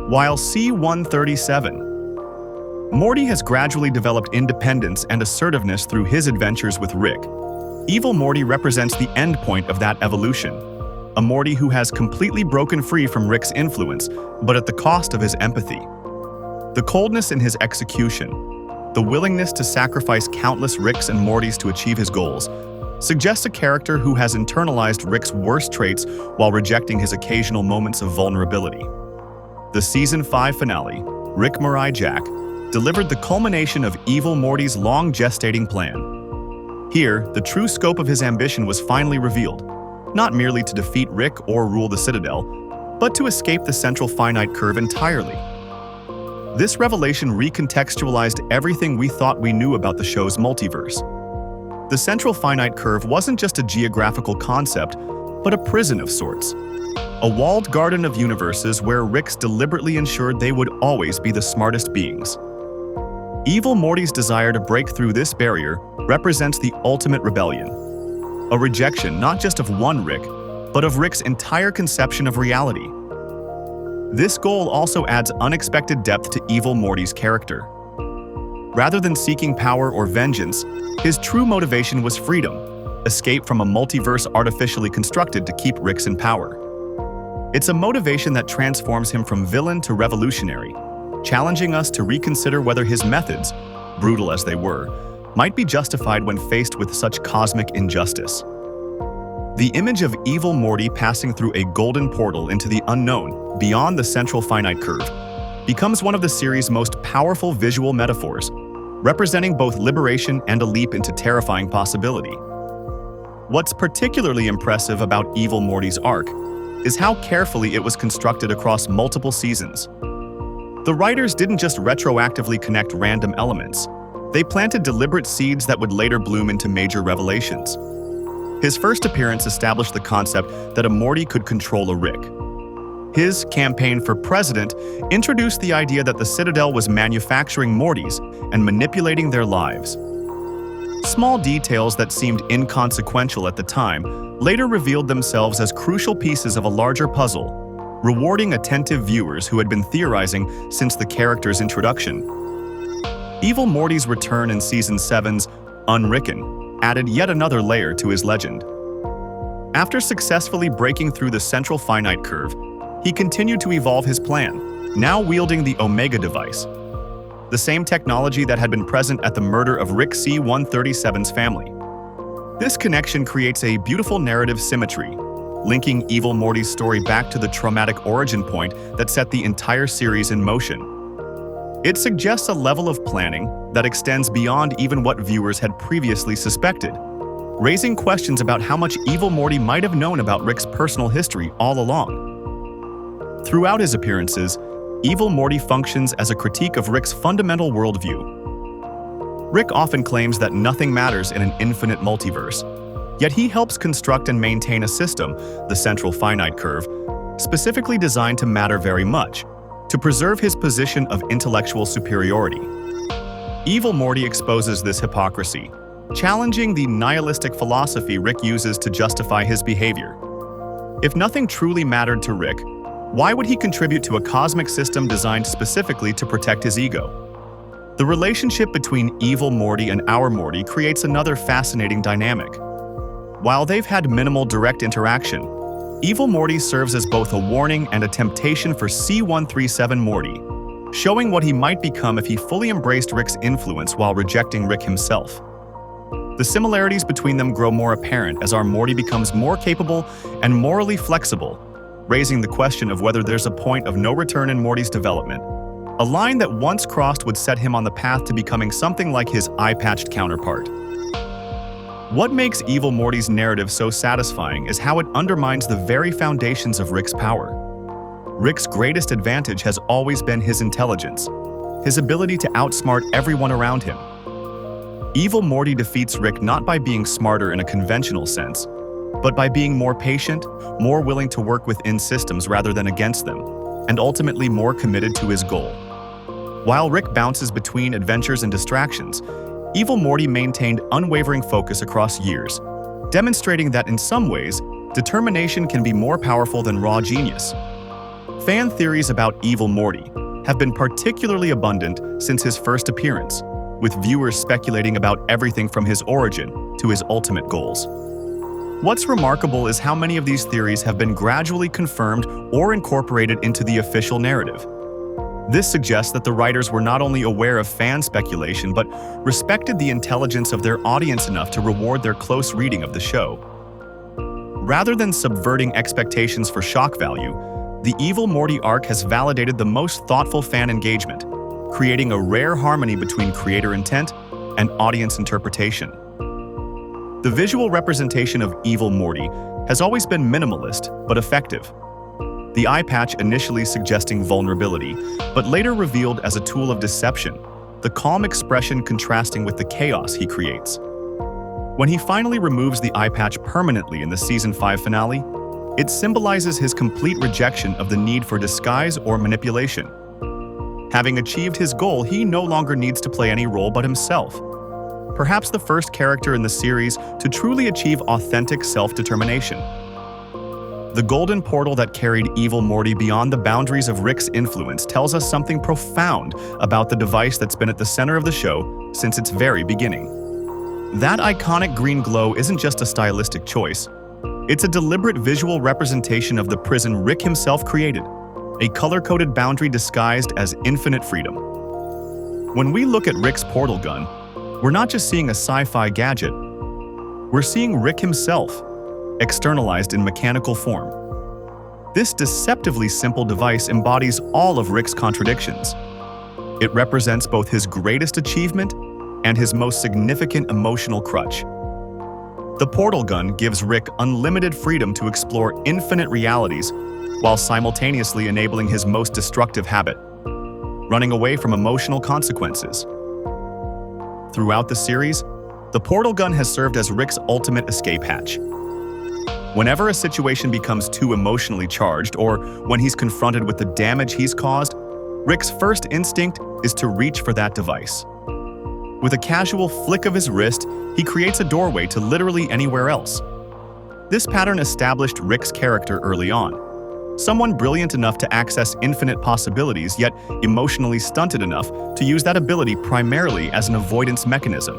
While C-137, Morty has gradually developed independence and assertiveness through his adventures with Rick. Evil Morty represents the endpoint of that evolution. A Morty who has completely broken free from Rick's influence, but at the cost of his empathy. The coldness in his execution, the willingness to sacrifice countless Ricks and Mortys to achieve his goals, suggests a character who has internalized Rick's worst traits while rejecting his occasional moments of vulnerability. The Season 5 finale, Rick Mirai Jack, delivered the culmination of Evil Morty's long gestating plan. Here, the true scope of his ambition was finally revealed. not merely to defeat Rick or rule the Citadel, but to escape the central finite curve entirely. This revelation recontextualized everything we thought we knew about the show's multiverse. The central finite curve wasn't just a geographical concept, but a prison of sorts. A walled garden of universes where Ricks deliberately ensured they would always be the smartest beings. Evil Morty's desire to break through this barrier represents the ultimate rebellion. A rejection not just of one Rick, but of Rick's entire conception of reality. This goal also adds unexpected depth to Evil Morty's character. Rather than seeking power or vengeance, his true motivation was freedom, escape from a multiverse artificially constructed to keep Ricks in power. It's a motivation that transforms him from villain to revolutionary, challenging us to reconsider whether his methods, brutal as they were, might be justified when faced with such cosmic injustice. The image of Evil Morty passing through a golden portal into the unknown, beyond the central finite curve, becomes one of the series' most powerful visual metaphors, representing both liberation and a leap into terrifying possibility. What's particularly impressive about Evil Morty's arc is how carefully it was constructed across multiple seasons. The writers didn't just retroactively connect random elements, they planted deliberate seeds that would later bloom into major revelations. His first appearance established the concept that a Morty could control a Rick. His campaign for president introduced the idea that the Citadel was manufacturing Mortys and manipulating their lives. Small details that seemed inconsequential at the time later revealed themselves as crucial pieces of a larger puzzle, rewarding attentive viewers who had been theorizing since the character's introduction. Evil Morty's return in Season 7's Unwritten added yet another layer to his legend. After successfully breaking through the central finite curve, he continued to evolve his plan, now wielding the Omega device, the same technology that had been present at the murder of Rick C-137's family. This connection creates a beautiful narrative symmetry, linking Evil Morty's story back to the traumatic origin point that set the entire series in motion. It suggests a level of planning that extends beyond even what viewers had previously suspected, raising questions about how much Evil Morty might have known about Rick's personal history all along. Throughout his appearances, Evil Morty functions as a critique of Rick's fundamental worldview. Rick often claims that nothing matters in an infinite multiverse, yet he helps construct and maintain a system, the central finite curve, specifically designed to matter very much, to preserve his position of intellectual superiority. Evil Morty exposes this hypocrisy, challenging the nihilistic philosophy Rick uses to justify his behavior. If nothing truly mattered to Rick, why would he contribute to a cosmic system designed specifically to protect his ego? The relationship between Evil Morty and our Morty creates another fascinating dynamic. While they've had minimal direct interaction, Evil Morty serves as both a warning and a temptation for C-137 Morty, showing what he might become if he fully embraced Rick's influence while rejecting Rick himself. The similarities between them grow more apparent as our Morty becomes more capable and morally flexible, raising the question of whether there's a point of no return in Morty's development. A line that once crossed would set him on the path to becoming something like his eye-patched counterpart. What makes Evil Morty's narrative so satisfying is how it undermines the very foundations of Rick's power. Rick's greatest advantage has always been his intelligence, his ability to outsmart everyone around him. Evil Morty defeats Rick not by being smarter in a conventional sense, but by being more patient, more willing to work within systems rather than against them, and ultimately more committed to his goal. While Rick bounces between adventures and distractions, Evil Morty maintained unwavering focus across years, demonstrating that in some ways, determination can be more powerful than raw genius. Fan theories about Evil Morty have been particularly abundant since his first appearance, with viewers speculating about everything from his origin to his ultimate goals. What's remarkable is how many of these theories have been gradually confirmed or incorporated into the official narrative. This suggests that the writers were not only aware of fan speculation but respected the intelligence of their audience enough to reward their close reading of the show. Rather than subverting expectations for shock value, the Evil Morty arc has validated the most thoughtful fan engagement, creating a rare harmony between creator intent and audience interpretation. The visual representation of Evil Morty has always been minimalist but effective. The eye patch initially suggesting vulnerability, but later revealed as a tool of deception, the calm expression contrasting with the chaos he creates. When he finally removes the eye patch permanently in the Season 5 finale, it symbolizes his complete rejection of the need for disguise or manipulation. Having achieved his goal, he no longer needs to play any role but himself. Perhaps the first character in the series to truly achieve authentic self-determination. The golden portal that carried Evil Morty beyond the boundaries of Rick's influence tells us something profound about the device that's been at the center of the show since its very beginning. That iconic green glow isn't just a stylistic choice. It's a deliberate visual representation of the prison Rick himself created, a color-coded boundary disguised as infinite freedom. When we look at Rick's portal gun, we're not just seeing a sci-fi gadget. We're seeing Rick himself, externalized in mechanical form. This deceptively simple device embodies all of Rick's contradictions. It represents both his greatest achievement and his most significant emotional crutch. The portal gun gives Rick unlimited freedom to explore infinite realities while simultaneously enabling his most destructive habit, running away from emotional consequences. Throughout the series, the portal gun has served as Rick's ultimate escape hatch. Whenever a situation becomes too emotionally charged or when he's confronted with the damage he's caused, Rick's first instinct is to reach for that device. With a casual flick of his wrist, he creates a doorway to literally anywhere else. This pattern established Rick's character early on. Someone brilliant enough to access infinite possibilities, yet emotionally stunted enough to use that ability primarily as an avoidance mechanism.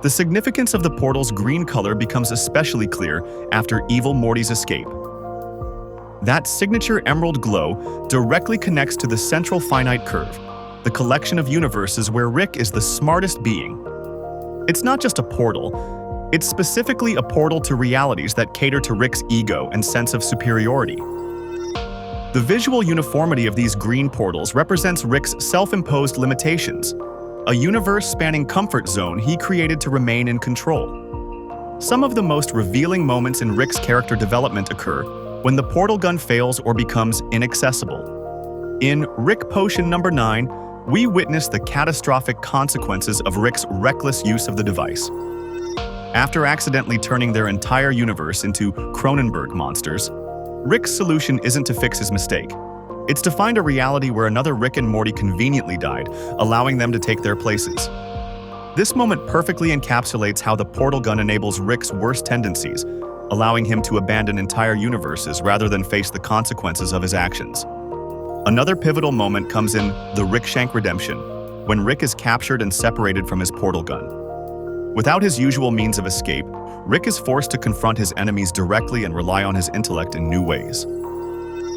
The significance of the portal's green color becomes especially clear after Evil Morty's escape. That signature emerald glow directly connects to the central finite curve, the collection of universes where Rick is the smartest being. It's not just a portal, it's specifically a portal to realities that cater to Rick's ego and sense of superiority. The visual uniformity of these green portals represents Rick's self-imposed limitations, a universe-spanning comfort zone he created to remain in control. Some of the most revealing moments in Rick's character development occur when the portal gun fails or becomes inaccessible. In Rick Potion number 9, we witness the catastrophic consequences of Rick's reckless use of the device. After accidentally turning their entire universe into Cronenberg monsters, Rick's solution isn't to fix his mistake. It's to find a reality where another Rick and Morty conveniently died, allowing them to take their places. This moment perfectly encapsulates how the portal gun enables Rick's worst tendencies, allowing him to abandon entire universes rather than face the consequences of his actions. Another pivotal moment comes in the Rick Shank redemption, when Rick is captured and separated from his portal gun. Without his usual means of escape, Rick is forced to confront his enemies directly and rely on his intellect in new ways.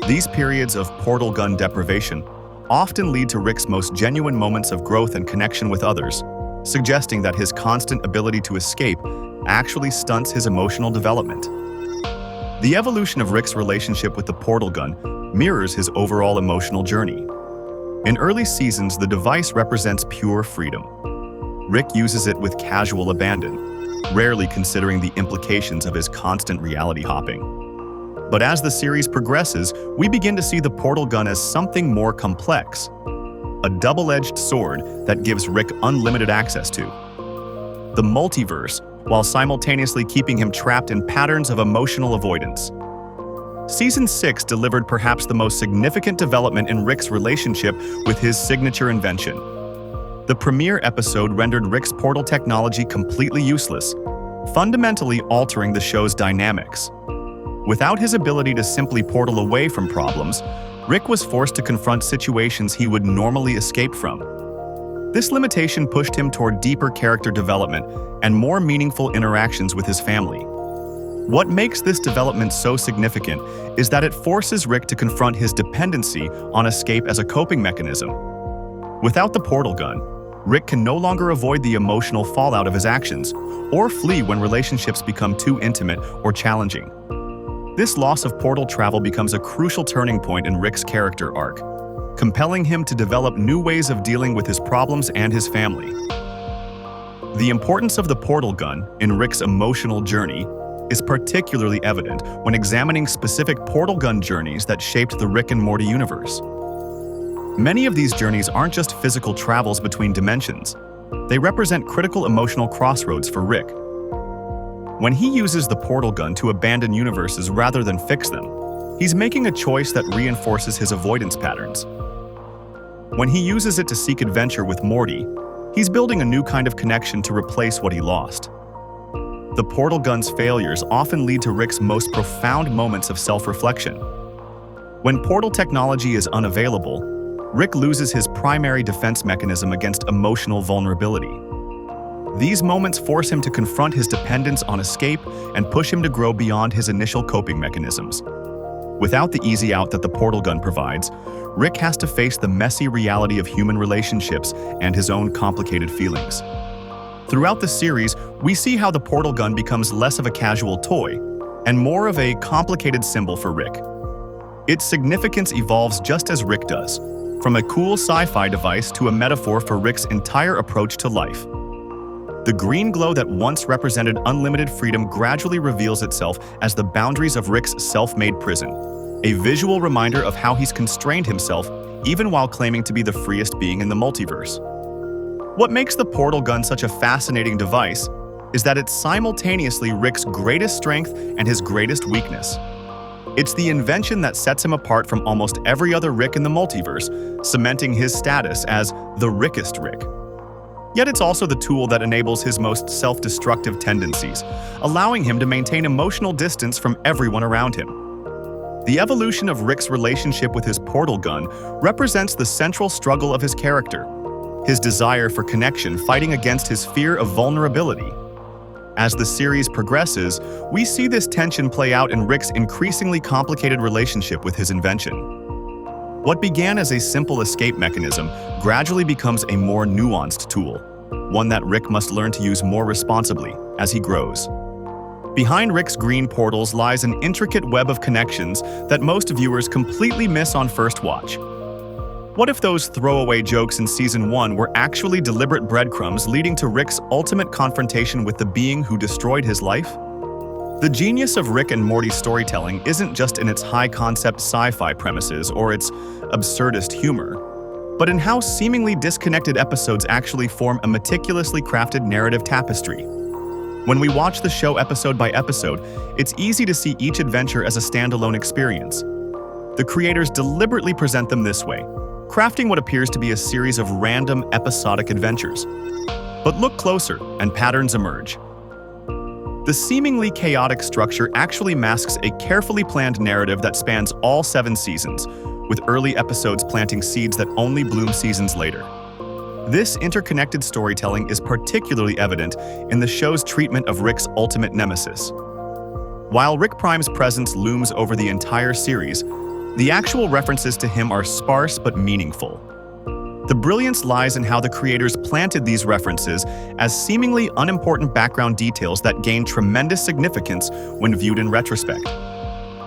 These periods of portal gun deprivation often lead to Rick's most genuine moments of growth and connection with others, suggesting that his constant ability to escape actually stunts his emotional development. The evolution of Rick's relationship with the portal gun mirrors his overall emotional journey. In early seasons, the device represents pure freedom. Rick uses it with casual abandon, rarely considering the implications of his constant reality hopping. But as the series progresses, we begin to see the portal gun as something more complex, a double-edged sword that gives Rick unlimited access to the multiverse, while simultaneously keeping him trapped in patterns of emotional avoidance. Season 6 delivered perhaps the most significant development in Rick's relationship with his signature invention. The premiere episode rendered Rick's portal technology completely useless, fundamentally altering the show's dynamics. Without his ability to simply portal away from problems, Rick was forced to confront situations he would normally escape from. This limitation pushed him toward deeper character development and more meaningful interactions with his family. What makes this development so significant is that it forces Rick to confront his dependency on escape as a coping mechanism. Without the portal gun, Rick can no longer avoid the emotional fallout of his actions or flee when relationships become too intimate or challenging. This loss of portal travel becomes a crucial turning point in Rick's character arc, compelling him to develop new ways of dealing with his problems and his family. The importance of the portal gun in Rick's emotional journey is particularly evident when examining specific portal gun journeys that shaped the Rick and Morty universe. Many of these journeys aren't just physical travels between dimensions. They represent critical emotional crossroads for Rick. When he uses the portal gun to abandon universes rather than fix them, he's making a choice that reinforces his avoidance patterns. When he uses it to seek adventure with Morty, he's building a new kind of connection to replace what he lost. The portal gun's failures often lead to Rick's most profound moments of self-reflection. When portal technology is unavailable, Rick loses his primary defense mechanism against emotional vulnerability. These moments force him to confront his dependence on escape and push him to grow beyond his initial coping mechanisms. Without the easy out that the portal gun provides, Rick has to face the messy reality of human relationships and his own complicated feelings. Throughout the series, we see how the portal gun becomes less of a casual toy and more of a complicated symbol for Rick. Its significance evolves just as Rick does, from a cool sci-fi device to a metaphor for Rick's entire approach to life. The green glow that once represented unlimited freedom gradually reveals itself as the boundaries of Rick's self-made prison, a visual reminder of how he's constrained himself even while claiming to be the freest being in the multiverse. What makes the portal gun such a fascinating device is that it's simultaneously Rick's greatest strength and his greatest weakness. It's the invention that sets him apart from almost every other Rick in the multiverse, cementing his status as the Rickest Rick. Yet it's also the tool that enables his most self-destructive tendencies, allowing him to maintain emotional distance from everyone around him. The evolution of Rick's relationship with his portal gun represents the central struggle of his character, his desire for connection fighting against his fear of vulnerability. As the series progresses, we see this tension play out in Rick's increasingly complicated relationship with his invention. What began as a simple escape mechanism gradually becomes a more nuanced tool, one that Rick must learn to use more responsibly as he grows. Behind Rick's green portals lies an intricate web of connections that most viewers completely miss on first watch. What if those throwaway jokes in Season 1 were actually deliberate breadcrumbs leading to Rick's ultimate confrontation with the being who destroyed his life? The genius of Rick and Morty's storytelling isn't just in its high-concept sci-fi premises or its absurdist humor, but in how seemingly disconnected episodes actually form a meticulously crafted narrative tapestry. When we watch the show episode by episode, it's easy to see each adventure as a standalone experience. The creators deliberately present them this way, crafting what appears to be a series of random, episodic adventures. But look closer, and patterns emerge. The seemingly chaotic structure actually masks a carefully planned narrative that spans all 7 seasons, with early episodes planting seeds that only bloom seasons later. This interconnected storytelling is particularly evident in the show's treatment of Rick's ultimate nemesis. While Rick Prime's presence looms over the entire series, the actual references to him are sparse but meaningful. The brilliance lies in how the creators planted these references as seemingly unimportant background details that gain tremendous significance when viewed in retrospect.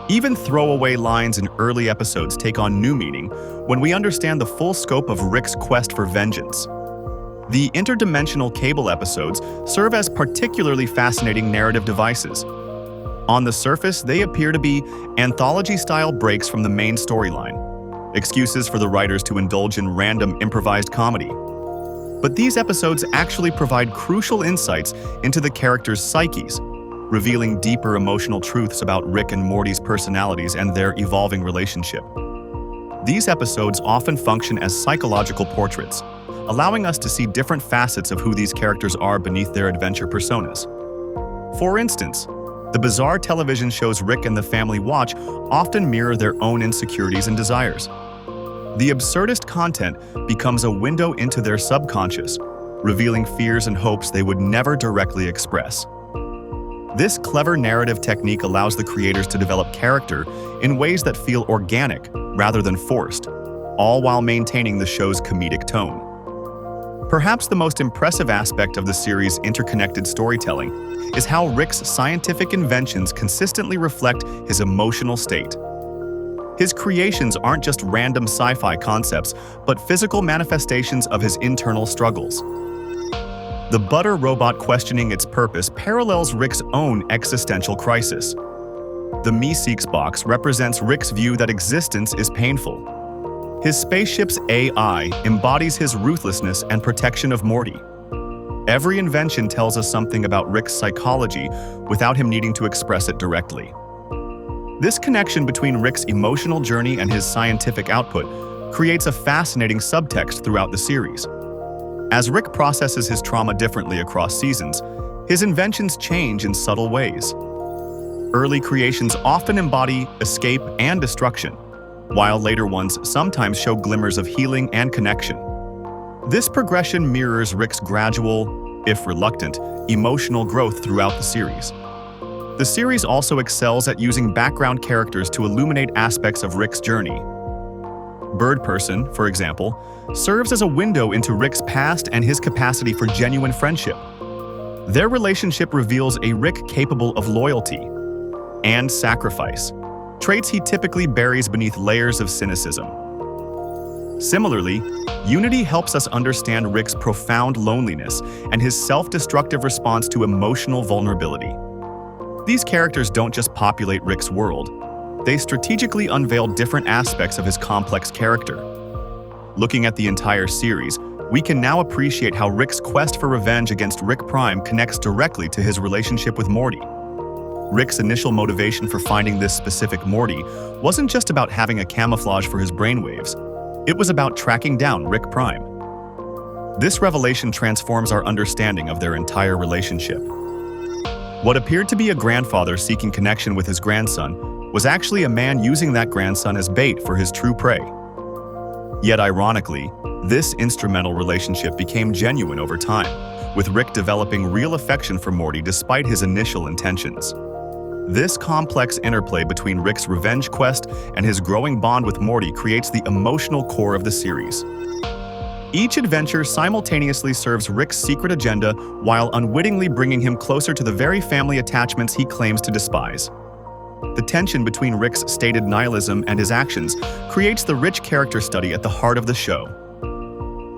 Even throwaway lines in early episodes take on new meaning when we understand the full scope of Rick's quest for vengeance. The interdimensional cable episodes serve as particularly fascinating narrative devices. On the surface, they appear to be anthology-style breaks from the main storyline, excuses for the writers to indulge in random improvised comedy. But these episodes actually provide crucial insights into the characters' psyches, revealing deeper emotional truths about Rick and Morty's personalities and their evolving relationship. These episodes often function as psychological portraits, allowing us to see different facets of who these characters are beneath their adventure personas. For instance, the bizarre television shows Rick and the family watch often mirror their own insecurities and desires. The absurdist content becomes a window into their subconscious, revealing fears and hopes they would never directly express. This clever narrative technique allows the creators to develop character in ways that feel organic rather than forced, all while maintaining the show's comedic tone. Perhaps the most impressive aspect of the series' interconnected storytelling is how Rick's scientific inventions consistently reflect his emotional state. His creations aren't just random sci-fi concepts, but physical manifestations of his internal struggles. The butter robot questioning its purpose parallels Rick's own existential crisis. The Me-Seeks box represents Rick's view that existence is painful. His spaceship's AI embodies his ruthlessness and protection of Morty. Every invention tells us something about Rick's psychology without him needing to express it directly. This connection between Rick's emotional journey and his scientific output creates a fascinating subtext throughout the series. As Rick processes his trauma differently across seasons, his inventions change in subtle ways. Early creations often embody escape and destruction, while later ones sometimes show glimmers of healing and connection. This progression mirrors Rick's gradual, if reluctant, emotional growth throughout the series. The series also excels at using background characters to illuminate aspects of Rick's journey. Bird Person, for example, serves as a window into Rick's past and his capacity for genuine friendship. Their relationship reveals a Rick capable of loyalty and sacrifice, traits he typically buries beneath layers of cynicism. Similarly, Unity helps us understand Rick's profound loneliness and his self-destructive response to emotional vulnerability. These characters don't just populate Rick's world, they strategically unveil different aspects of his complex character. Looking at the entire series, we can now appreciate how Rick's quest for revenge against Rick Prime connects directly to his relationship with Morty. Rick's initial motivation for finding this specific Morty wasn't just about having a camouflage for his brainwaves. It was about tracking down Rick Prime. This revelation transforms our understanding of their entire relationship. What appeared to be a grandfather seeking connection with his grandson was actually a man using that grandson as bait for his true prey. Yet ironically, this instrumental relationship became genuine over time, with Rick developing real affection for Morty despite his initial intentions. This complex interplay between Rick's revenge quest and his growing bond with Morty creates the emotional core of the series. Each adventure simultaneously serves Rick's secret agenda while unwittingly bringing him closer to the very family attachments he claims to despise. The tension between Rick's stated nihilism and his actions creates the rich character study at the heart of the show.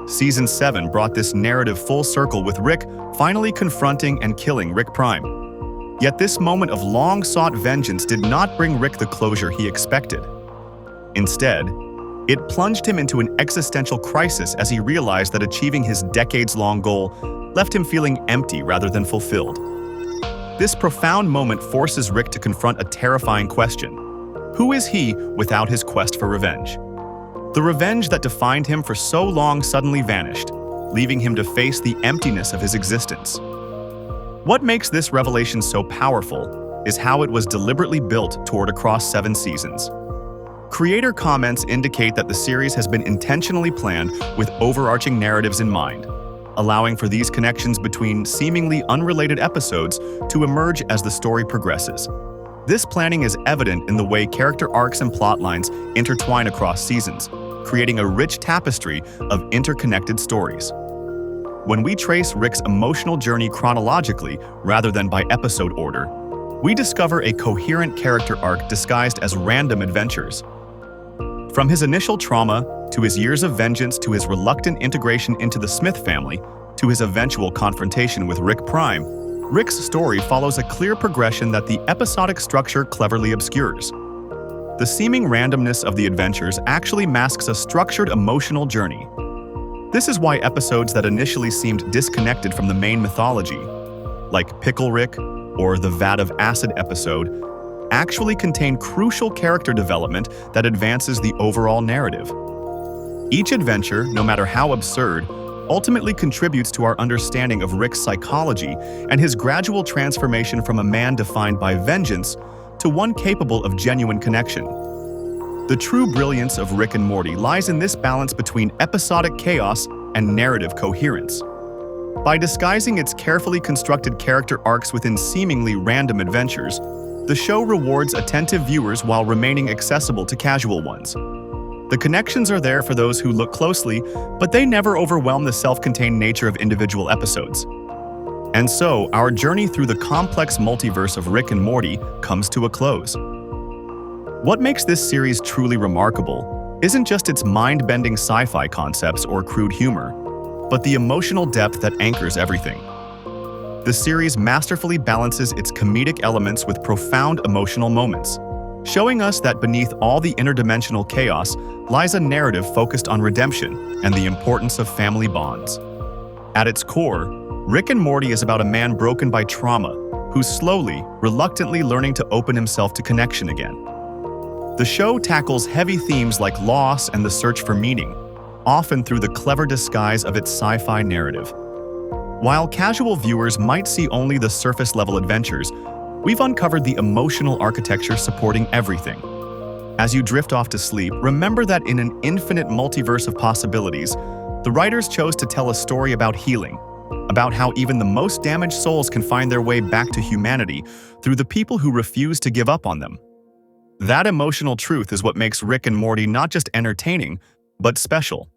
Season 7 brought this narrative full circle with Rick finally confronting and killing Rick Prime. Yet this moment of long-sought vengeance did not bring Rick the closure he expected. Instead, it plunged him into an existential crisis as he realized that achieving his decades-long goal left him feeling empty rather than fulfilled. This profound moment forces Rick to confront a terrifying question. Who is he without his quest for revenge? The revenge that defined him for so long suddenly vanished, leaving him to face the emptiness of his existence. What makes this revelation so powerful is how it was deliberately built toward across 7 seasons. Creator comments indicate that the series has been intentionally planned with overarching narratives in mind, allowing for these connections between seemingly unrelated episodes to emerge as the story progresses. This planning is evident in the way character arcs and plot lines intertwine across seasons, creating a rich tapestry of interconnected stories. When we trace Rick's emotional journey chronologically rather than by episode order, we discover a coherent character arc disguised as random adventures. From his initial trauma, to his years of vengeance, to his reluctant integration into the Smith family, to his eventual confrontation with Rick Prime, Rick's story follows a clear progression that the episodic structure cleverly obscures. The seeming randomness of the adventures actually masks a structured emotional journey. This is why episodes that initially seemed disconnected from the main mythology, like Pickle Rick or the Vat of Acid episode, actually contain crucial character development that advances the overall narrative. Each adventure, no matter how absurd, ultimately contributes to our understanding of Rick's psychology and his gradual transformation from a man defined by vengeance to one capable of genuine connection. The true brilliance of Rick and Morty lies in this balance between episodic chaos and narrative coherence. By disguising its carefully constructed character arcs within seemingly random adventures, the show rewards attentive viewers while remaining accessible to casual ones. The connections are there for those who look closely, but they never overwhelm the self-contained nature of individual episodes. And so, our journey through the complex multiverse of Rick and Morty comes to a close. What makes this series truly remarkable isn't just its mind-bending sci-fi concepts or crude humor. but the emotional depth that anchors everything. The series masterfully balances its comedic elements with profound emotional moments, showing us that beneath all the interdimensional chaos lies a narrative focused on redemption and the importance of family bonds. At its core, Rick and Morty is about a man broken by trauma, who's slowly, reluctantly learning to open himself to connection again. The show tackles heavy themes like loss and the search for meaning, often through the clever disguise of its sci-fi narrative. While casual viewers might see only the surface-level adventures, we've uncovered the emotional architecture supporting everything. As you drift off to sleep, remember that in an infinite multiverse of possibilities, the writers chose to tell a story about healing, about how even the most damaged souls can find their way back to humanity through the people who refuse to give up on them. That emotional truth is what makes Rick and Morty not just entertaining, but special.